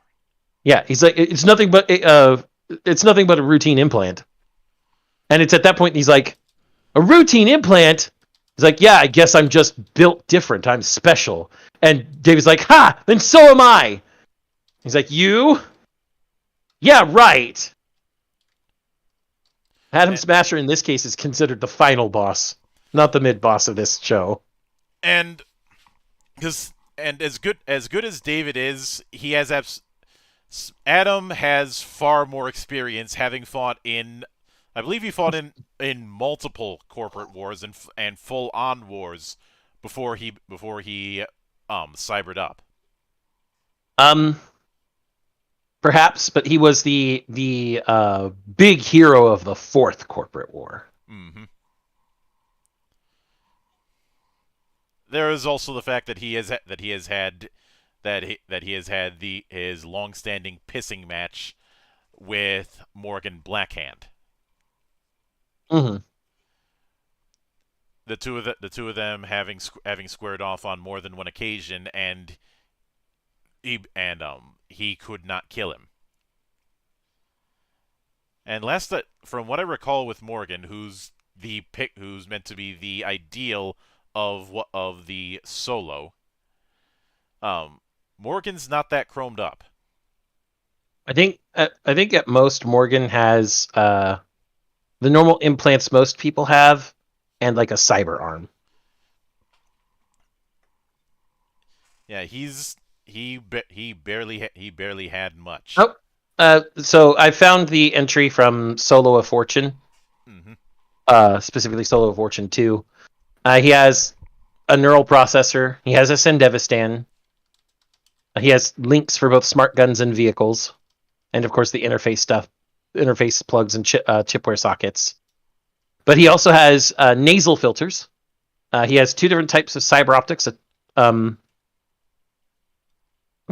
Yeah, he's like, it's nothing but a routine implant. And it's at that point he's like, a routine implant? He's like, yeah, I guess I'm just built different. I'm special. And David's like, ha, then so am I. He's like, you? Yeah, right. Atom Smasher in this case is considered the final boss, not the mid boss of this show. And as good as David is, he has Adam has far more experience, having fought in, I believe he fought in multiple corporate wars and full on wars before he cybered up. Perhaps, but he was the big hero of the 4th corporate war. Mm-hmm. There is also the fact that he has had his long-standing pissing match with Morgan Blackhand. Mm-hmm. The two of them having squared off on more than one occasion, and he could not kill him. And from what I recall with Morgan, who's meant to be the ideal of the solo, Morgan's not that chromed up. I think at most Morgan has the normal implants most people have, and like a cyber arm. Yeah, he barely had much. Oh, so I found the entry from Solo of Fortune, specifically Solo of Fortune 2. He has a neural processor. He has a Sandevistan. He has links for both smart guns and vehicles, and of course the interface plugs and chipware sockets. But he also has nasal filters. He has 2 different types of cyber optics, or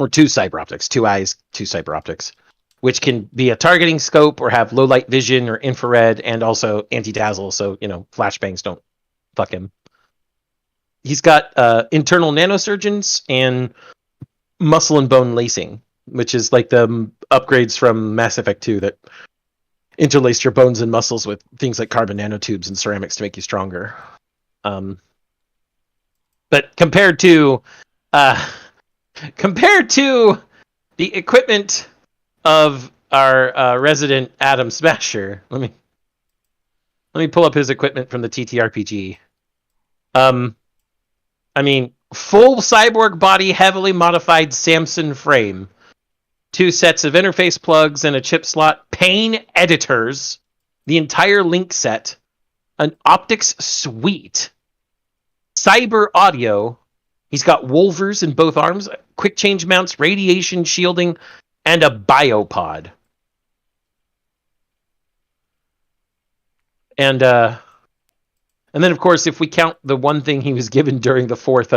2 cyber optics, 2 eyes, 2 cyber optics, which can be a targeting scope or have low light vision or infrared, and also anti-dazzle, so flashbangs don't fuck him. He's got internal nanosurgeons and muscle and bone lacing, which is like the upgrades from Mass Effect 2 that interlaced your bones and muscles with things like carbon nanotubes and ceramics to make you stronger. But compared to the equipment of our resident Atom Smasher, let me pull up his equipment from the TTRPG. I mean, full cyborg body, heavily modified Samson frame, 2 sets of interface plugs and a chip slot, pane editors, the entire link set, an optics suite, cyber audio. He's got Wolvers in both arms, quick change mounts, radiation shielding, and a biopod. And then, of course, if we count the one thing he was given during the fourth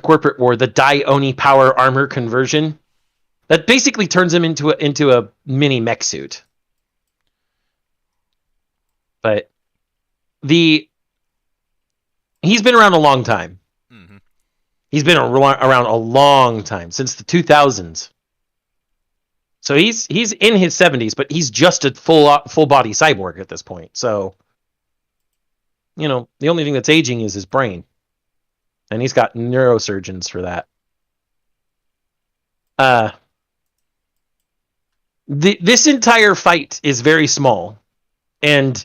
corporate war, the Dai-Oni power armor conversion, that basically turns him into a mini mech suit. But he's been around a long time. Mm-hmm. He's been around a long time, since the 2000s. So he's in his 70s, but he's just a full body cyborg at this point. So, you know, the only thing that's aging is his brain. And he's got neurosurgeons for that. This entire fight is very small and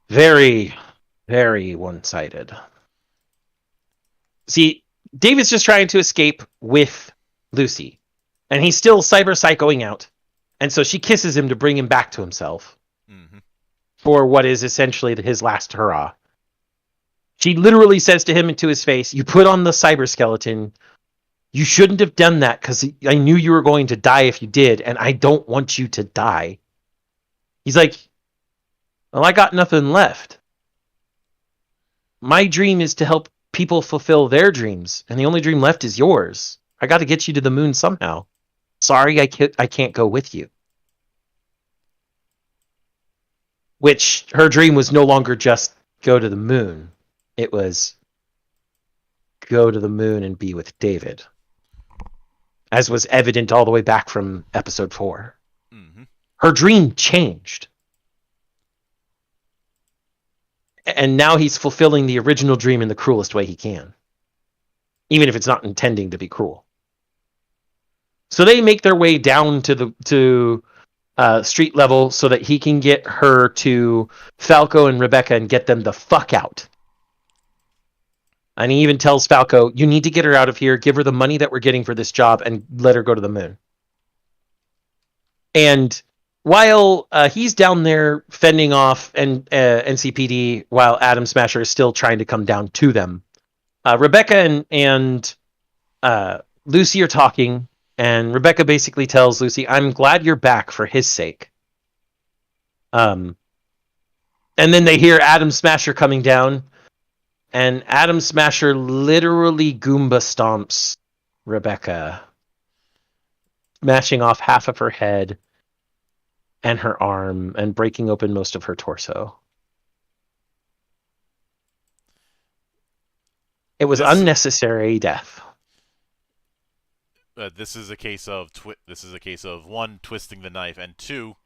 very, very one-sided. See, David's just trying to escape with Lucy, and he's still cyber psychoing out. And so she kisses him to bring him back to himself for what is essentially his last hurrah. She literally says to him into his face, "You put on the cyber skeleton. You shouldn't have done that because I knew you were going to die if you did, and I don't want you to die." He's like, "Well, I got nothing left. My dream is to help people fulfill their dreams, and the only dream left is yours. I got to get you to the moon somehow. Sorry, I can't go with you." Which, her dream was no longer just go to the moon. It was go to the moon and be with David. As was evident all the way back from episode 4. Her dream changed. And now he's fulfilling the original dream in the cruelest way he can. Even if it's not intending to be cruel. So they make their way down to the street level so that he can get her to Falco and Rebecca and get them the fuck out. And he even tells Falco, "You need to get her out of here, give her the money that we're getting for this job, and let her go to the moon." And while he's down there fending off NCPD, while Atom Smasher is still trying to come down to them, Rebecca and Lucy are talking, and Rebecca basically tells Lucy, "I'm glad you're back for his sake." And then they hear Atom Smasher coming down, and Atom Smasher literally Goomba stomps Rebecca, smashing off half of her head and her arm and breaking open most of her torso. It was unnecessary death. This is a case of one, twisting the knife, and two,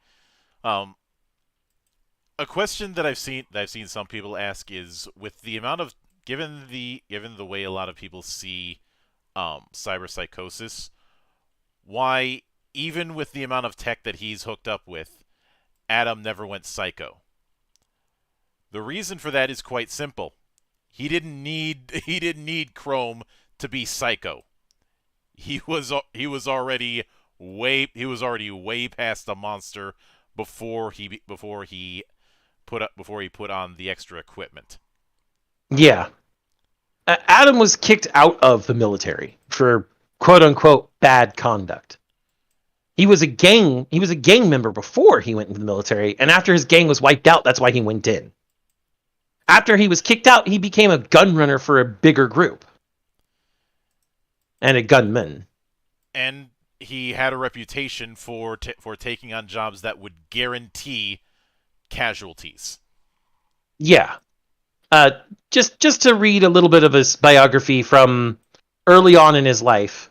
a question that I've seen some people ask is, with the amount of given the way a lot of people see cyberpsychosis, why, even with the amount of tech that he's hooked up with, Adam never went psycho. The reason for that is quite simple. He didn't need Chrome to be psycho. He was already way past a monster before he put on the extra equipment. Yeah. Adam was kicked out of the military for quote unquote bad conduct. He was a gang member before he went into the military, and after his gang was wiped out, that's why he went in. After he was kicked out, he became a gun runner for a bigger group. And a gunman. And he had a reputation for taking on jobs that would guarantee casualties. Yeah. Just to read a little bit of his biography from early on in his life.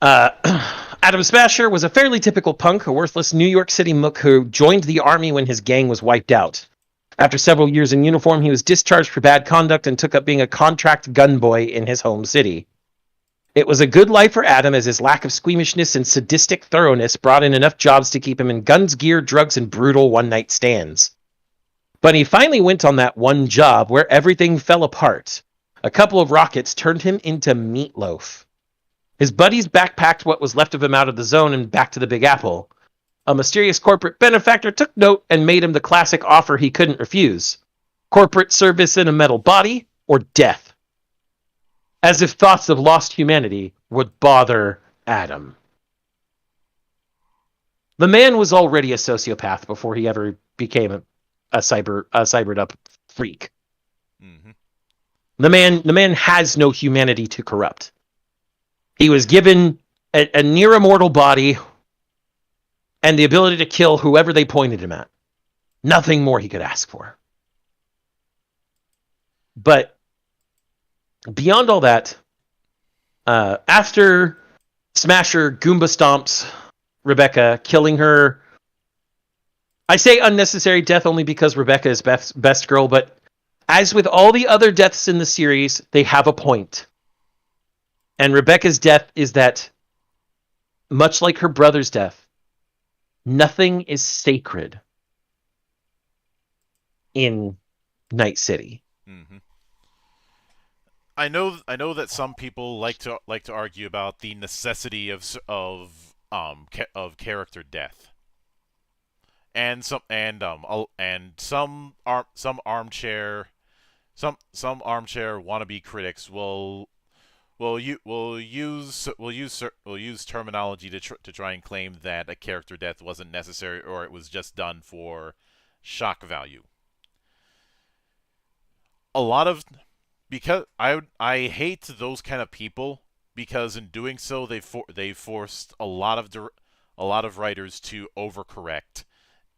Adam Smasher was a fairly typical punk, a worthless New York City mook who joined the army when his gang was wiped out. After several years in uniform, he was discharged for bad conduct and took up being a contract gun boy in his home city. It was a good life for Adam, as his lack of squeamishness and sadistic thoroughness brought in enough jobs to keep him in guns, gear, drugs, and brutal one-night stands. But he finally went on that one job where everything fell apart. A couple of rockets turned him into meatloaf. His buddies backpacked what was left of him out of the zone and back to the Big Apple. A mysterious corporate benefactor took note and made him the classic offer he couldn't refuse. Corporate service in a metal body, or death. As if thoughts of lost humanity would bother Adam. The man was already a sociopath before he ever became a cybered up freak. Mm-hmm. The man has no humanity to corrupt. He was given a near immortal body and the ability to kill whoever they pointed him at. Nothing more he could ask for. But beyond all that, after Smasher Goomba stomps Rebecca, killing her. I say unnecessary death only because Rebecca is best girl, but as with all the other deaths in the series, they have a point. And Rebecca's death is that, much like her brother's death, nothing is sacred in Night City. Mm-hmm. I know that some people like to argue about the necessity of character death, and some armchair wannabe critics will use terminology to try and claim that a character death wasn't necessary or it was just done for shock value. A lot of because I hate those kind of people because in doing so they forced a lot of writers to overcorrect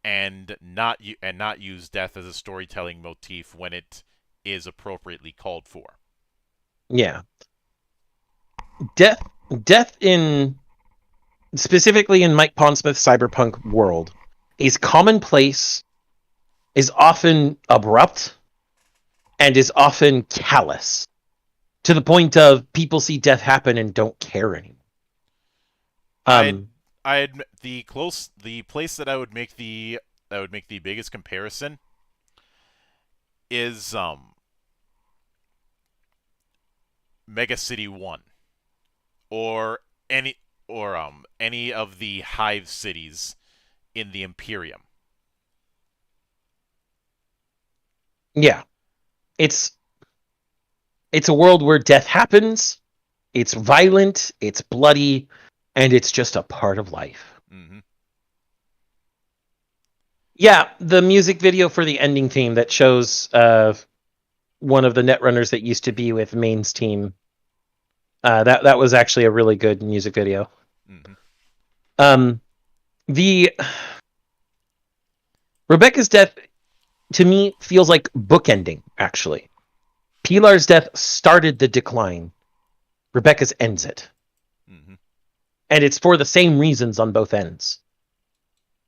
and not use death as a storytelling motif when it is appropriately called for. Yeah. Death in specifically in Mike Pondsmith's cyberpunk world is commonplace, is often abrupt, and is often callous to the point of people see death happen and don't care anymore. I I admit the place that I would make the biggest comparison is Mega City 1 or any any of the hive cities in the Imperium. Yeah, it's it's a world where death happens. It's violent. It's bloody, and it's just a part of life. Mm-hmm. Yeah, the music video for the ending theme that shows one of the netrunners that used to be with Main's team. That was actually a really good music video. Mm-hmm. Um, the Rebecca's death to me feels like bookending. Actually, Pilar's death started the decline. Rebecca's ends it, Mm-hmm. and it's for the same reasons on both ends.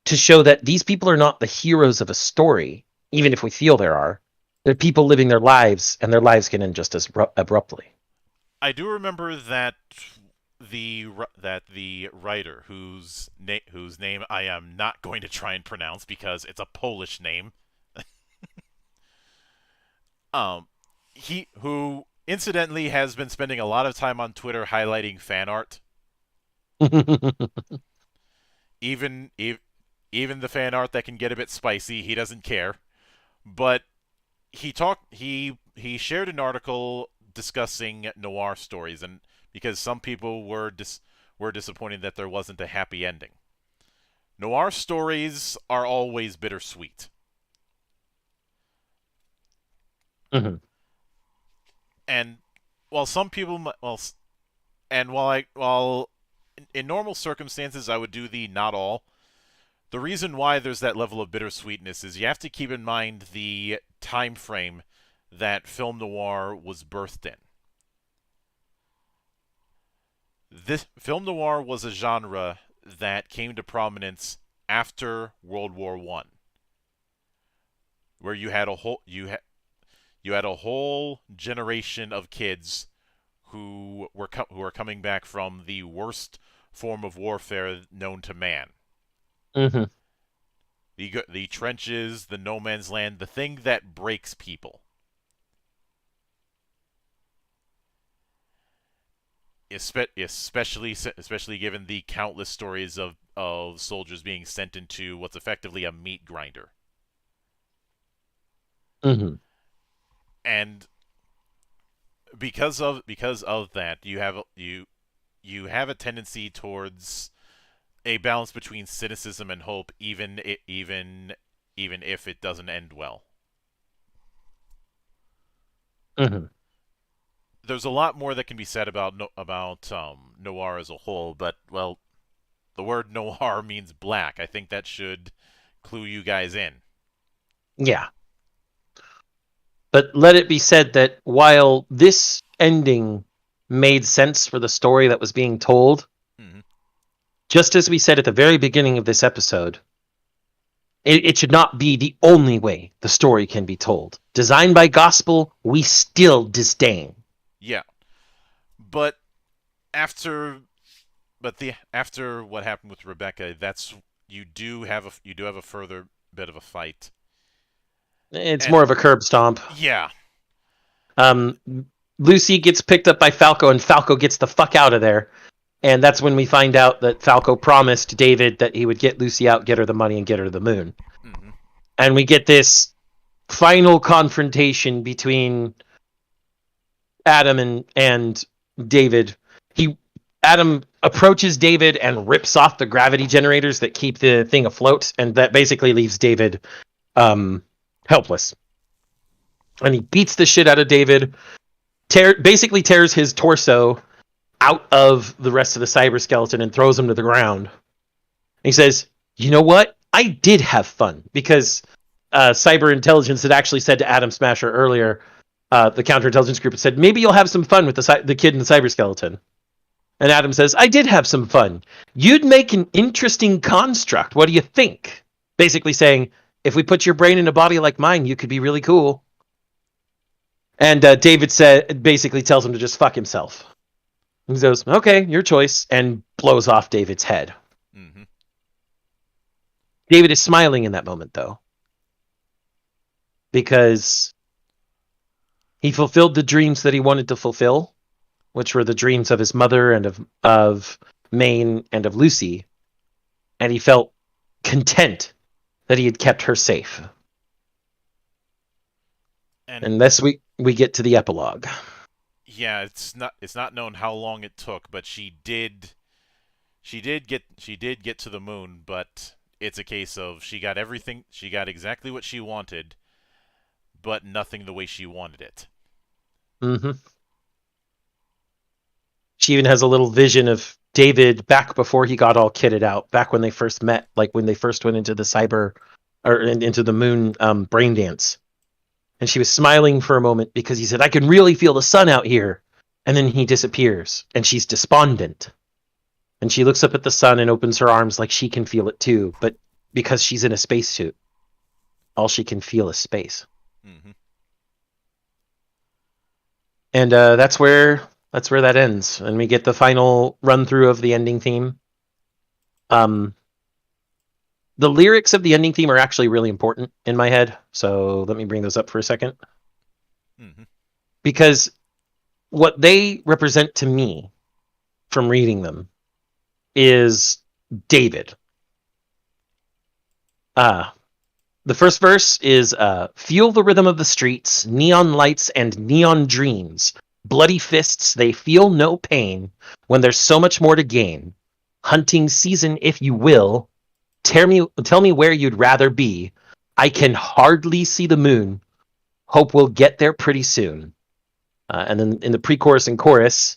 To show that these people are not the heroes of a story, even if we feel there are. They're people living their lives, and their lives can end just as abruptly. I do remember that the writer whose name I am not going to try and pronounce because it's a Polish name. um, he who incidentally has been spending a lot of time on Twitter highlighting fan art, even even the fan art that can get a bit spicy. He doesn't care, but he shared an article discussing noir stories and because some people were disappointed that there wasn't a happy ending. Noir stories are always bittersweet. Mm-hmm. And while some people and while in normal circumstances I would do the not all, the reason why there's that level of bittersweetness is you have to keep in mind the time frame that film noir was birthed in. This film noir was a genre that came to prominence after World War One, where you had a whole generation of kids who were coming back from the worst form of warfare known to man. Mm-hmm. The trenches, the no man's land, the thing that breaks people. Especially given the countless stories of soldiers being sent into what's effectively a meat grinder. Mm-hmm. And because of that, you have a tendency towards a balance between cynicism and hope, even if it doesn't end well. Mm-hmm. There's a lot more that can be said about noir as a whole, but well, the word noir means black. I think that should clue you guys in. Yeah. But let it be said that while this ending made sense for the story that was being told. Mhm. Just as we said at the very beginning of this episode, it should not be the only way the story can be told. Designed by gospel, we still disdain. Yeah, but after after what happened with Rebecca, that's you do have a further bit of a fight. It's And more of a curb stomp. yeah, Um, Lucy gets picked up by Falco, and Falco gets the fuck out of there. And that's when we find out that Falco promised David that he would get Lucy out, get her the money, and get her to the moon. mm-hmm. And we get this final confrontation between Adam and David. Adam approaches David and rips off the gravity generators that keep the thing afloat, and that basically leaves David helpless. And he beats the shit out of David, basically tears his torso out of the rest of the cyber skeleton and throws him to the ground. And he says, "You know what? I did have fun," because cyber intelligence had actually said to Adam Smasher earlier, the counterintelligence group had said, "Maybe you'll have some fun with the kid in the cyber skeleton." And Adam says, "I did have some fun. You'd make an interesting construct. What do you think?" Basically saying, if we put your brain in a body like mine, you could be really cool. And David basically tells him to just fuck himself. He goes, "Okay, your choice," and blows off David's head. Mm-hmm. David is smiling in that moment, though, because he fulfilled the dreams that he wanted to fulfill, which were the dreams of his mother and of Maine and of Lucy, and he felt content that he had kept her safe. And thus we get to the epilogue. Yeah, it's not known how long it took, but she did get to the moon, but it's a case of she got exactly what she wanted, but nothing the way she wanted it. Mm-hmm. She even has a little vision of David back before he got all kitted out, back when they first met, like when they first went into the cyber or into the moon brain dance. And she was smiling for a moment because he said, "I can really feel the sun out here." And then he disappears, and she's despondent. And she looks up at the sun and opens her arms like she can feel it too, but because she's in a spacesuit, all she can feel is space. Mm-hmm. And that's where that ends, and we get the final run through of the ending theme. The lyrics of the ending theme are actually really important in my head, so let me bring those up for a second. Mm-hmm. Because what they represent to me from reading them is David. The first verse is, "Feel the rhythm of the streets, neon lights and neon dreams. Bloody fists, they feel no pain when there's so much more to gain. Hunting season, if you will. Tell me where you'd rather be. I can hardly see the moon. Hope we'll get there pretty soon." And then in the pre-chorus and chorus,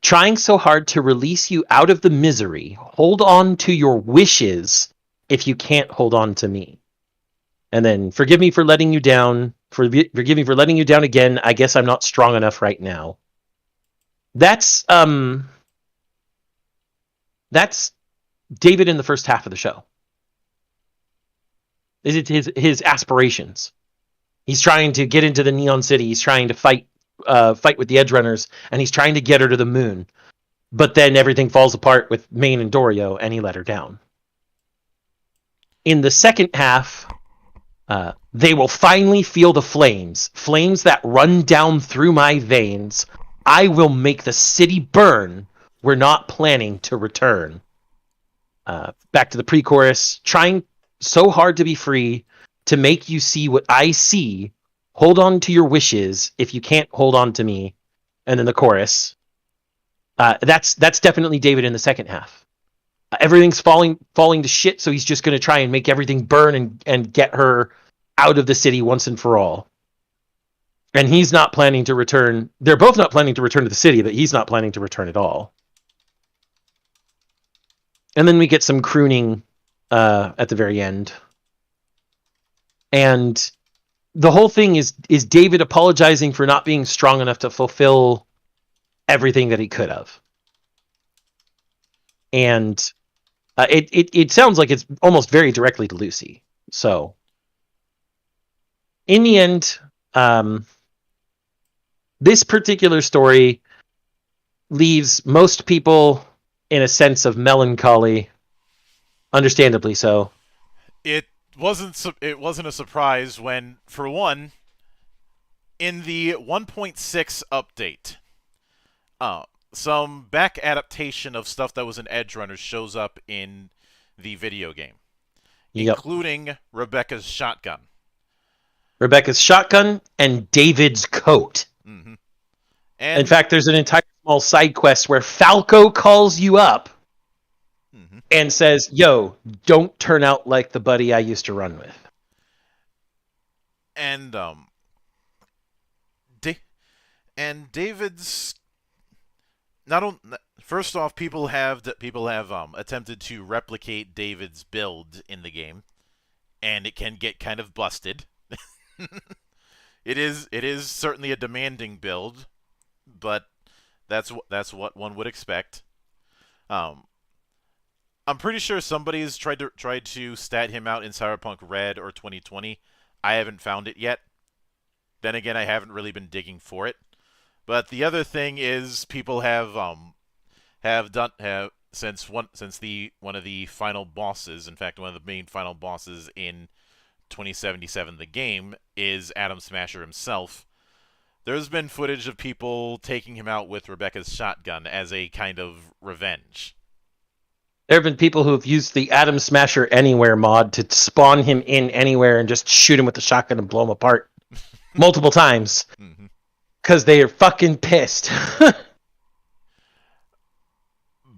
"Trying so hard to release you out of the misery. Hold on to your wishes if you can't hold on to me." And then, "Forgive me for letting you down. Forgive me for letting you down again. I guess I'm not strong enough right now." That's David in the first half of the show. Is it his aspirations? He's trying to get into the Neon City. He's trying to fight with the Edgerunners, and he's trying to get her to the moon. But then everything falls apart with Maine and Dorio, and he let her down. In the second half, "They will finally feel the flames that run down through my veins. I will make the city burn. We're not planning to return." Back to the pre-chorus, "Trying so hard to be free, to make you see what I see. Hold on to your wishes if you can't hold on to me." And then the chorus. That's definitely David in the second half. Everything's falling to shit, so he's just going to try and make everything burn and get her out of the city once and for all. And he's not planning to return. They're both not planning to return to the city, but he's not planning to return at all. And then we get some crooning at the very end. And the whole thing is David apologizing for not being strong enough to fulfill everything that he could have. And it sounds like it's almost very directly to Lucy. So in the end, this particular story leaves most people in a sense of melancholy, understandably so. It wasn't a surprise when, for one, in the 1.6 update, some back adaptation of stuff that was in Edgerunners shows up in the video game, Yep. including Rebecca's shotgun. Rebecca's shotgun and David's coat. Mm-hmm. In fact, there's an entire small side quest where Falco calls you up and says, "Yo, don't turn out like the buddy I used to run with." And David's not only, first off, people have attempted to replicate David's build in the game, and it can get kind of busted. It is certainly a demanding build, but that's what one would expect. I'm pretty sure somebody's tried to stat him out in Cyberpunk Red or 2020. I haven't found it yet. Then again, I haven't really been digging for it. But the other thing is, people have since one of the final bosses, in fact, one of the main final bosses in 2077, the game, is Atom Smasher himself. There's been footage of people taking him out with Rebecca's shotgun as a kind of revenge. There have been people who have used the Atom Smasher Anywhere mod to spawn him in anywhere and just shoot him with the shotgun and blow him apart multiple times because they are fucking pissed.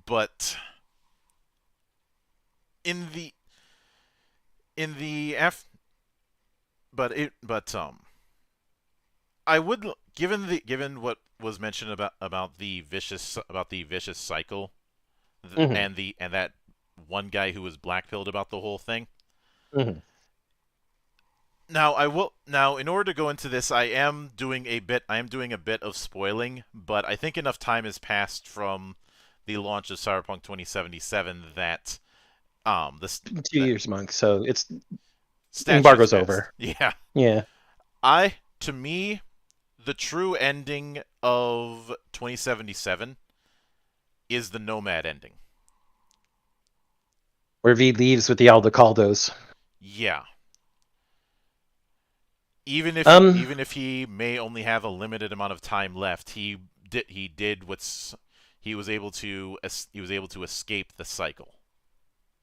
But I would, given what was mentioned about the vicious cycle, and that one guy who was blackpilled about the whole thing. Now, in order to go into this, I am doing a bit of spoiling, but I think enough time has passed from the launch of Cyberpunk 2077 that 2 years, Monk. So it's statue's embargo's passed. over. Yeah. To me, the true ending of 2077 is the Nomad ending, where V leaves with the Aldecaldos. Yeah. Even if he may only have a limited amount of time left, he was able to escape the cycle.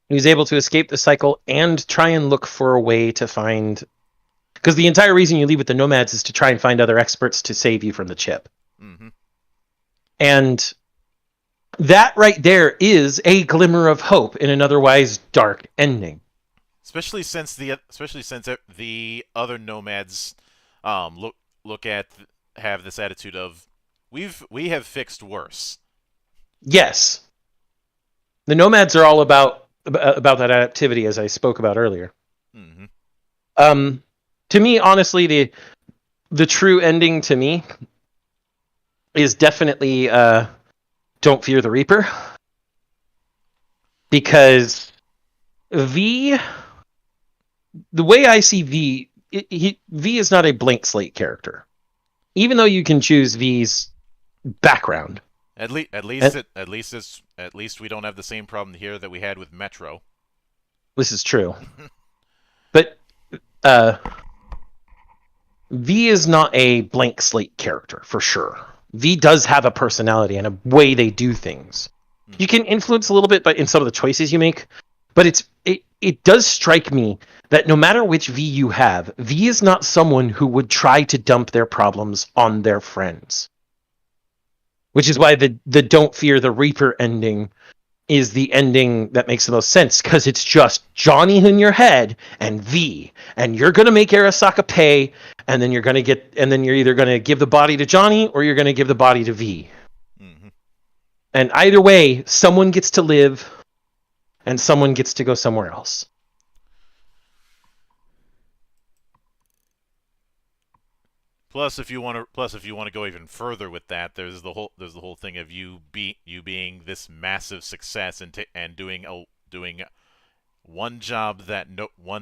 He was able to escape the cycle and try and look for a way to find, because the entire reason you leave with the Nomads is to try and find other experts to save you from the chip. And that right there is a glimmer of hope in an otherwise dark ending. Especially since the other Nomads have this attitude of we have fixed worse. Yes. The Nomads are all about that activity, as I spoke about earlier. To me, honestly, the true ending to me is definitely Don't Fear the Reaper. Because V, the way I see V, V is not a blank slate character. Even though you can choose V's background. At least we don't have the same problem here that we had with Metro. This is true. But V is not a blank slate character, for sure. V does have a personality and a way they do things. You can influence a little bit in some of the choices you make, but it does strike me that no matter which V you have, V is not someone who would try to dump their problems on their friends. Which is why the Don't Fear the Reaper ending is the ending that makes the most sense, because it's just Johnny in your head and V, and you're gonna make Arasaka pay, and then you're either gonna give the body to Johnny or you're gonna give the body to V. And either way, someone gets to live, and someone gets to go somewhere else. plus if you want to go even further with that, there's the whole thing of you being this massive success and doing one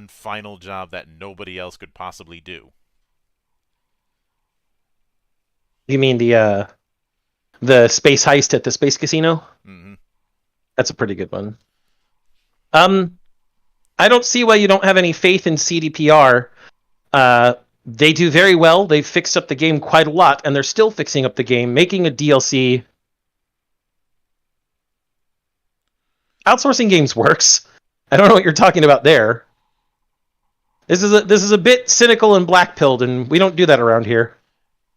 final job that nobody else could possibly do. You mean the space heist at the space casino? Mm-hmm. That's a pretty good one. I don't see why you don't have any faith in CDPR. They do very well. They've fixed up the game quite a lot, and they're still fixing up the game, making a DLC. Outsourcing games works. I don't know what you're talking about there. This is a bit cynical and black-pilled, and we don't do that around here.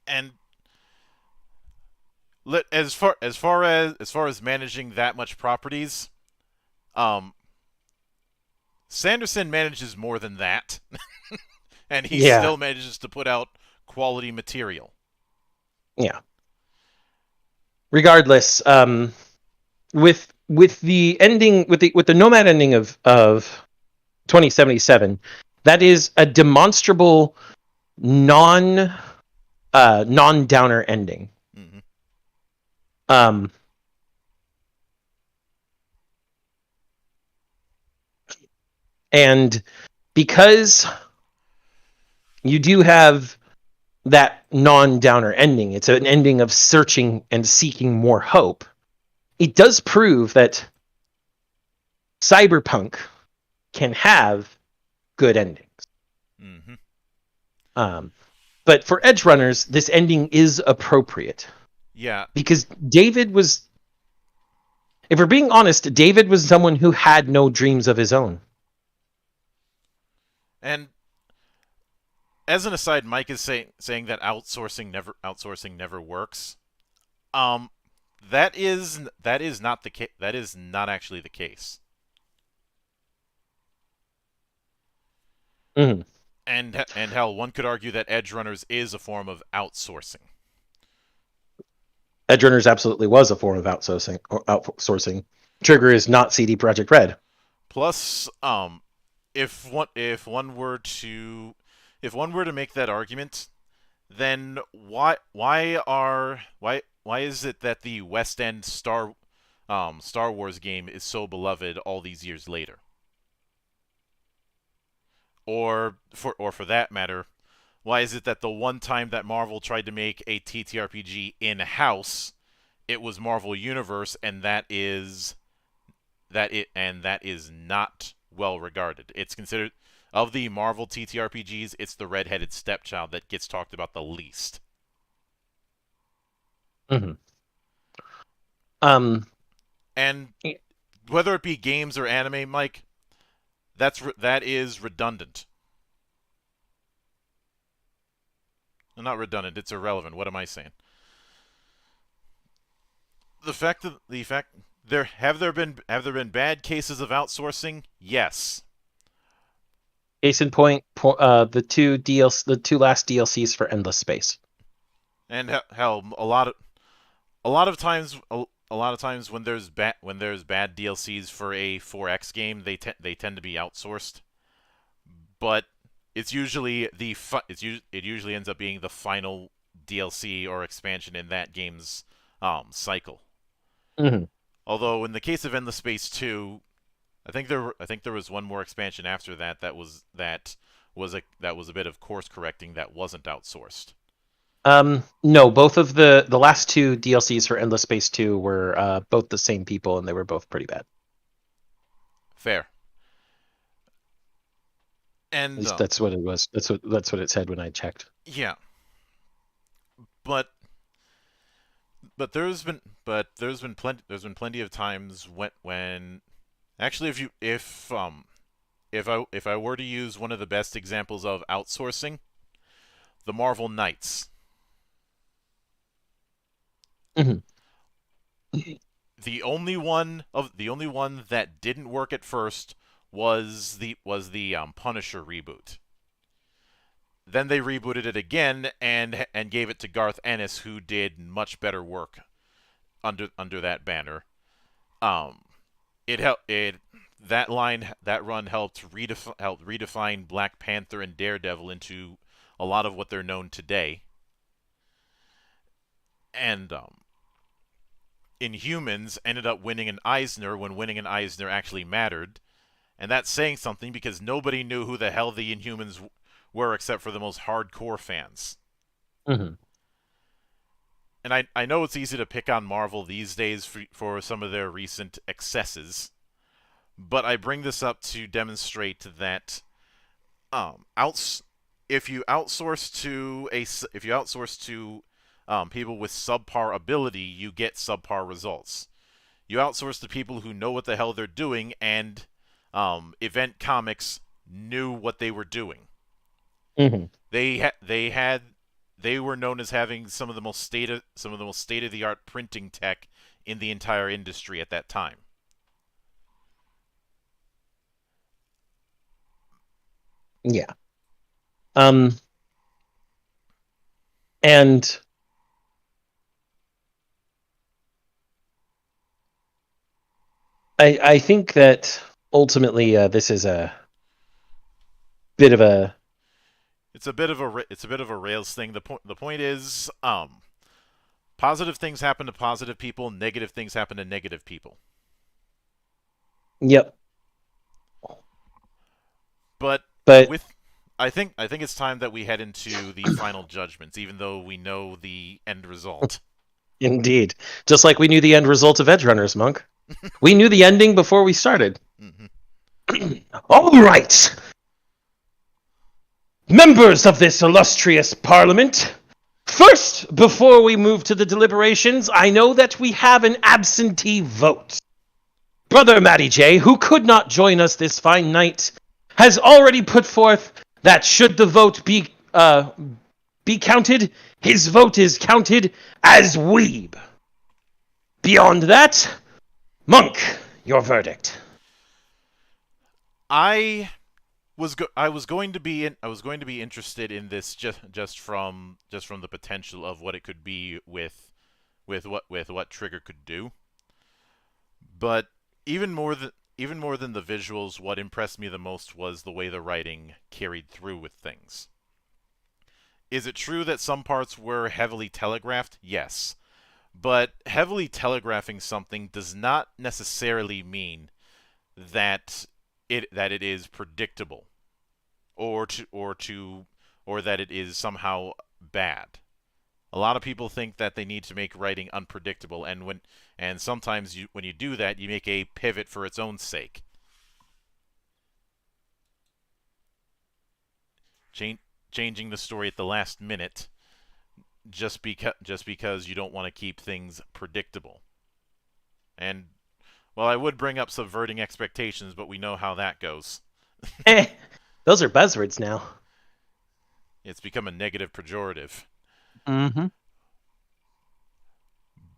And as far as managing that much properties, um, Sanderson manages more than that, and he Yeah. still manages to put out quality material. Yeah. Regardless, with the ending with the Nomad ending of 2077, that is a demonstrable non downer ending. Mm-hmm. And because you do have that non-downer ending, it's an ending of searching and seeking more hope. It does prove that Cyberpunk can have good endings. Mm-hmm. But for Edgerunners, this ending is appropriate. Yeah. Because David was, if we're being honest, David was someone who had no dreams of his own. And as an aside, Mike is saying that outsourcing never works. That is not the case. That is not actually the case. Mm-hmm. And hell, one could argue that Edgerunners is a form of outsourcing. Edgerunners absolutely was a form of outsourcing. Trigger is not CD Projekt Red. Plus, if one were to make that argument, then why is it that the West End Star Wars game is so beloved all these years later? Or for that matter, why is it that the one time that Marvel tried to make a TTRPG in-house, it was Marvel Universe, and that is not well regarded. It's considered, of the Marvel TTRPGs, it's the redheaded stepchild that gets talked about the least. Mm-hmm. And whether it be games or anime, Mike, that is redundant. Not redundant, it's irrelevant. What am I saying? Have there been bad cases of outsourcing? Yes. Case in point, the two last DLCs for Endless Space. And hell, a lot of times when there's bad DLCs for a 4X game, they tend to be outsourced. But it's usually it usually ends up being the final DLC or expansion in that game's cycle. Mm-hmm. Although in the case of Endless Space 2, I think there was one more expansion after that that was a bit of course correcting that wasn't outsourced. No, both of the last two DLCs for Endless Space 2 were both the same people, and they were both pretty bad. Fair. And at least that's what it was. That's what it said when I checked. Yeah. But there's been plenty of times when actually if I were to use one of the best examples of outsourcing, the Marvel Knights. Mm-hmm. The only one that didn't work at first was the Punisher reboot. Then they rebooted it again and gave it to Garth Ennis, who did much better work under that banner. That run helped redefine Black Panther and Daredevil into a lot of what they're known today. and Inhumans ended up winning an Eisner when winning an Eisner actually mattered. And that's saying something because nobody knew who the hell the Inhumans were except for the most hardcore fans. Mm-hmm. And I know it's easy to pick on Marvel these days for some of their recent excesses, but I bring this up to demonstrate that outs if you outsource to people with subpar ability, you get subpar results. You outsource to people who know what the hell they're doing, and Event Comics knew what they were doing. Mm-hmm. They were known as having some of the most state of the art printing tech in the entire industry at that time. Yeah. Um, and I think that ultimately this is a bit of a It's a bit of a rails thing. The point is, positive things happen to positive people, negative things happen to negative people. yep. But But with I think it's time that we head into the final judgments, even though we know the end result. indeed, just like we knew the end result of Edgerunners, Monk, we knew the ending before we started. Mm-hmm. All right, members of this illustrious parliament. First, before we move to the deliberations, I know that we have an absentee vote. Brother Matty J, who could not join us this fine night, has already put forth that should the vote be counted, his vote is counted as weeb. Beyond that, Monk, your verdict. I was going to be interested in this just from the potential of what it could be with what Trigger could do. But even more than the visuals, what impressed me the most was the way the writing carried through with things. Is it true that some parts were heavily telegraphed? Yes. But heavily telegraphing something does not necessarily mean that it is predictable or that it is somehow bad. A lot of people think that they need to make writing unpredictable, and sometimes when you do that, you make a pivot for its own sake. Changing the story at the last minute just because you don't want to keep things predictable. And well, I would bring up subverting expectations, but we know how that goes. Those are buzzwords now. It's become a negative pejorative. Mm-hmm.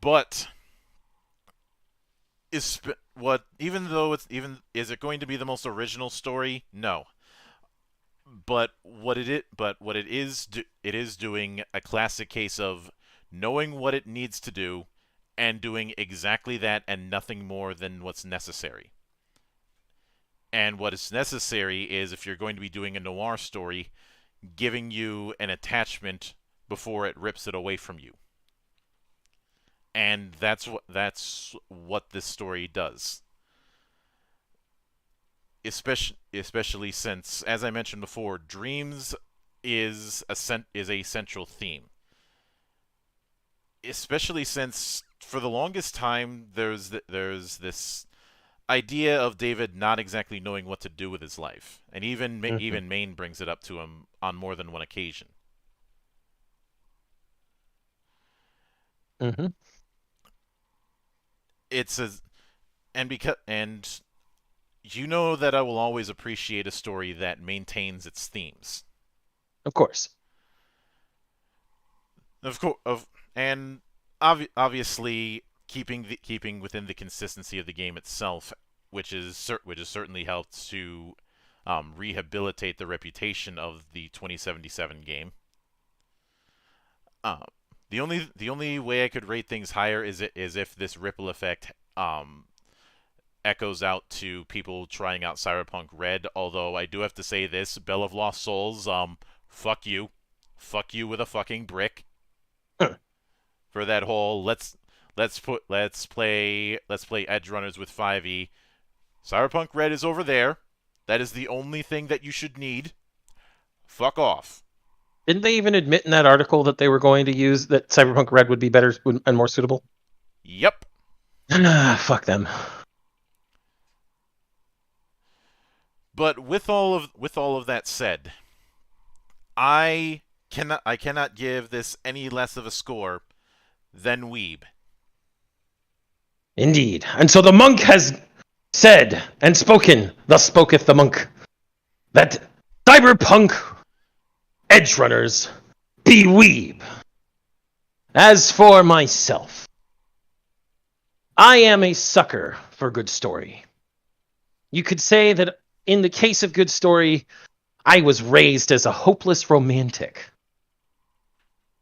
But is it going to be the most original story? No. But it is doing a classic case of knowing what it needs to do and doing exactly that and nothing more than what's necessary. And what is necessary is, if you're going to be doing a noir story, giving you an attachment before it rips it away from you. And that's what this story does. Especially since, as I mentioned before, dreams is a central theme. Especially since, for the longest time, there's this idea of David not exactly knowing what to do with his life, and even Maine brings it up to him on more than one occasion. Mm-hmm. It's a and you know that I will always appreciate a story that maintains its themes. Of course. And obviously keeping within the consistency of the game itself, which has certainly helped to rehabilitate the reputation of the 2077 game. The only way I could rate things higher is if this ripple effect echoes out to people trying out Cyberpunk Red. Although I do have to say this: Bell of Lost Souls, fuck you with a fucking brick. for that whole let's play Edgerunners with 5e. Cyberpunk Red is over there. That is the only thing that you should need. Fuck off. Didn't they even admit in that article that they were going to use that Cyberpunk Red would be better and more suitable? Yep. Fuck them. But with all of that said, I cannot give this any less of a score than Weeb. Indeed. And so the monk has said and spoken, thus spoketh the monk, that Cyberpunk Edgerunners be weeb. As for myself, I am a sucker for good story. You could say that in the case of good story, I was raised as a hopeless romantic,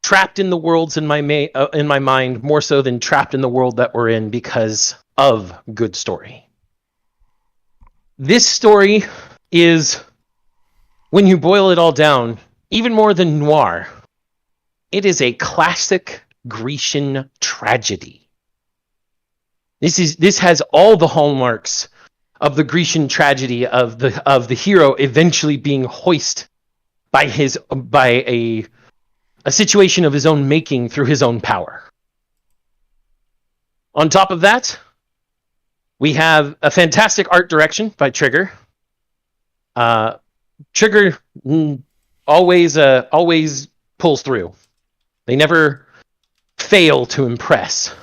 trapped in the worlds in my mind more so than trapped in the world that we're in because of good story. This story is, when you boil it all down, even more than noir, it is a classic Grecian tragedy. This has all the hallmarks of the Grecian tragedy of the hero eventually being hoisted by a situation of his own making through his own power. On top of that, we have a fantastic art direction by Trigger. Trigger always pulls through. They never fail to impress.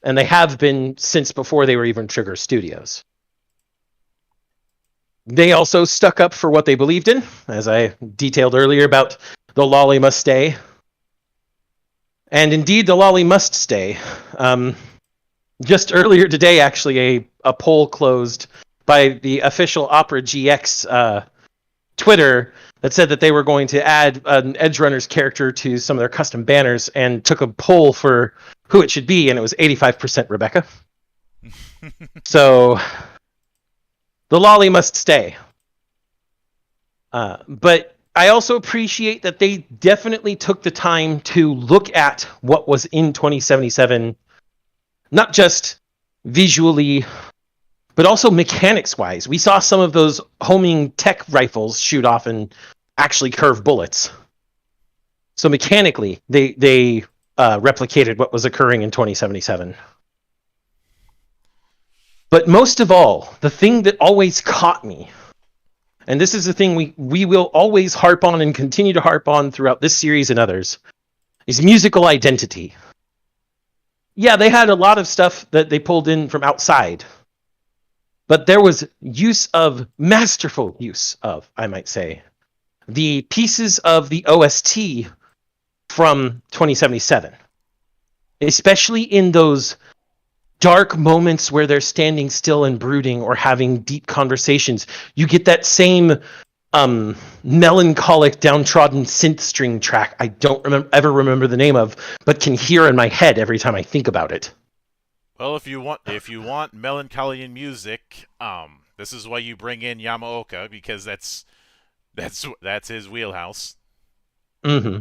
And they have been since before they were even Trigger Studios. They also stuck up for what they believed in, as I detailed earlier about the lolly must stay. And indeed, the lolly must stay. Just earlier today, actually, a poll closed by the official Opera GX Twitter that said that they were going to add an Edgerunners character to some of their custom banners, and took a poll for who it should be, and it was 85% Rebecca. So the lolly must stay. But I also appreciate that they definitely took the time to look at what was in 2077, not just visually, but also mechanics-wise. We saw some of those homing tech rifles shoot off and actually curve bullets. So mechanically, they replicated what was occurring in 2077. But most of all, the thing that always caught me, and this is the thing we will always harp on and continue to harp on throughout this series and others, is musical identity. Yeah, they had a lot of stuff that they pulled in from outside, but there was masterful use of, I might say, the pieces of the OST from 2077, especially in those dark moments where they're standing still and brooding or having deep conversations. You get that same melancholic, downtrodden synth string track I don't ever remember the name of, but can hear in my head every time I think about it. Well, if you want melancholy in music, this is why you bring in Yamaoka, because that's his wheelhouse. Mm-hmm.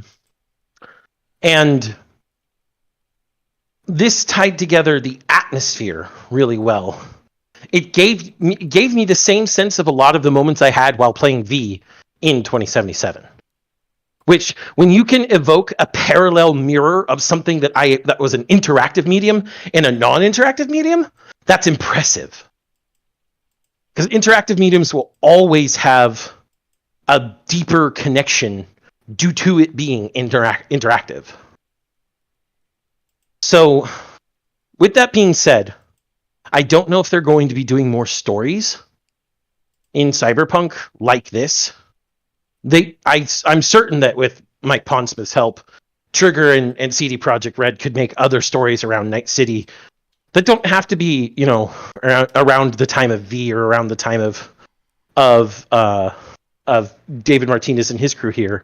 And this tied together the atmosphere really well. It gave me the same sense of a lot of the moments I had while playing V in 2077. Which, when you can evoke a parallel mirror of something that was an interactive medium in a non-interactive medium, that's impressive. Because interactive mediums will always have a deeper connection due to it being interactive. So, with that being said, I don't know if they're going to be doing more stories in Cyberpunk like this. I'm certain that with Mike Pondsmith's help, Trigger and CD Projekt Red could make other stories around Night City that don't have to be, around the time of V or around the time of David Martinez and his crew here.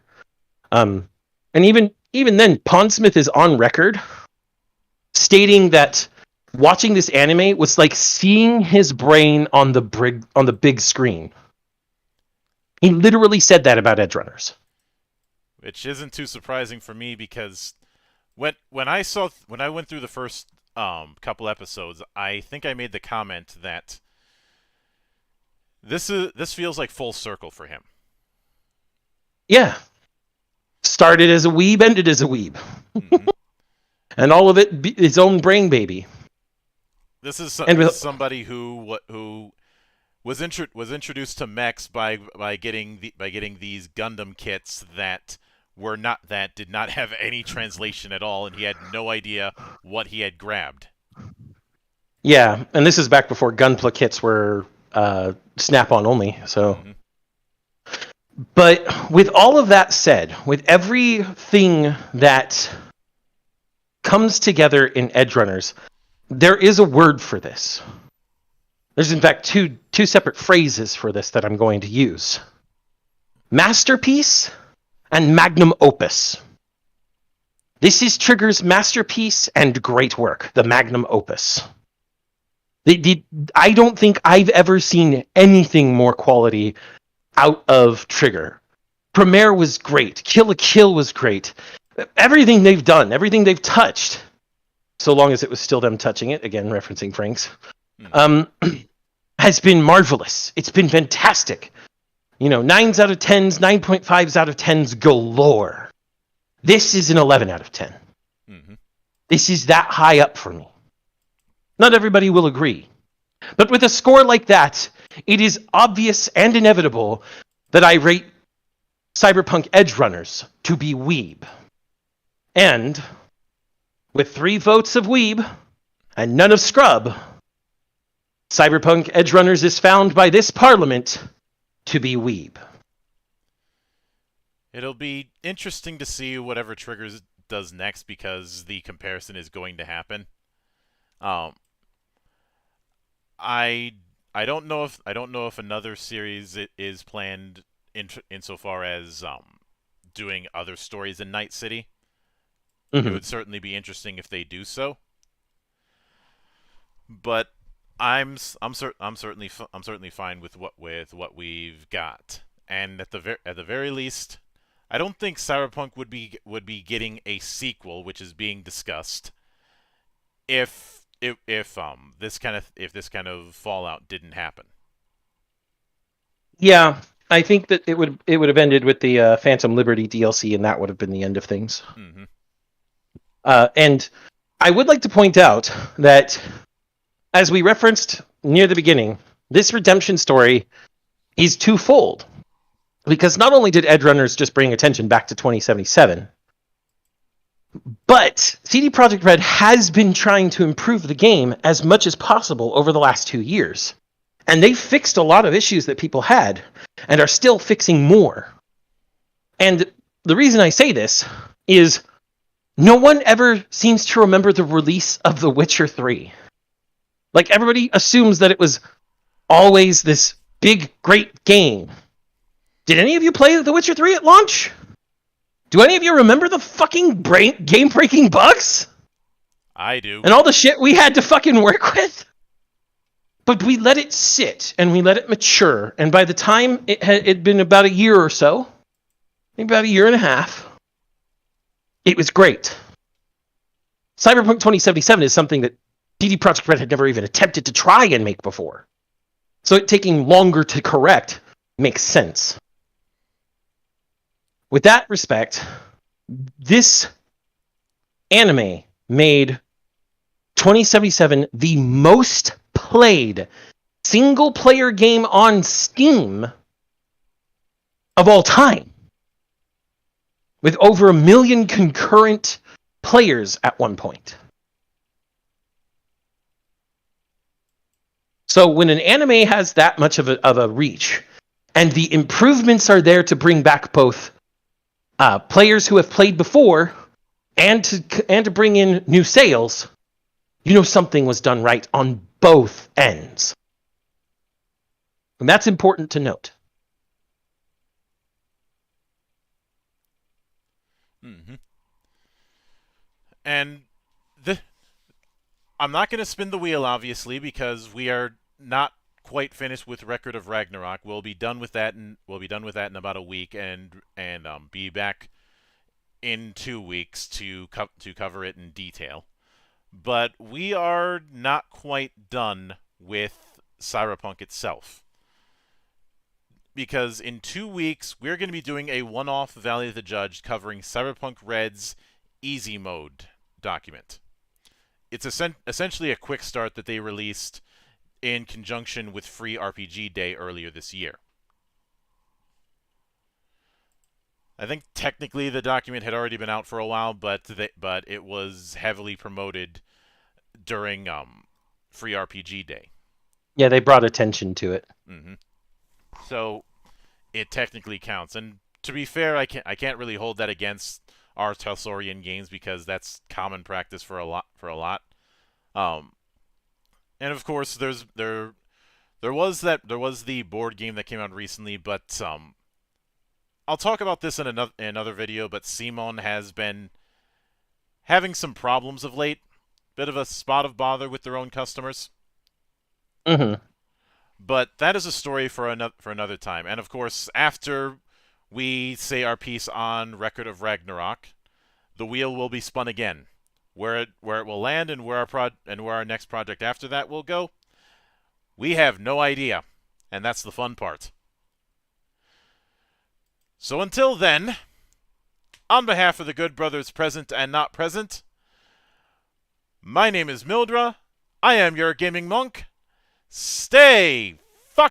And even then, Pondsmith is on record stating that watching this anime was like seeing his brain on the big screen. He literally said that about Edgerunners. Which isn't too surprising for me, because when I went through the first couple episodes, I think I made the comment that this feels like full circle for him. Yeah. Started as a weeb, ended as a weeb. Mm-hmm. And all of it his own brain baby. This is somebody who was introduced to mechs by getting these Gundam kits that did not have any translation at all, and he had no idea what he had grabbed. Yeah, and this is back before Gunpla kits were snap-on only. So, But with all of that said, with everything that comes together in Edgerunners, there is a word for this. There's in fact two separate phrases for this that I'm going to use. Masterpiece and magnum opus. This is Trigger's masterpiece and great work, the magnum opus. I don't think I've ever seen anything more quality out of Trigger. Premiere was great. Kill la Kill was great. Everything they've done, everything they've touched, so long as it was still them touching it, again referencing Franks, has been marvelous. It's been fantastic. 9s out of 10s, 9.5s out of 10s galore. This is an 11 out of 10. Mm-hmm. This is that high up for me. Not everybody will agree. But with a score like that, it is obvious and inevitable that I rate Cyberpunk Edgerunners to be weeb. And with 3 votes of weeb and none of scrub, Cyberpunk Edgerunners is found by this parliament to be weeb. It'll be interesting to see whatever Triggers does next, because the comparison is going to happen. I don't know if another series is planned insofar as doing other stories in Night City. Mm-hmm. It would certainly be interesting if they do so. But I'm certainly fine with what we've got. And at the very least, I don't think Cyberpunk would be getting a sequel, which is being discussed, if this kind of fallout didn't happen. Yeah, I think that it would have ended with the Phantom Liberty DLC, and that would have been the end of things. Mm-hmm. And I would like to point out that, as we referenced near the beginning, this redemption story is twofold. Because not only did Edgerunners just bring attention back to 2077, but CD Projekt Red has been trying to improve the game as much as possible over the last 2 years. And they've fixed a lot of issues that people had, and are still fixing more. And the reason I say this is no one ever seems to remember the release of The Witcher 3. Like, everybody assumes that it was always this big, great game. Did any of you play The Witcher 3 at launch? Do any of you remember the fucking game-breaking bugs? I do. And all the shit we had to fucking work with? But we let it sit, and we let it mature, and by the time it'd been about a year or so, maybe about a year and a half, it was great. Cyberpunk 2077 is something that CD Projekt Red had never even attempted to try and make before. So it taking longer to correct makes sense. With that respect, this anime made 2077 the most played single-player game on Steam of all time, with over 1 million concurrent players at one point. So when an anime has that much of a reach, and the improvements are there to bring back both players who have played before and to bring in new sales, something was done right on both ends. And that's important to note. Mm-hmm. And I'm not going to spin the wheel, obviously, because we are not quite finished with Record of Ragnarok. We'll be done with that in about a week, and be back in 2 weeks to cover it in detail. But we are not quite done with Cyberpunk itself. Because in 2 weeks, we're going to be doing a one-off Valley of the Judge covering Cyberpunk Red's Easy Mode document. It's essentially a quick start that they released in conjunction with Free RPG Day earlier this year. I think technically the document had already been out for a while, but it was heavily promoted during Free RPG Day. Yeah, they brought attention to it. Mm-hmm. So it technically counts. And to be fair, I can't really hold that against our Telsorian games because that's common practice for a lot. And of course, there was the board game that came out recently, but I'll talk about this in another video. But Simon has been having some problems of late, bit of a spot of bother with their own customers. Mm-hmm. But that is a story for another time. And of course, after we say our piece on Record of Ragnarok, the wheel will be spun again. Where it will land and where our next project after that will go, we have no idea, and that's the fun part. So until then, on behalf of the good brothers present and not present, my name is Mildra. I am your gaming monk. Stay